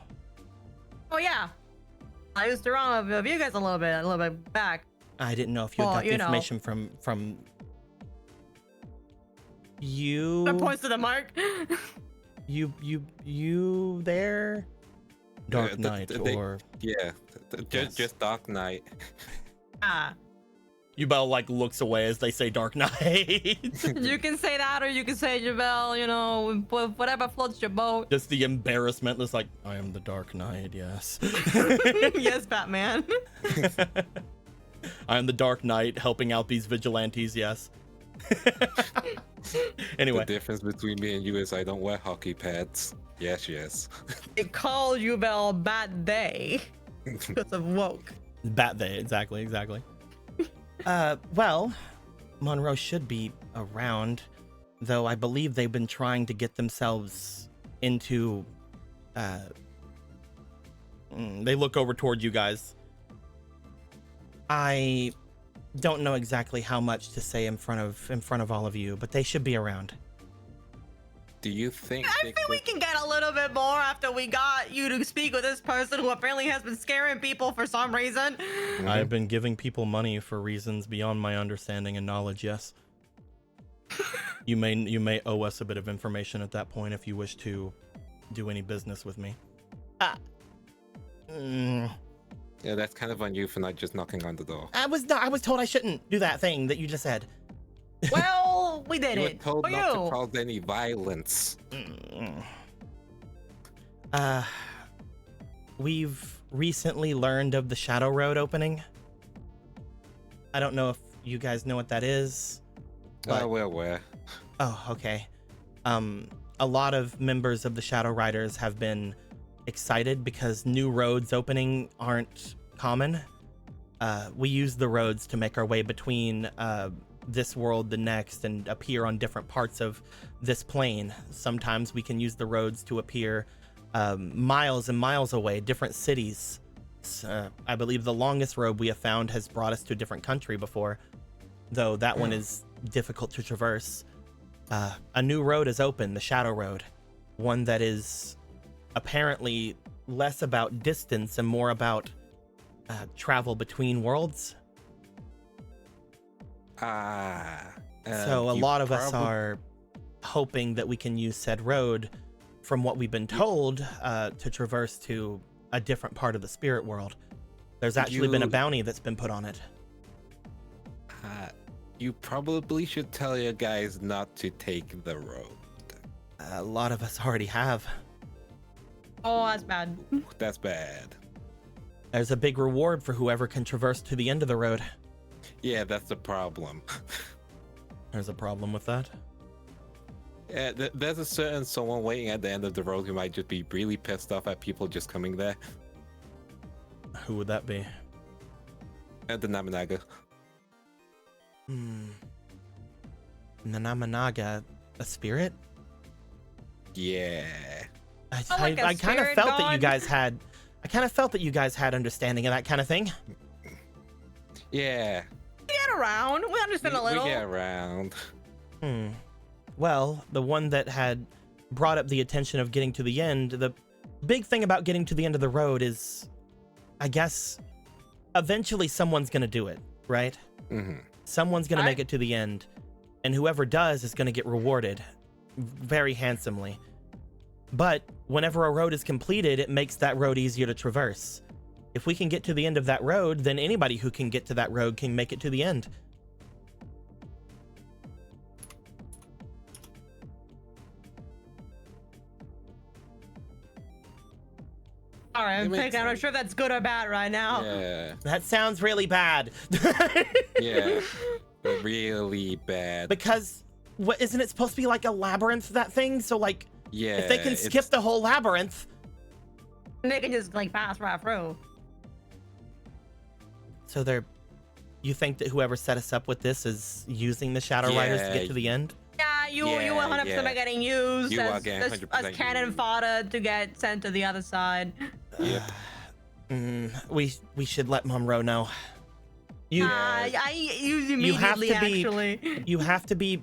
Oh yeah. I used to run with you guys a little bit back. I didn't know if you had got the you know. information from you. That points to the mark. You there? Dark Knight or yeah, Yes. just Dark Knight. Ah. Yubel like looks away as they say Dark Knight. You can say that, or you can say Javel. You know, whatever floats your boat. Just the embarrassment. It's like, I am the Dark Knight. Yes. Yes, Batman. I am the Dark Knight helping out these vigilantes. Yes. Anyway, The difference between me and you is I don't wear hockey pads. Yes. It called Yubel Bat Day because of woke. Bat Day. Exactly. Well, Monroe should be around, though I believe they've been trying to get themselves into, they look over toward you guys. I don't know exactly how much to say in front of all of you, but they should be around. Do you think I think we can get a little bit more after we got you to speak with this person who apparently has been scaring people for some reason. I have been giving people money for reasons beyond my understanding and knowledge, yes. You may owe us a bit of information at that point if you wish to do any business with me. Yeah, that's kind of on you for not just knocking on the door. I was told I shouldn't do that thing that you just said. Well, we did You were it. told For not you. to cause any violence. We've recently learned of the Shadow Road opening. I don't know if you guys know what that is. But... We're aware. Oh, okay. A lot of members of the Shadow Riders have been excited because new roads opening aren't common. We use the roads to make our way between this world, the next, and appear on different parts of this plane. Sometimes we can use the roads to appear miles and miles away, different cities. I believe the longest road we have found has brought us to a different country before, though that one is difficult to traverse. A new road is open, the Shadow Road, one that is apparently less about distance and more about travel between worlds. So a lot of us are hoping that we can use said road, from what we've been told, to traverse to a different part of the spirit world. There's actually been a bounty that's been put on it. You probably should tell your guys not to take the road. A lot of us already have. Oh, that's bad. That's bad. There's a big reward for whoever can traverse to the end of the road. Yeah, that's the problem. There's a problem with that. Yeah, there's a certain someone waiting at the end of the road who might just be really pissed off at people just coming there. Who would that be? At the Namanaga. Namanaga, a spirit? Yeah. I kind of spirit felt that you god? guys had. I kind of felt that you guys had understanding of that kind of thing. Yeah. We get around. We understand a little. We get around. Well, the one that had brought up the attention of getting to the end, the big thing about getting to the end of the road is, I guess, eventually someone's going to do it, right? Someone's going to make it to the end, and whoever does is going to get rewarded very handsomely. But whenever a road is completed, it makes that road easier to traverse. If we can get to the end of that road, then anybody who can get to that road can make it to the end. All right, I'm not sure if that's good or bad right now. Yeah. That sounds really bad. Yeah. Really bad. Because what isn't it supposed to be like a labyrinth, that thing? So like, Yeah. if they can skip the whole labyrinth, They can just like pass right through. So you think that whoever set us up with this is using the Shadow Riders to get to the end? Yeah, you 100% are getting used You are as getting 100% cannon used. fodder to get sent to the other side. Yep. We should let Monroe know. You You you have immediately to be actually. you have to be.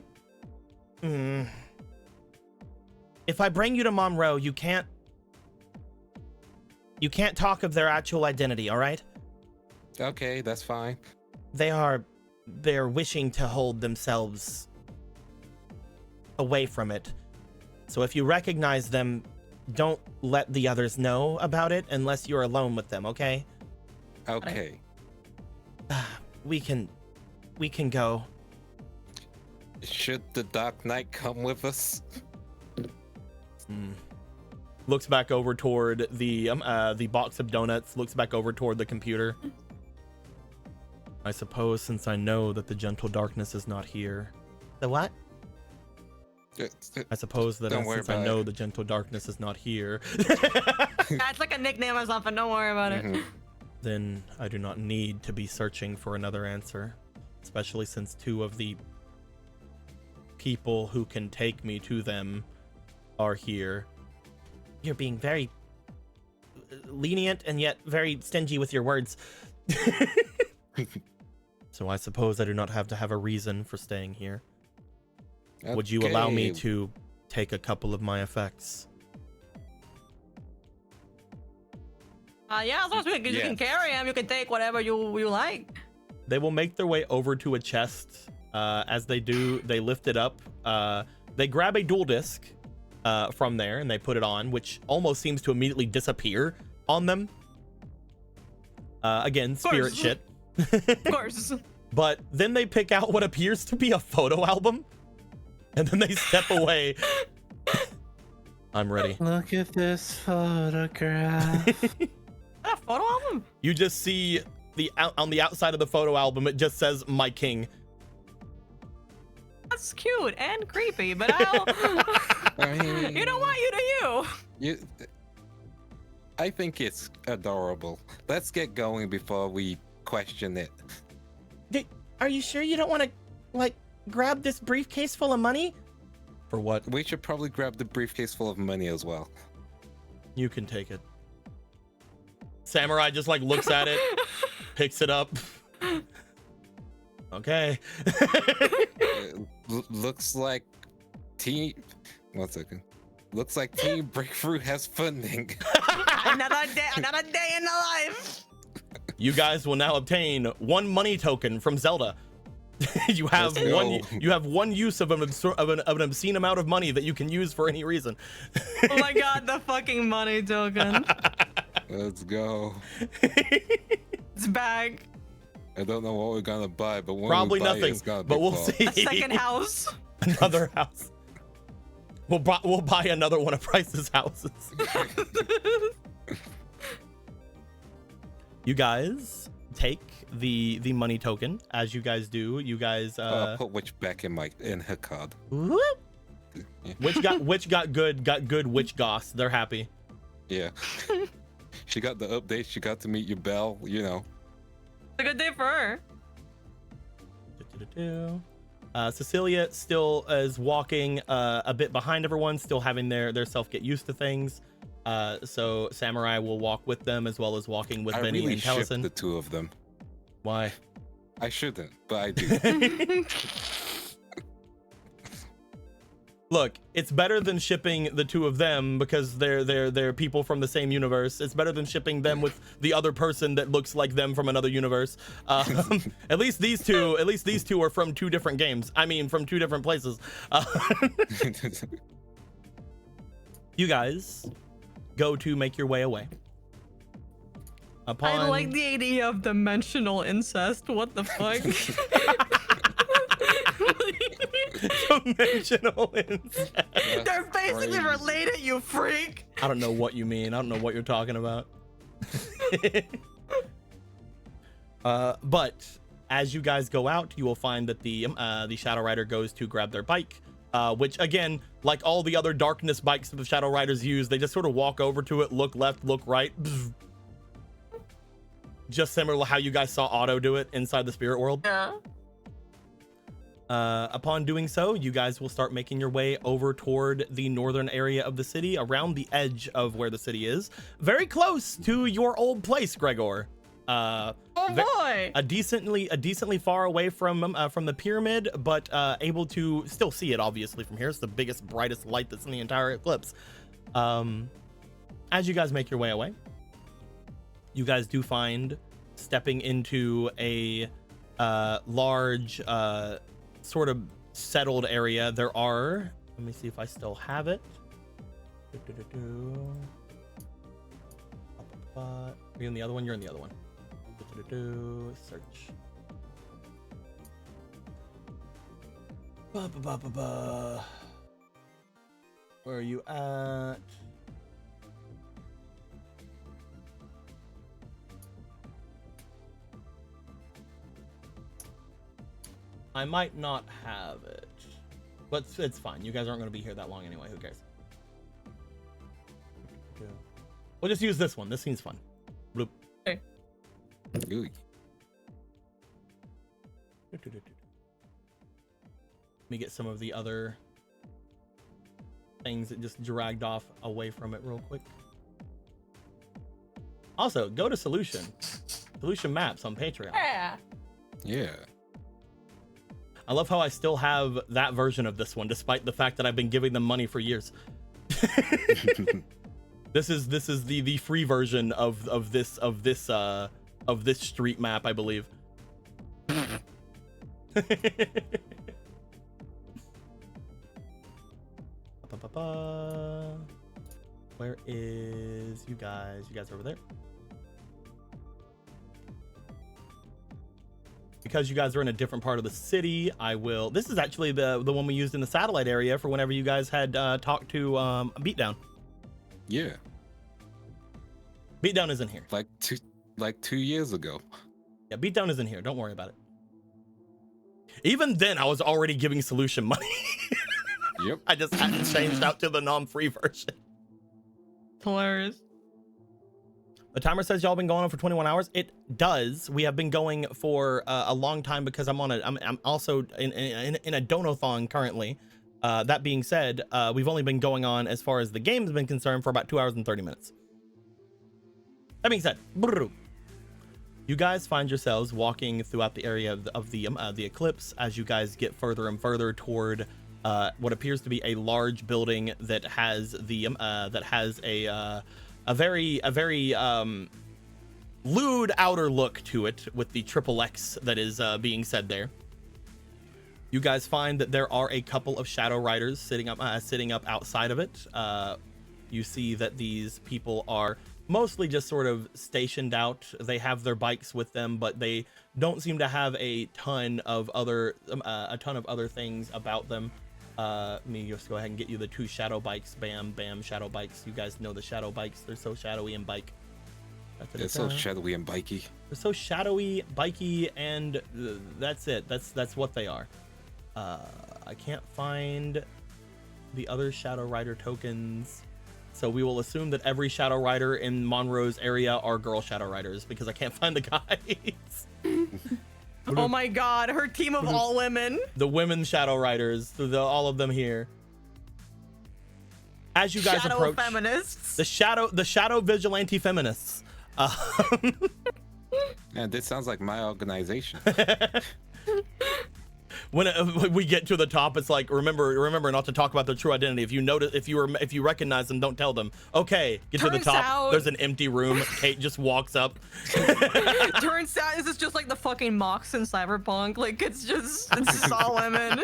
If I bring you to Monroe, you can't talk of their actual identity. All right? Okay, that's fine. They're wishing to hold themselves away from it. So if you recognize them, don't let the others know about it unless you're alone with them, okay? Okay. We can go. Should the Dark Knight come with us? Looks back over toward the box of donuts, looks back over toward the computer. I suppose since I know that the gentle darkness is not here. The what? I suppose that Don't worry since I about know it. the gentle darkness is not here, That's like a nickname or something. Don't worry about it. then I do not need to be searching for another answer, especially since two of the people who can take me to them are here. You're being very lenient and yet very stingy with your words. So I suppose I do not have to have a reason for staying here. Would you allow me Okay. to take a couple of my effects? Yeah, as long as you can Yes. carry him, you can take whatever you like. They will make their way over to a chest. As they do, they lift it up. They grab a dual disc from there and they put it on, which almost seems to immediately disappear on them. Again, spirit course. shit. Of course. But then they pick out what appears to be a photo album, and then they step away. I'm ready. Look at this photograph. A photo album? You just see on the outside of the photo album, it just says "My King." That's cute and creepy, but I'll. I mean, You know what? You do you. You, I think it's adorable. Let's get going before we question it. Are you sure you don't want to, like, grab this briefcase full of money? For what? We should probably grab the briefcase full of money as well. You can take it. Samurai just like looks at it, picks it up. Okay. Looks like Team. 1 second. Looks like Team Breakthrough has funding. Another day in the life. You guys will now obtain 1 money token from Zelda. you have Let's one. go. You have 1 use of an obscene amount of money that you can use for any reason. Oh my god, the fucking money token. Let's go. It's back. I don't know what we're gonna buy, but when Probably we buy nothing, it's gonna be but we'll fun. see. A second house. Another house. We'll buy another one of Price's houses. You guys take the money token. As you guys do, you guys I'll put which back in her card. whoop. Yeah. which got good witch goss. They're happy. Yeah. She got the update. She got to meet your Belle. You know. It's a good day for her. Cecilia still is walking a bit behind everyone, still having their self get used to things. So Samurai will walk with them as well as walking with I Benny really and ship Tellison. the two of them. Why? I shouldn't, but I do. Look, it's better than shipping the two of them because they're people from the same universe. It's better than shipping them with the other person that looks like them from another universe. At least these two are from 2 different games. I mean, from 2 different places. You guys go to make your way away. I like the idea of dimensional incest. What the fuck? Dimensional incest. They're basically crazy. related, you freak. I don't know what you mean. I don't know what you're talking about. But as you guys go out, you will find that the Shadow Rider goes to grab their bike, which again, like all the other darkness bikes that the Shadow Riders use, they just sort of walk over to it, look left, look right. just similar to how you guys saw Otto do it inside the spirit world. Yeah. Upon doing so, you guys will start making your way over toward the northern area of the city, around the edge of where the city is, very close to your old place, Gregor. Oh boy! A decently far away from the pyramid, but able to still see it obviously from here. It's the biggest, brightest light that's in the entire eclipse. As you guys make your way away, you guys do find, stepping into a large sort of settled area. There are, let me see if I still have it. Are you in the other one? You're in the other one. Search. Where are you at? I might not have it, but it's fine. You guys aren't going to be here that long anyway. Who cares? We'll just use this one. This seems fun. Bloop. Okay. Ooh. Let me get some of the other things that just dragged off away from it real quick. Also, go to Solution Maps on Patreon. Yeah. Yeah. I love how I still have that version of this one, despite the fact that I've been giving them money for years. This is the free version of this street map, I believe. Where is you guys? You guys are over there. Because you guys are in a different part of the city, I will. This is actually the one we used in the satellite area for whenever you guys had talked to Beatdown. Yeah. Beatdown isn't here. Like 2 years ago. Yeah, Beatdown isn't here. Don't worry about it. Even then, I was already giving Solution money. Yep. I just hadn't changed out to the non-free version. Hilarious. The timer says y'all been going on for 21 hours. It does. We have been going for a long time because I'm also in a donathon currently. That being said, we've only been going on, as far as the game's been concerned, for about 2 hours and 30 minutes. That being said, you guys find yourselves walking throughout the area of the eclipse as you guys get further and further toward what appears to be a large building that has a very lewd outer look to it, with the triple X that is being said there. You guys find that there are a couple of Shadow Riders sitting up outside of it. You see that these people are mostly just sort of stationed out. They have their bikes with them, but they don't seem to have a ton of other things about them. Let me just go ahead and get you the 2 shadow bikes. Bam, bam, shadow bikes. You guys know the shadow bikes. They're so shadowy and bike. They're so shadowy and bikey. They're so shadowy, bikey, and that's it. That's what they are. I can't find the other Shadow Rider tokens, so we will assume that every Shadow Rider in Monroe's area are girl Shadow Riders, because I can't find the guys. Oh my god, her team of all women. The women Shadow Riders, all of them here. As you guys Shadow approach, feminists. the shadow vigilante feminists. Yeah, this sounds like my organization. When we get to the top, it's like, remember not to talk about their true identity. If you recognize them, don't tell them. Okay, get to the top. There's an empty room. Kate just walks up. Turns out this is just like the fucking mocks in Cyberpunk. Like it's just all women.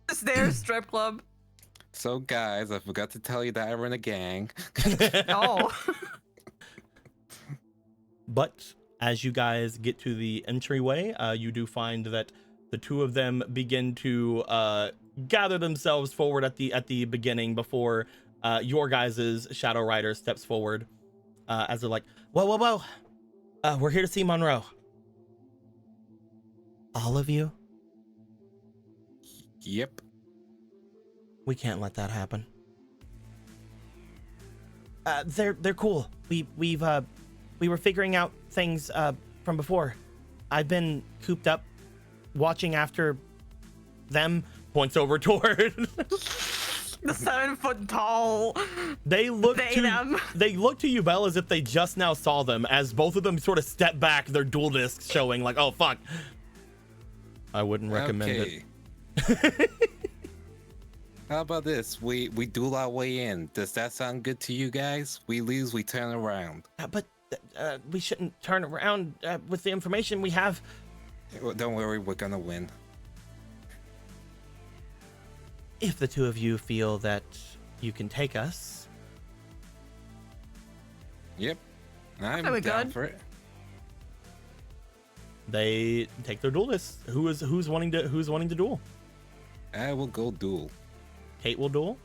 It's their strip club. So guys, I forgot to tell you that I run a gang. Oh. But as you guys get to the entryway, you do find that the 2 of them begin to gather themselves forward at the beginning before your guys' Shadow Rider steps forward, as they're like, whoa, we're here to see Monroe. All of you? Yep. We can't let that happen. They're cool. we were figuring out things from before. I've been cooped up watching after them. Points over toward The 7 foot tall. they look them. They look to you, Belle, as if they just now saw them, as both of them sort of step back, their dual discs showing, like, oh fuck. I wouldn't recommend it. How about this? We duel our way in. Does that sound good to you guys? We lose, we turn around. But we shouldn't turn around with the information we have. Well, don't worry, we're gonna win. If the two of you feel that you can take us. Yep, I'm That'd be down good. for it. They take their duelists. Who's wanting to duel? I will go duel. Kate will duel.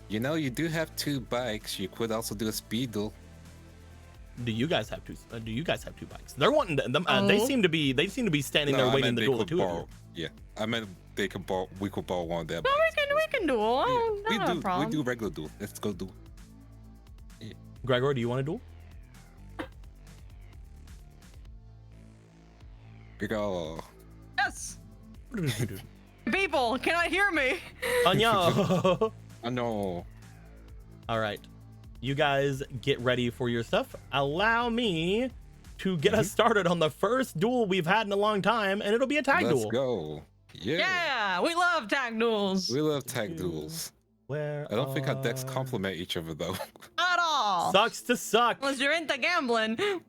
You do have 2 bikes. You could also do a speed duel. Do you guys have two? Do you guys have 2 bikes? They're wanting to, them. They Oh. seem to be standing there waiting to duel the 2 of you. Yeah, I meant they could borrow. We could borrow one of their No, bikes. we can duel. Oh, we not a do. problem. We do regular duel. Let's go duel. Gregor, do you want to duel? We go. Yes. People, can I hear me? Anya. I know. All right, you guys get ready for your stuff. Allow me to get us started on the first duel we've had in a long time, and it'll be a tag Let's duel. go. Yeah. Yeah, we love tag duels. We love tag duels. Where I don't think our decks are- complement each other though. Not all. Sucks to suck. Unless you're into gambling. You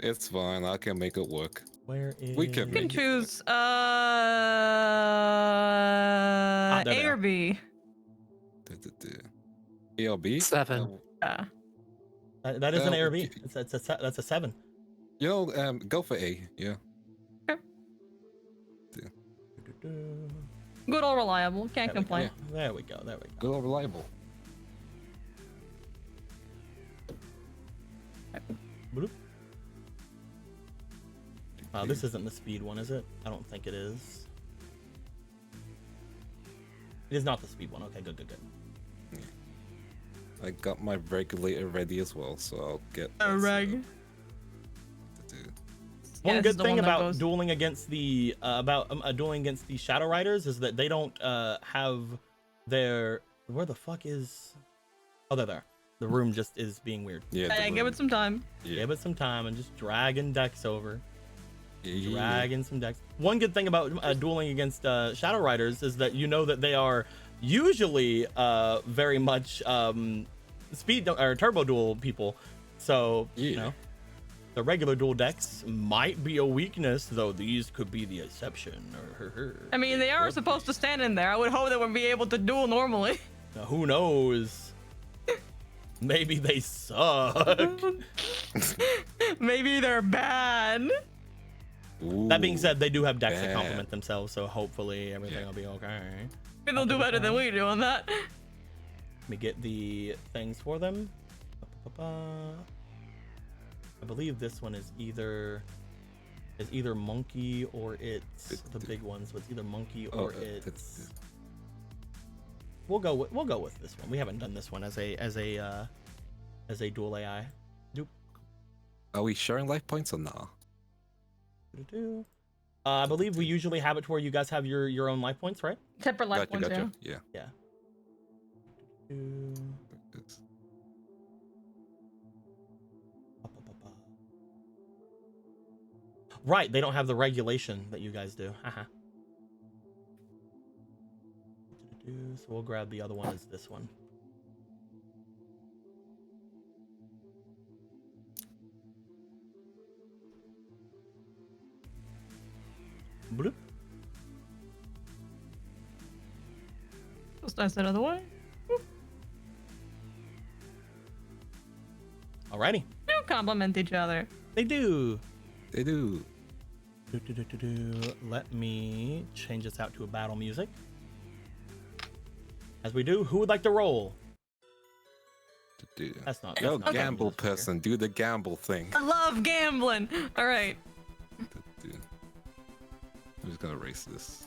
It's fine. I can make it work. Where is? We can can make it. choose there A they or are. B. ELB? 7. Yeah. That is an A or B. Okay. That's a 7. Go for A. Yeah. Good old reliable. Can't There we go. complain. There we go. There we go. Good old reliable. Bloop. This isn't the speed one, is it? I don't think it is. It is not the speed one. Okay, good. I got my regulator ready as well, so I'll get A this, reg. to do. Yeah, One this is good the thing one that about goes- dueling against the dueling against the Shadow Riders is that they don't have their where the fuck is oh they're there. The room just is being weird. Yeah. Hey, give it some time. Yeah. Give it some time and just dragging decks over. Yeah. Dragging some decks. One good thing about dueling against Shadow Riders is that you know that they are usually very much speed or turbo duel people. So you Yeah. know the regular duel decks might be a weakness, though these could be the exception. I mean, they are supposed to stand in there. I would hope they would be able to duel normally. Now, who knows? Maybe they suck. Maybe they're bad. That being Ooh. said, they do have decks that bad. complement themselves, so hopefully everything Yeah. will be okay. Maybe they'll do better than we do on that. Let me get the things for them. I believe this one is either monkey or it's the big one. So it's either monkey or it's. We'll go with this one. We haven't done this one as a dual AI. Doop. Are we sharing life points or not? Doo-doo-doo. I believe we usually have it to where you guys have your own life points, right? Separate life points, Gotcha. Yeah. Yeah. Doo-doo. Right, they don't have the regulation that you guys do. Haha. So we'll grab the other one as this one. Bloop. Just nice that other way. Alrighty. They do complement each other. They do. They do. Let me change this out to a battle music. As we do, who would like to roll? That's not. Yo, that's not gamble music here. person, do the gamble thing. I love gambling. All right. I'm just gonna erase this.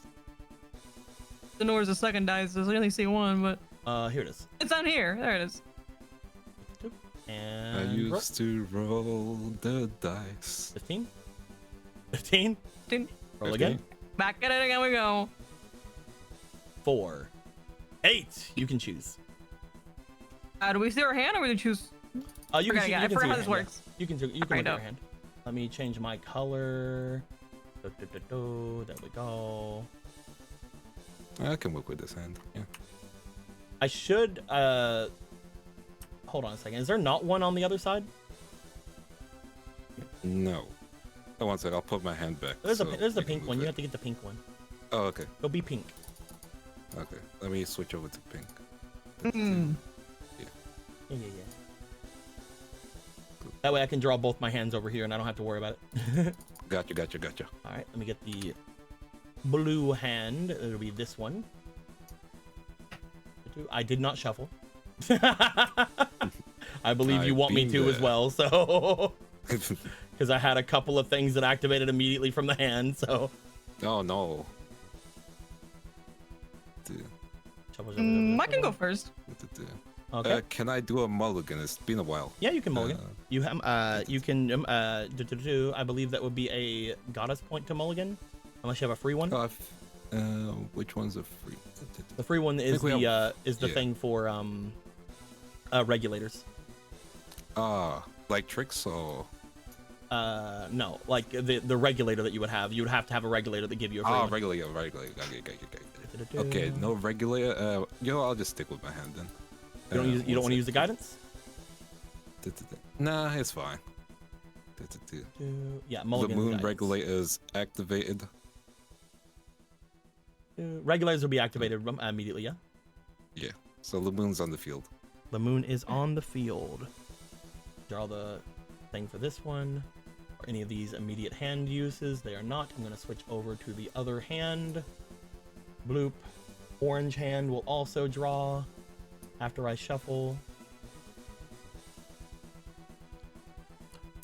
The Nor's the second dice, so we only see one, but Here it is. it's on here. There it is. And I roll. used to roll the dice. 15. 15. Roll again. Back at it again we go. 4. 8. You can choose. Do we see our hand or we choose? You can. I forgot how this works. You can. You can look at your hand. Let me change my color. There we go. I can work with this hand. Yeah. I should. Hold on a second. Is there not one on the other side? No. Oh, one sec. I'll put my hand back. There's so there's the we can pink move one. it. You have to get the pink one. Oh, okay. Go be pink. Okay. Let me switch over to pink. Mm. Yeah. That way I can draw both my hands over here and I don't have to worry about it. Gotcha. All right, let me get the blue hand. It'll be this one. I did not shuffle. I believe you want me to as well, so because I had a couple of things that activated immediately from the hand, so. Oh no. Shuffle, I can go first. Okay. Can I do a mulligan? It's been a while. Yeah, you can mulligan. You have you can I believe that would be a goddess point to mulligan, unless you have a free one. Which one's a free? The free one is the yeah. thing for regulators. Like tricks or? No, like the regulator that you would have to have a regulator that give you a free one. Regulator. Okay, no regulator. I'll just stick with my hand then. You don't want to use the guidance? Nah, it's fine. Yeah, The mulligan. moon regulator's activated. Regulators will be activated immediately, yeah? Yeah, so the moon's on the field. The moon is on the field. Draw the thing for this one. Or any of these immediate hand uses. They are not. I'm going to switch over to the other hand. Bloop. Orange hand will also draw after I shuffle.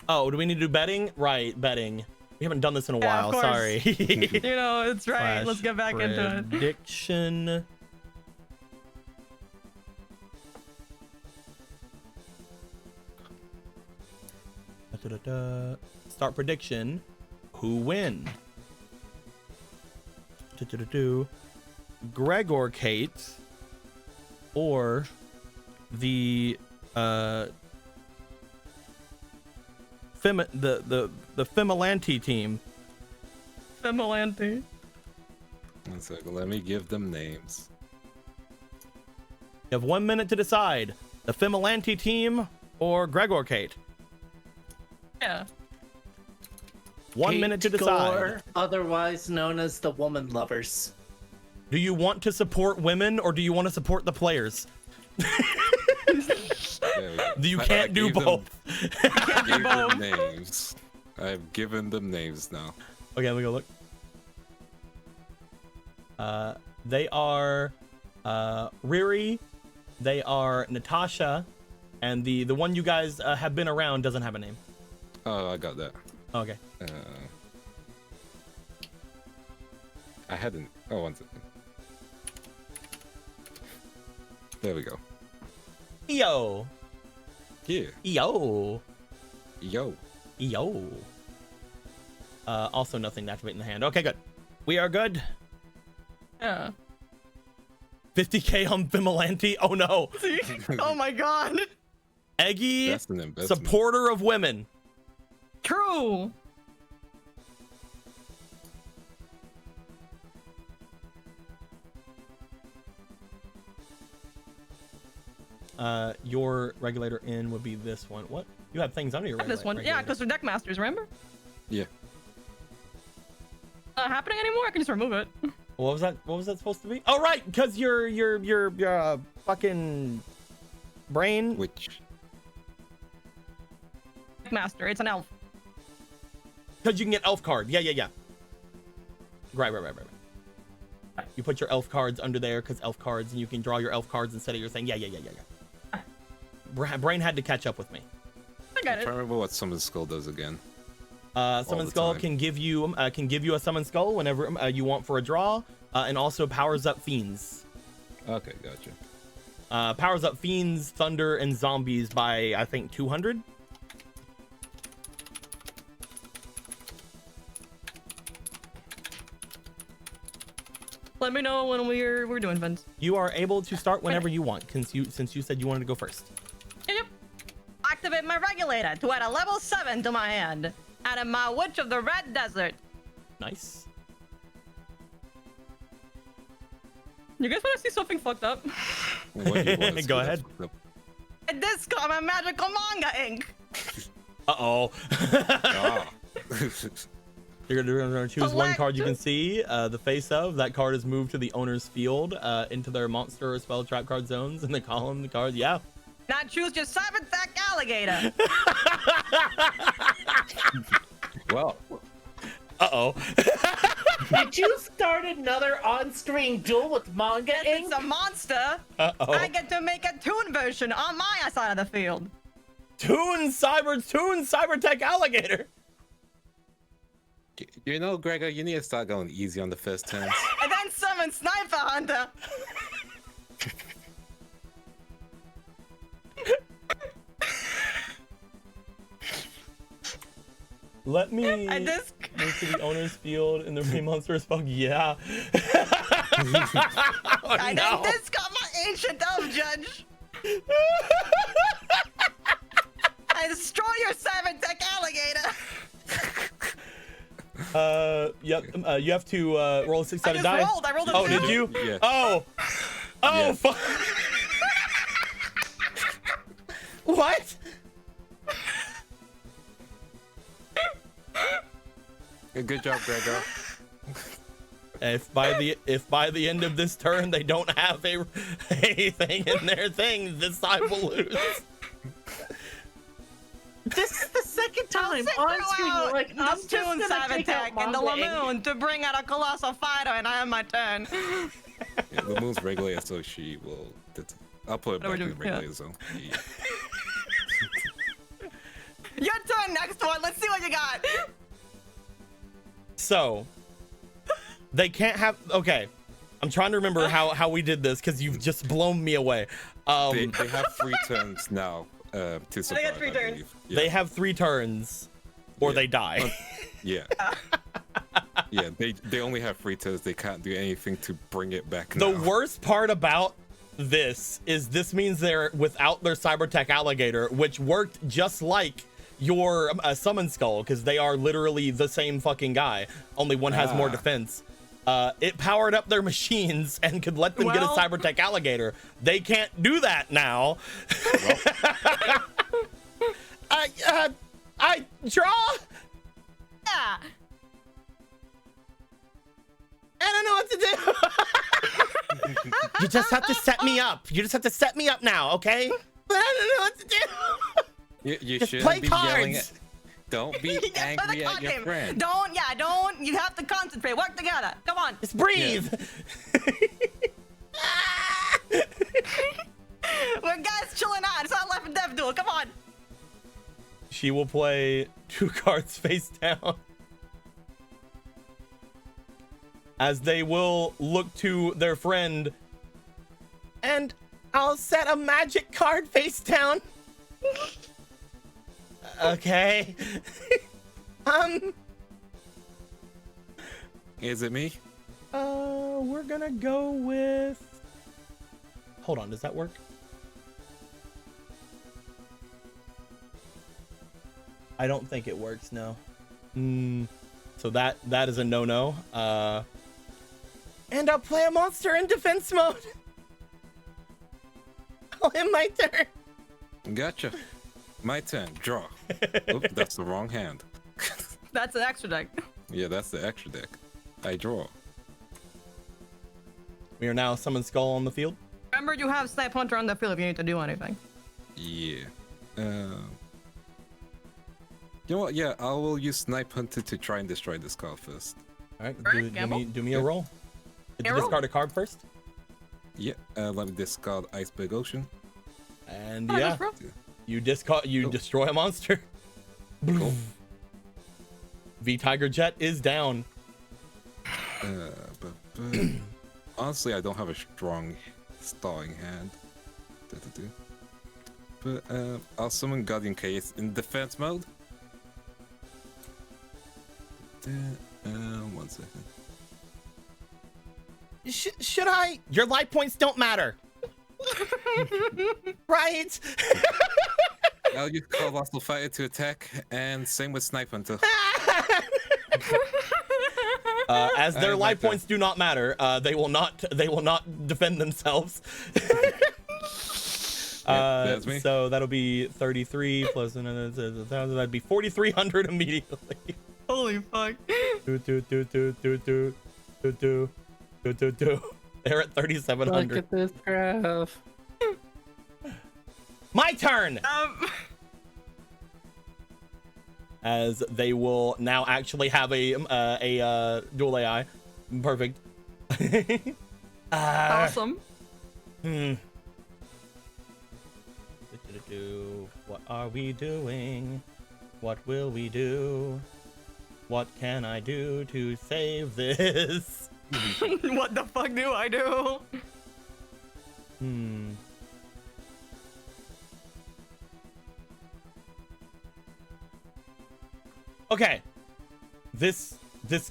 Oh, do we need to do betting? Right, betting. We haven't done this in a while. Sorry. It's right. Let's get back into it. Prediction. Start prediction. Who win? Gregor Kate or the Fimilanti team. Fimilanti. One second, let me give them names. You have 1 minute to decide. The Fimilanti team or Gregor Kate. Yeah. 1 minute to decide. Gore, otherwise known as the Woman Lovers. Do you want to support women or do you want to support the players? You can't do both. I gave them names. I've given them names now. Okay, let me go look. They are Riri, they are Natasha, and the one you guys have been around doesn't have a name. Oh, I got that. Okay. I hadn't. Oh, one second. There we go. Yo. Yeah. Yo. Yo. Also nothing to activate in the hand. Okay, good. We are good. Yeah. 50k on Fimilanti. Oh no. Oh my god. Eggy, That's an investment. supporter of women. True. Your regulator in would be this one. What? You have things under your regulator. This one. Yeah, because they're deck masters, remember? Yeah. Not happening anymore. I can just remove it. What was that? What was that supposed to be? Oh right, because your fucking brain. Which? Deck master. It's an elf. Because you can get elf card. Yeah. Right. You put your elf cards under there because elf cards, and you can draw your elf cards instead of your thing. Yeah. Brain had to catch up with me. I got I'm trying to it. remember what Summon Skull does again. Summon Skull time. can give you a Summon Skull whenever you want for a draw, and also powers up fiends. Okay, gotcha. Powers up fiends, thunder, and zombies by I think 200. Let me know when we're doing fun. You are able to start whenever you want, since you said you wanted to go first. Yep. Activate my regulator to add a level 7 to my hand. Add my Witch of the Red Desert. Nice. You guys want to see something fucked up? Go ahead. And this got my magical manga ink. Uh-oh. Ah. You're gonna choose one Select. card you can see the face of. That card is moved to the owner's field into their monster or spell trap card zones in the column. The card, yeah. Now choose your Cybertech alligator. Well, Uh-oh. Did you start another on-screen duel with manga If ink? it's a monster, Uh-oh. I get to make a toon version on my side of the field. Toon Cybertech alligator. you know, Gregor, you need to start going easy on the first turns. And then summon Sniper Hunter. Let me And this move to the owner's field in the monster spell. Yeah. Oh, and no. then this got my ancient elf judge. I destroy your Cybertech alligator. Yep. You have to roll a I six-sided just die. rolled. I rolled a Oh, 2. did you? Yeah. Oh. Oh, Yeah. fuck. What? Good job, Gregor. If by the end of this turn they don't have anything in their thing, this side will lose. This is the second time Sit on screen. throughout. You're like, I'm I'll just tune gonna take out Cybertech and the manga ink. Lamoon to bring out a colossal fighter, and I have my turn. Yeah, the moon's regulator, so she will. I'll put it What are back we in the doing? regulator zone. Yeah. Your turn, next one. Let's see what you got. So they can't have. Okay, I'm trying to remember how we did this because you've just blown me away. They have 3 turns now to survive. get 3 I turns. believe. Yeah. They have 3 turns, or Yeah. they die. Yeah. Yeah, they only have 3 turns. They can't do anything to bring it back The now. worst part about this is this means they're without their Cybertech alligator, which worked just like your summon skull, because they are literally the same fucking guy. Only one has more Ah. defense. It powered up their machines and could let them get a Well- Cybertech alligator. They can't do that now. I draw. Yeah. I don't know what to do. You just have to set me up. You just have to set me up now, okay? But I don't know what to do. You Just shouldn't play be yelling cards. Don't be Yeah, play the angry card at your game. friend. Don't. You have to concentrate. Work together. Come on. Just breathe. We're guys chilling out. It's not Life and Death duel. Come on. She will play 2 cards face down. As they will look to their friend. And I'll set a magic card face down. Okay. Is it me? We're gonna go with. Hold on, does that work? I don't think it works. No. So that is a no-no. And I'll play a monster in defense mode. I'll end my turn. Gotcha. My turn. Draw. Oop, that's the wrong hand. That's an extra deck. Yeah, that's the extra deck. I draw. We are now summon skull on the field. Remember, you have Snipe Hunter on the field if you need to do anything. Yeah. You know what? Yeah, I will use Snipe Hunter to try and destroy this card first. All right, Alright, gamble. do me a roll. Did you Roll. discard a card first? Yeah, let me discard Iceberg Ocean. And Oh, yeah, just roll. you destroy a monster. Cool. V Tiger Jet is down. But honestly, I don't have a strong stalling hand. But I'll summon Guardian Case in defense mode. 1 second. Should I? Your life points don't matter. Right? I'll use Colossal Fighter to attack, and same with Snipe Hunter. As their I life like that. points do not matter, they will not defend themselves. That's me. So that'll be 33 plus another 1,000. That'd be 4,300 immediately. Holy fuck. Do. They're at Look 3,700. at this graph. My turn. As they will now actually have a dual AI. Perfect. Awesome. What are we doing? What will we do? What can I do to save this? What the fuck do I do? Okay. This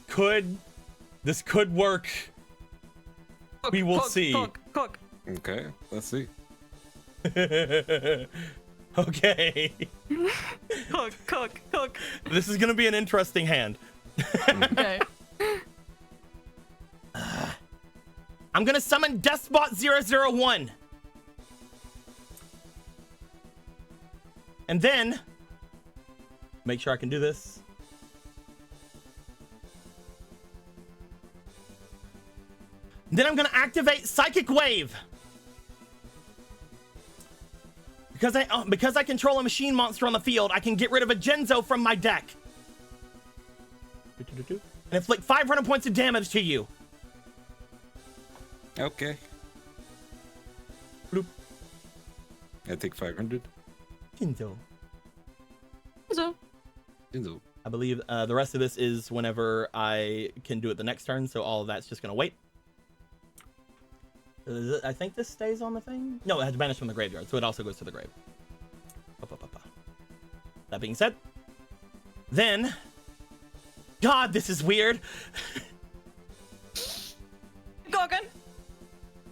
could work. We will see. Cook. Okay, let's see. Okay. Cook. This is gonna be an interesting hand. Okay. I'm gonna summon Despot 001. And then make sure I can do this. Then I'm gonna activate Psychic Wave. Because I control a machine monster on the field, I can get rid of a Genzo from my deck. And inflict 500 points of damage to you. Okay. Bloop. I take 500. Genzo. So, Jinzo. I believe the rest of this is whenever I can do it the next turn, so all of that's just gonna wait. I think this stays on the thing. No, it has to banish from the graveyard, so it also goes to the grave. That being said, then, God, this is weird. Cooking.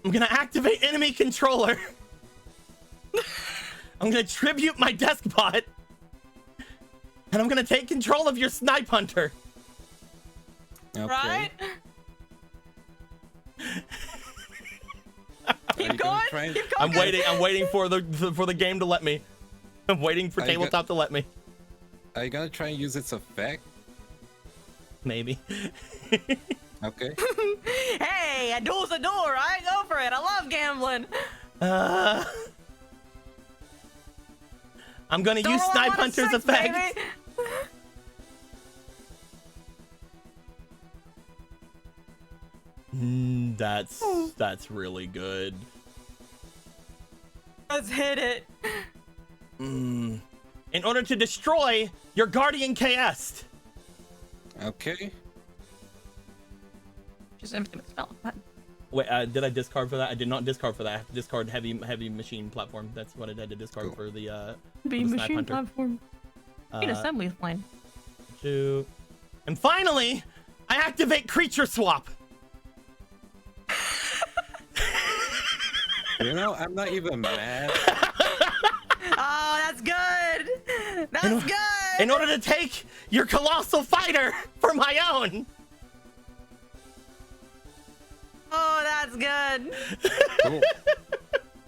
I'm gonna activate enemy controller. I'm gonna tribute my Deskbot, and I'm gonna take control of your Snipe Hunter. Okay. Right? Are you Keep gonna going. try and- Keep going. I'm waiting for the game to let me. I'm waiting for Are you tabletop to let me. Are you gonna try and use its effect? Maybe. Okay. Hey, a duel's a duel, right? Go for it. I love gambling. I'm gonna Don't use roll Snipe on a Hunter's 6, effect. baby. That's really good. Let's hit it. In order to destroy your Guardian KS. Okay. Just infinite spell. Wait, did I discard for that? I did not discard for that. I have to discard heavy machine platform. That's what I had to discard Cool. for the Be the Snipe machine Hunter. platform. Need assembly line. 2. And finally, I activate Creature Swap. You know, I'm not even mad. Oh, that's good. That's good. In order to take your Colossal Fighter for my own. Oh, that's good. Cool.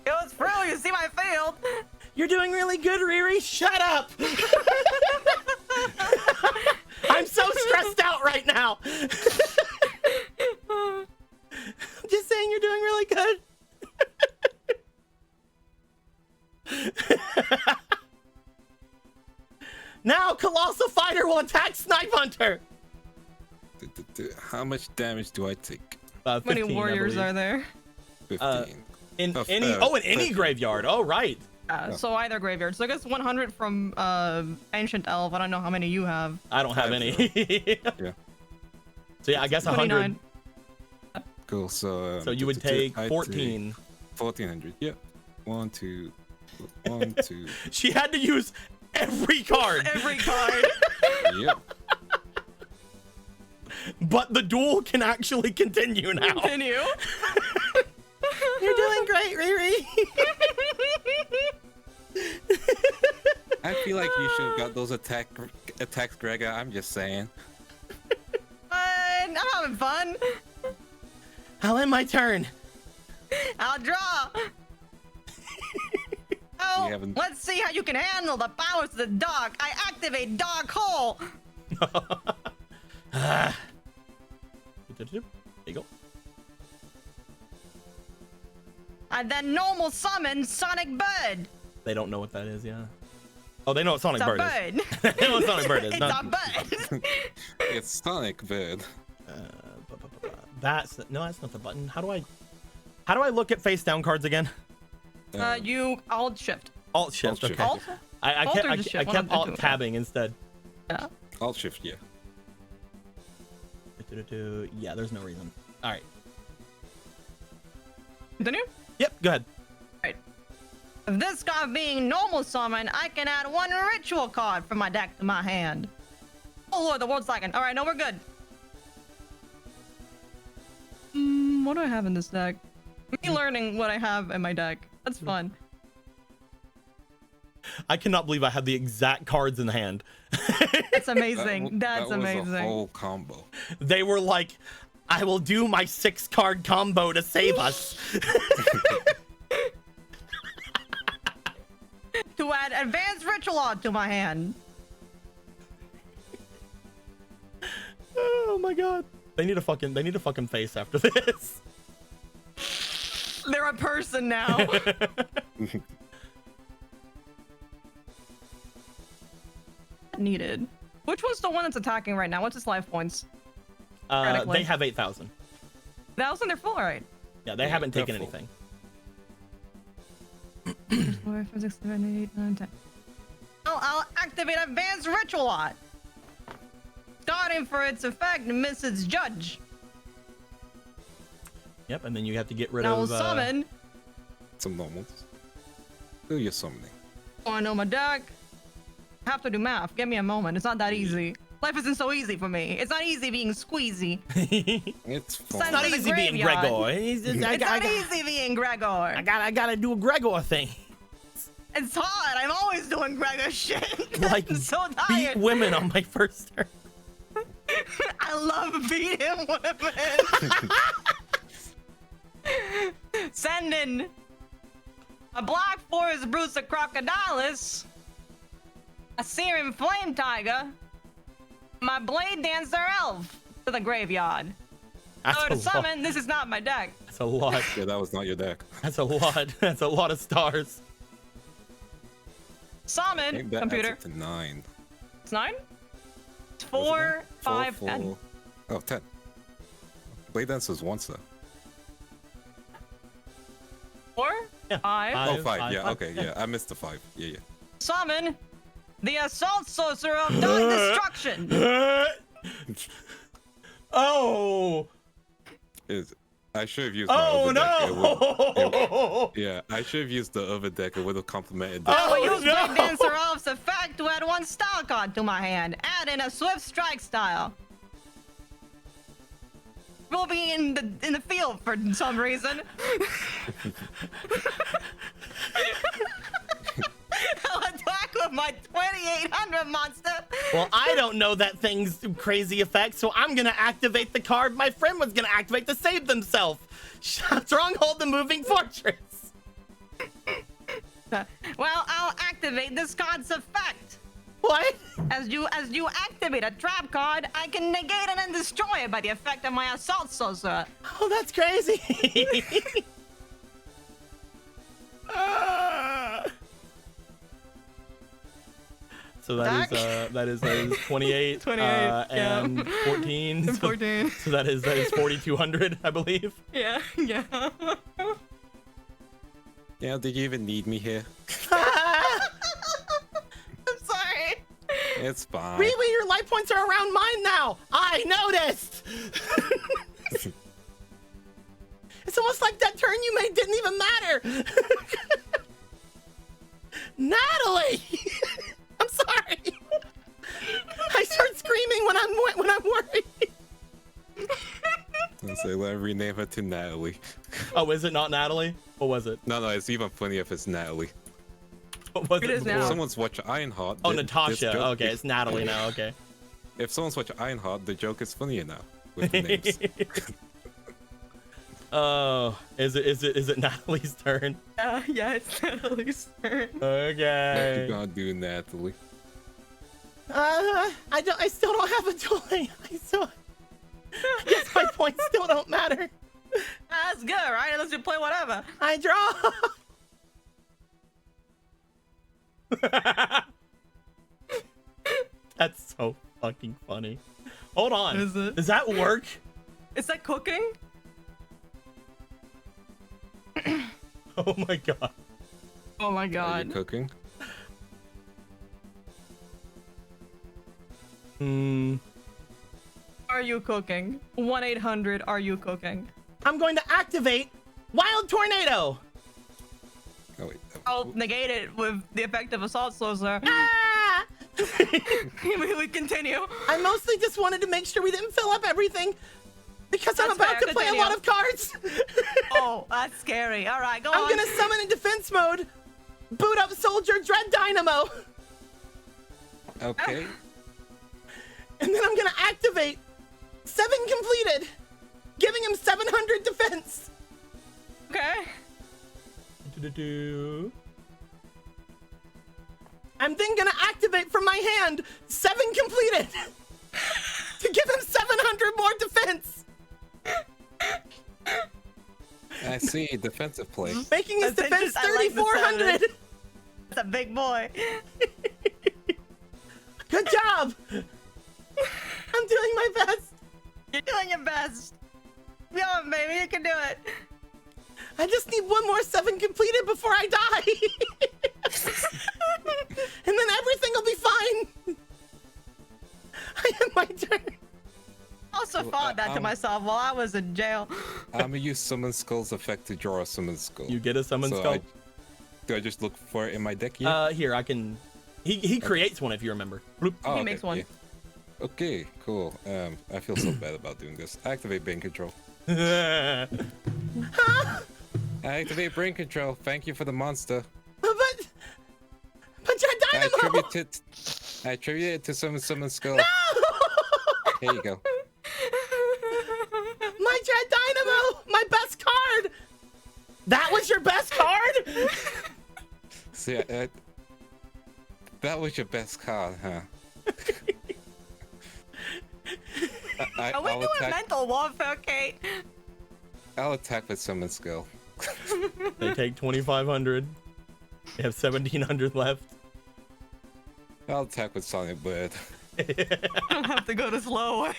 It was thrill. You see my field. You're doing really good, Riri. Shut up. I'm so stressed out right now. I'm just saying you're doing really good. Now Colossal Fighter will attack Snipe Hunter. How much damage do I take? 20 15, I warriors believe. are there? 15. In Of, any in any graveyard. Oh right. So either graveyard. So I guess 100 from Ancient Elf. I don't know how many you have. I don't have any. Yeah. So yeah, I guess 100. 29. Cool. So. So you would take 14. 1400. Yeah. 1, 2, 1, 2. She had to use every card. Every card. Yep. But the duel can actually continue now. Continue. You're doing great, Riri. I feel like you should have got those attacks, Gregor. I'm just saying. I'm having fun. I'll end my turn. I'll draw. Oh, haven't- let's see how you can handle the powers of the dog. I activate Dog Hole. There you go. I then normal summon Sonic Bird. They don't know what that is, yeah. Oh, they know what Sonic It's a Bird bird. is. They know what Sonic Bird is. It's not- a bird. It's Sonic Bird. That's no, that's not the button. How do I look at face down cards again? You Alt Shift. Alt shift. Alt shift. Okay. Alt? I Alt kept, or I, just I shift? One kept of the alt two. tabbing instead. Yeah. Alt Shift, yeah. Yeah, there's no reason. All right. Continue. Yep. Go ahead. If this card being normal summon, I can add 1 ritual card from my deck to my hand. Oh lord, the world's lagging. All right, no, we're good. What do I have in this deck? Me learning what I have in my deck. That's fun. I cannot believe I had the exact cards in hand. That's amazing. That's that was amazing. a whole combo. They were like, I will do my 6-card combo to save us. To add advanced ritual art to my hand. Oh my god. They need a fucking face after this. They're a person now. Needed. Which one's the one that's attacking right now? What's its life points? They have 8,000. 1,000? They're full, right? Yeah, they Yeah, haven't taken they're full. anything. 4, 5, 6, 7, 8, 9, 10. Oh, I'll activate advanced ritual art. Starting for its effect, miss its judge. Yep, and then you have to get rid Now of we'll summon. Some normals. Do your summoning. Oh, I know my deck. I have to do math. Give me a moment. It's not that easy. Life isn't so easy for me. It's not easy being squeezy. It's Send fun. not to the easy being graveyard. Gregor. I It's not easy being Gregor. I gotta do a Gregor thing. It's hard. I'm always doing Gregor shit. Like, I'm so beat tired. women on my first turn. I love beating women. Send in a Black Forest Bruiser Crocodilis, a Searing Flame Tiger, my Blade Dancer Elf to the graveyard. That's So a to lot. summon, this is not my deck. That's a lot. Yeah, that was not your deck. That's a lot. That's a lot of stars. I Summon, think that computer. adds up to 9. It's 9? It's Was it 4, 9? 5, 4, 10. Oh, 10. Blade Dancer's once though. 4, Yeah. 5. Oh, 5. five, Yeah, five, okay, yeah. I missed the 5. Yeah, yeah. Summon the Assault Sorcerer of Dark Destruction. Oh. I should have used my Oh other deck. It would- no. yeah, I should have used the other deck. It would have complemented the I will Oh, use no. Blade Dancer Elf's effect to add 1 style card to my hand. Add in a Swift Strike style. We'll be in the field for some reason. I'll attack with my 2800 monster. Well, I don't know that thing's crazy effect, so I'm gonna activate the card my friend was gonna activate to save themselves. Stronghold the Moving Fortress. Well, I'll activate this card's effect. What? As you activate a trap card, I can negate it and destroy it by the effect of my Assault Sorcerer. Oh, that's crazy. So that is 28, 28, yeah. and 14. So, 14. so that is 4,200, I believe. Yeah. Yeah, did you even need me here? I'm sorry. It's fine. Really, your life points are around mine now. I noticed. It's almost like that turn you made didn't even matter. Natalie! I'm sorry. I start screaming when I'm worried. Let's say, let me rename her to Natalie. Oh, is it not Natalie? What was it? No, it's even funnier if it's Natalie. What was It it is before? now. If someone's watching Ironheart. Oh, this Natasha. joke- Okay, it's Natalie now. Okay. If someone's watching Ironheart, the joke is funnier now with the names. Oh, is it Natalie's turn? Yeah, it's Natalie's turn. What you Okay. gonna do, Natalie? I still don't have a dueling. I guess my points still don't matter. That's good, right? Unless you play whatever. I draw. That's so fucking funny. Hold on. Is it? Does that work? Is that cooking? Oh my god. Oh my Are you god. cooking? Are you cooking? 1-800, are you cooking? I'm going to activate Wild Tornado. Oh wait. I'll negate it with the effective assault sorcerer. Ah! We continue. I mostly just wanted to make sure we didn't fill up everything because I'm That's about fair, to play a continue. lot of cards. Oh, that's scary. All right, go on. I'm gonna summon in defense mode. Boot up Soldier Dread Dynamo. Okay. And then I'm gonna activate 7 completed, giving him 700 defense. Okay. I'm then gonna activate from my hand 7 completed to give him 700 more defense, I see. Defensive play. making his That's defense I like the sound of 3,400. it. That's a big boy. Good job. I'm doing my best. You're doing your best. Come on, baby, you can do it. I just need 1 more 7 completed before I die. And then everything will be fine. I have my turn. I also Well, thought that to myself while I was in jail. I'm gonna use Summon Skull's effect to draw a Summon Skull. You get a summon So skull? do I just look for it in my deck here? Here, I can. He creates one if you remember. Bloop. Oh, he makes one. yeah. Okay, cool. I feel so bad about doing this. Activate brain control. Activate brain control. Thank you for the monster. But your I dynamo. attribute it to Summon Skull. No! Here you go. My Dread Dynamo, my best card. That was your best card? See, that was your best card, huh? Are we I'll doing attack. mental warfare, Kate? I'll attack with Summon Skull. They take 2,500. They have 1,700 left. I'll attack with Sonic Bird. I don't have to go to slow way.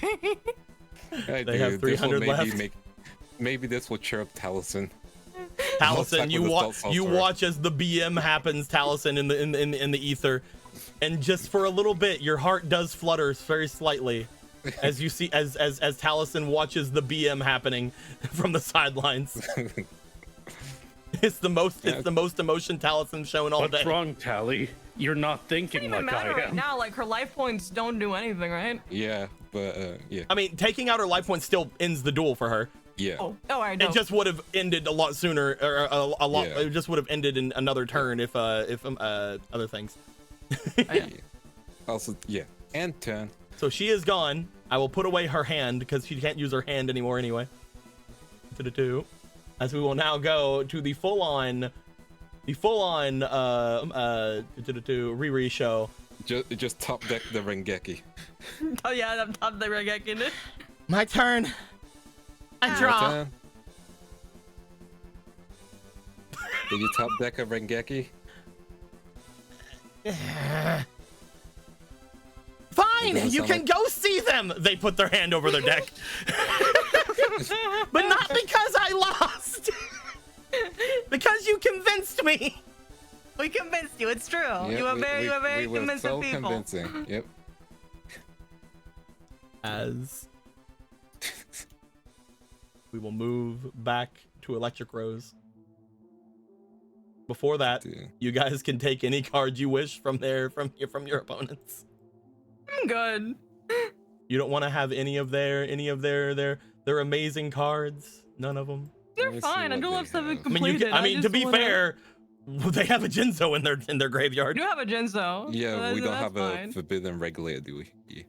Hey, They have 300 left. Maybe this will cheer up Taliesin. Taliesin, attack you with watch. assault You sorcerer. watch as the BM happens, Taliesin, in the ether, and just for a little bit, your heart does flutter very slightly, as you see as Taliesin watches the BM happening from the sidelines. It's the most emotion Talison's shown all What's day. wrong, Tally? You're not It thinking doesn't even like I matter right am. now. Like, her life points don't do anything, right? Yeah, but yeah, I mean, taking out her life point still ends the duel for her. yeah. Oh, I know. It just would have ended a lot sooner, or a lot. Yeah. It just would have ended in another turn if other things. Yeah. Also, yeah, and turn. So she is gone. I will put away her hand because she can't use her hand anymore anyway. As we will now go to the full-on Riri show. Just top deck the Rengeki. Oh yeah, I'm top the Regeki. My turn. I Your draw. turn. Did you top deck a Rengeki? Fine, doesn't you sound can like- go see them. They put their hand over their deck. But not because I lost. Because you convinced me. We convinced you. It's true. Yeah, you were very we were convincing so people. convincing. Yep. As we will move back to Electric Rose. Before that, Dude. you guys can take any card you wish from your opponents. I'm good. You don't want to have any of their amazing cards. None of them. They're Let me see fine. I what do they have something have. I mean, completed. to be fair, they have a Jinzo in their I graveyard. do have a Jinzo. Yeah, we don't that's have fine. a forbidden regulator, do we? Yeah.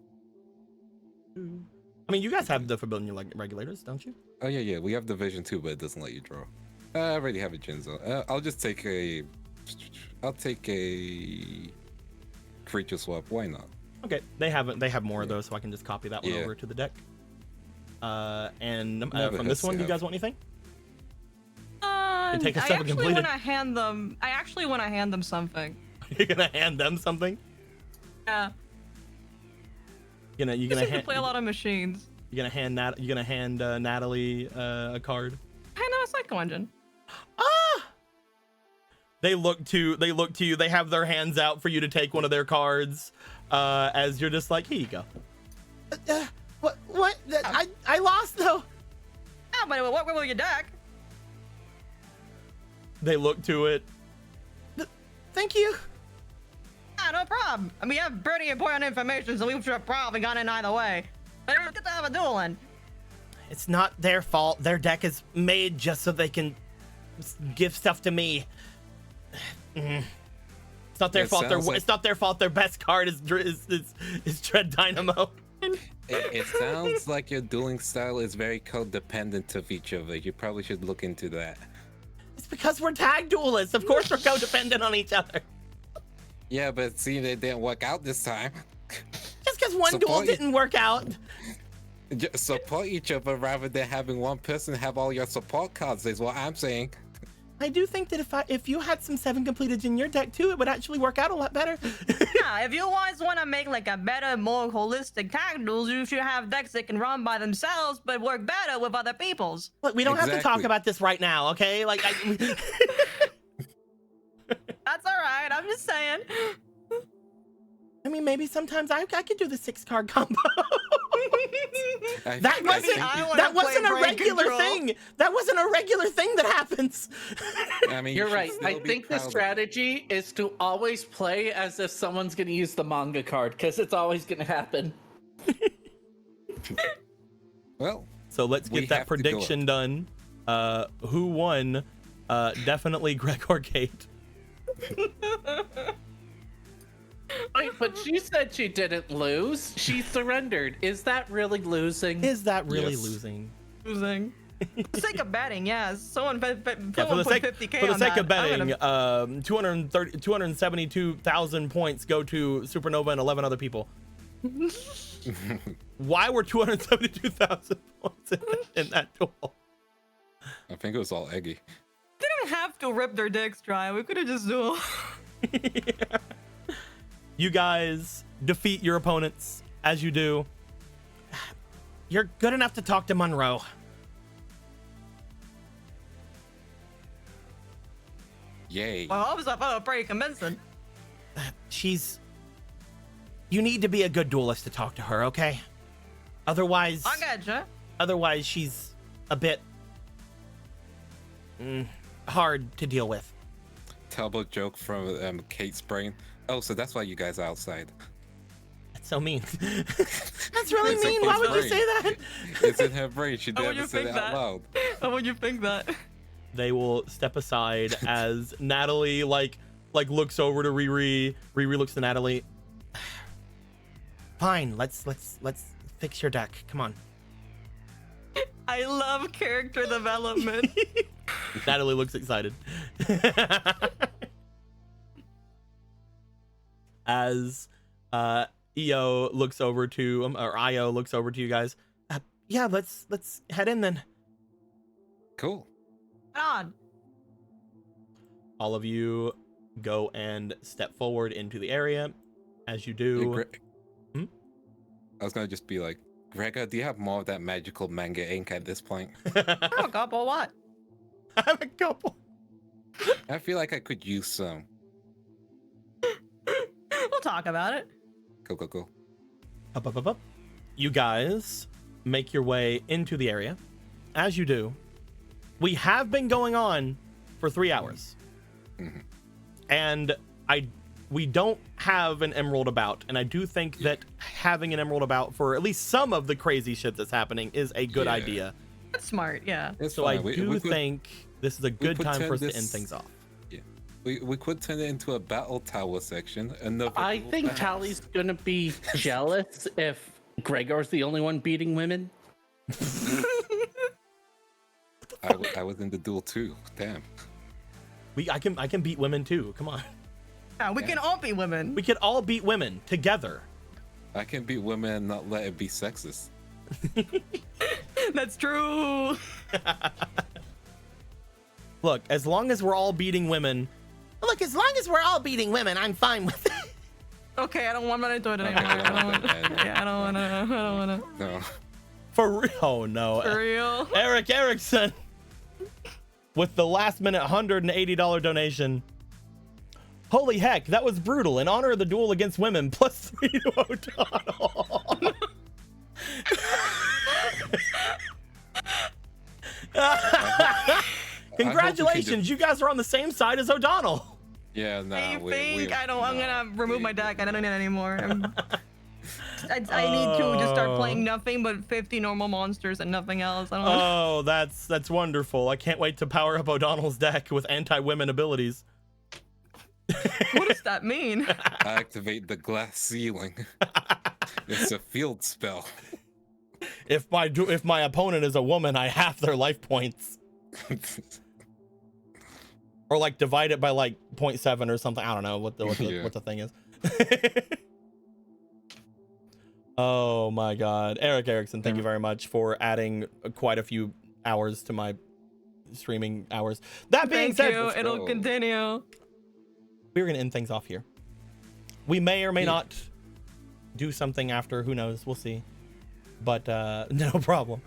I mean, you guys have the forbidden regulators, don't you? Oh yeah, we have Division 2, but it doesn't let you draw. I already have a Jinzo. I'll just take a. I'll take a creature swap. Why not? Okay, they have more of those, so I can just copy that one over to the deck. And Never from this hurts to one, do you have. guys want anything? I take a step and actually complete want it. to hand them. I actually want to hand them something. You're gonna hand them something. Yeah. You're Just gonna need to play a lot of machines. You're gonna hand Natalie a card. Hand them a Psycho Engine. Ah! They look to you. They have their hands out for you to take one of their cards. As you're just like, here you go. What? I lost though. Ah, but what will your deck? They look to it. Thank you. Ah, no problem. I mean, you have pretty important information, so we should have probably gone in either way. But it was good to have a duel in. It's not their fault. Their deck is made just so they can give stuff to me. It's not their It fault. sounds like- It's not their fault. Their best card is Dread Dynamo. It sounds like your dueling style is very codependent of each other. You probably should look into that. It's because we're tag duelists. Of course, we're codependent on each other. Yeah, but see, they didn't work out this time. Just because one duel Support- didn't work out. Just support each other rather than having one person have all your support cards, is what I'm saying. I do think that if you had some 7 completed in your deck too, it would actually work out a lot better. Yeah, if you guys want to make like a better, more holistic tag duels, you should have decks that can run by themselves but work better with other people's. Look, we don't have to talk Exactly. about this right now, okay? Like, That's all right. I'm just saying. I mean, maybe sometimes I could do the 6-card combo. I That think- wasn't I wanna that play wasn't a brain regular control. thing. That wasn't a regular thing that happens. I mean, You're you should right. I still be think the proud of- strategy is to always play as if someone's going to use the manga card, because it's always going to happen. Well, So let's We get that have to go prediction done. Who won? Definitely Gregor Gate. Wait, but she said she didn't lose. She surrendered. Is that really losing? Is that really Yes. losing? Losing. For the sake of betting, yes. Someone Yeah, someone put 50K for the on sake that. of betting, I'm 272,000 points go to Supernova and 11 other people. Why were 272,000 points in that duel? I think it was all Eggy. They didn't have to rip their dicks dry. We could have just dueled. Yeah. You guys defeat your opponents as you do. You're good enough to talk to Monroe. Yay. Well, I thought it was pretty convincing. You need to be a good duelist to talk to her, okay? Otherwise, I gotcha. she's a bit hard to deal with. Terrible joke from Kate's brain. Oh, so that's why you guys are outside. That's so mean. That's really It's in mean. Why Kate's would you brain. say that? It's in her brain. She How would never you said think it out that? loud. How would you think that? They will step aside as Natalie like looks over to Riri. Riri looks to Natalie. Fine, let's fix your deck. Come on. I love character development. Natalie looks excited. As EO looks over to or IO looks over to you guys. Yeah, let's head in then. Cool. On. All of you go and step forward into the area. As you Hey, do, I was gonna just be like, Gregor, do you have more of that magical manga ink at this point? I have a couple. What? I have a couple. I feel like I could use some. We'll talk about it. Go. Up. You guys make your way into the area. As you do, we have been going on for 3 hours. And we don't have an emerald about, and I do think that having an emerald about for at least some of the crazy shit that's happening is a good idea. That's smart, yeah. It's So fine. I do think this is a good could time for us turn to end this- things off. We could turn it into a battle tower section. And I think Tally's gonna be jealous if Gregor's the only one beating women. I was in the duel too. Damn. I can beat women too. Come on. Yeah, we can all be women. We could all beat women together. I can beat women and not let it be sexist. That's true. Look, as long as we're all beating women, I'm fine with it. Okay, I don't want to do it anymore. I don't want to. No. For real? Oh no. For real? Eric Erickson with the last minute $180 donation. Holy heck, that was brutal. In honor of the duel against women, +3 to O'Donnell. Congratulations, you guys are on the same side as O'Donnell. Yeah, no. I think I'm gonna remove my deck. I don't need it anymore. I need to just start playing nothing but 50 normal monsters and nothing else. I don't know. Oh, that's wonderful. I can't wait to power up O'Donnell's deck with anti-women abilities. What does that mean? Activate the glass ceiling. It's a field spell. If my opponent is a woman, I half their life points. Or like divide it by like 0.7 or something. I don't know what the thing is. Oh my god. Eric Erickson, thank you very much for adding quite a few hours to my streaming hours. That being said, it'll continue. we're gonna end things off here. We may or may not do something after, who knows, we'll see. But no problem.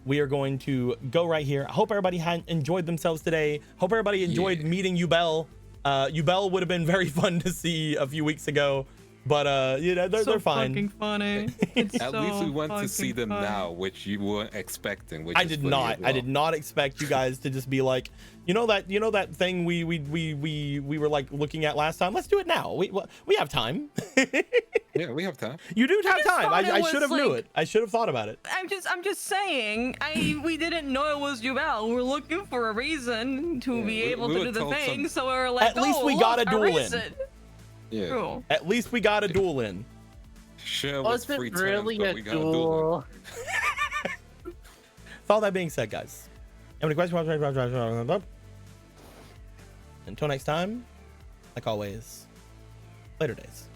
We are going to go right here. I hope everybody had enjoyed themselves today. Hope everybody enjoyed meeting Ubel. Ubel would have been very fun to see a few weeks ago, but you know, they're fine. Fucking funny. It's At least we went to see them now, which you weren't expecting. Which I is did funny not. as well. I did not expect you guys to just be like, you know that thing we were like looking at last time. Let's do it now. We have time. Yeah, we have time. You do have just time. thought it I was should have knew like- it. I should have thought about it. I'm just saying. We didn't know it was Jubel. We're looking for a reason to be able we to were do the told thing. some- So we're like, At least we got a duel in. reason. Yeah. True. At least we got a duel in. Sure, was Was free it really terms, but a we got a duel. duel? With all that being said, guys, have any questions? Until next time, like always, later days.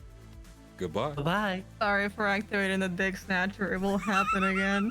Goodbye. Bye. Sorry for activating the dick snatcher. It will happen again.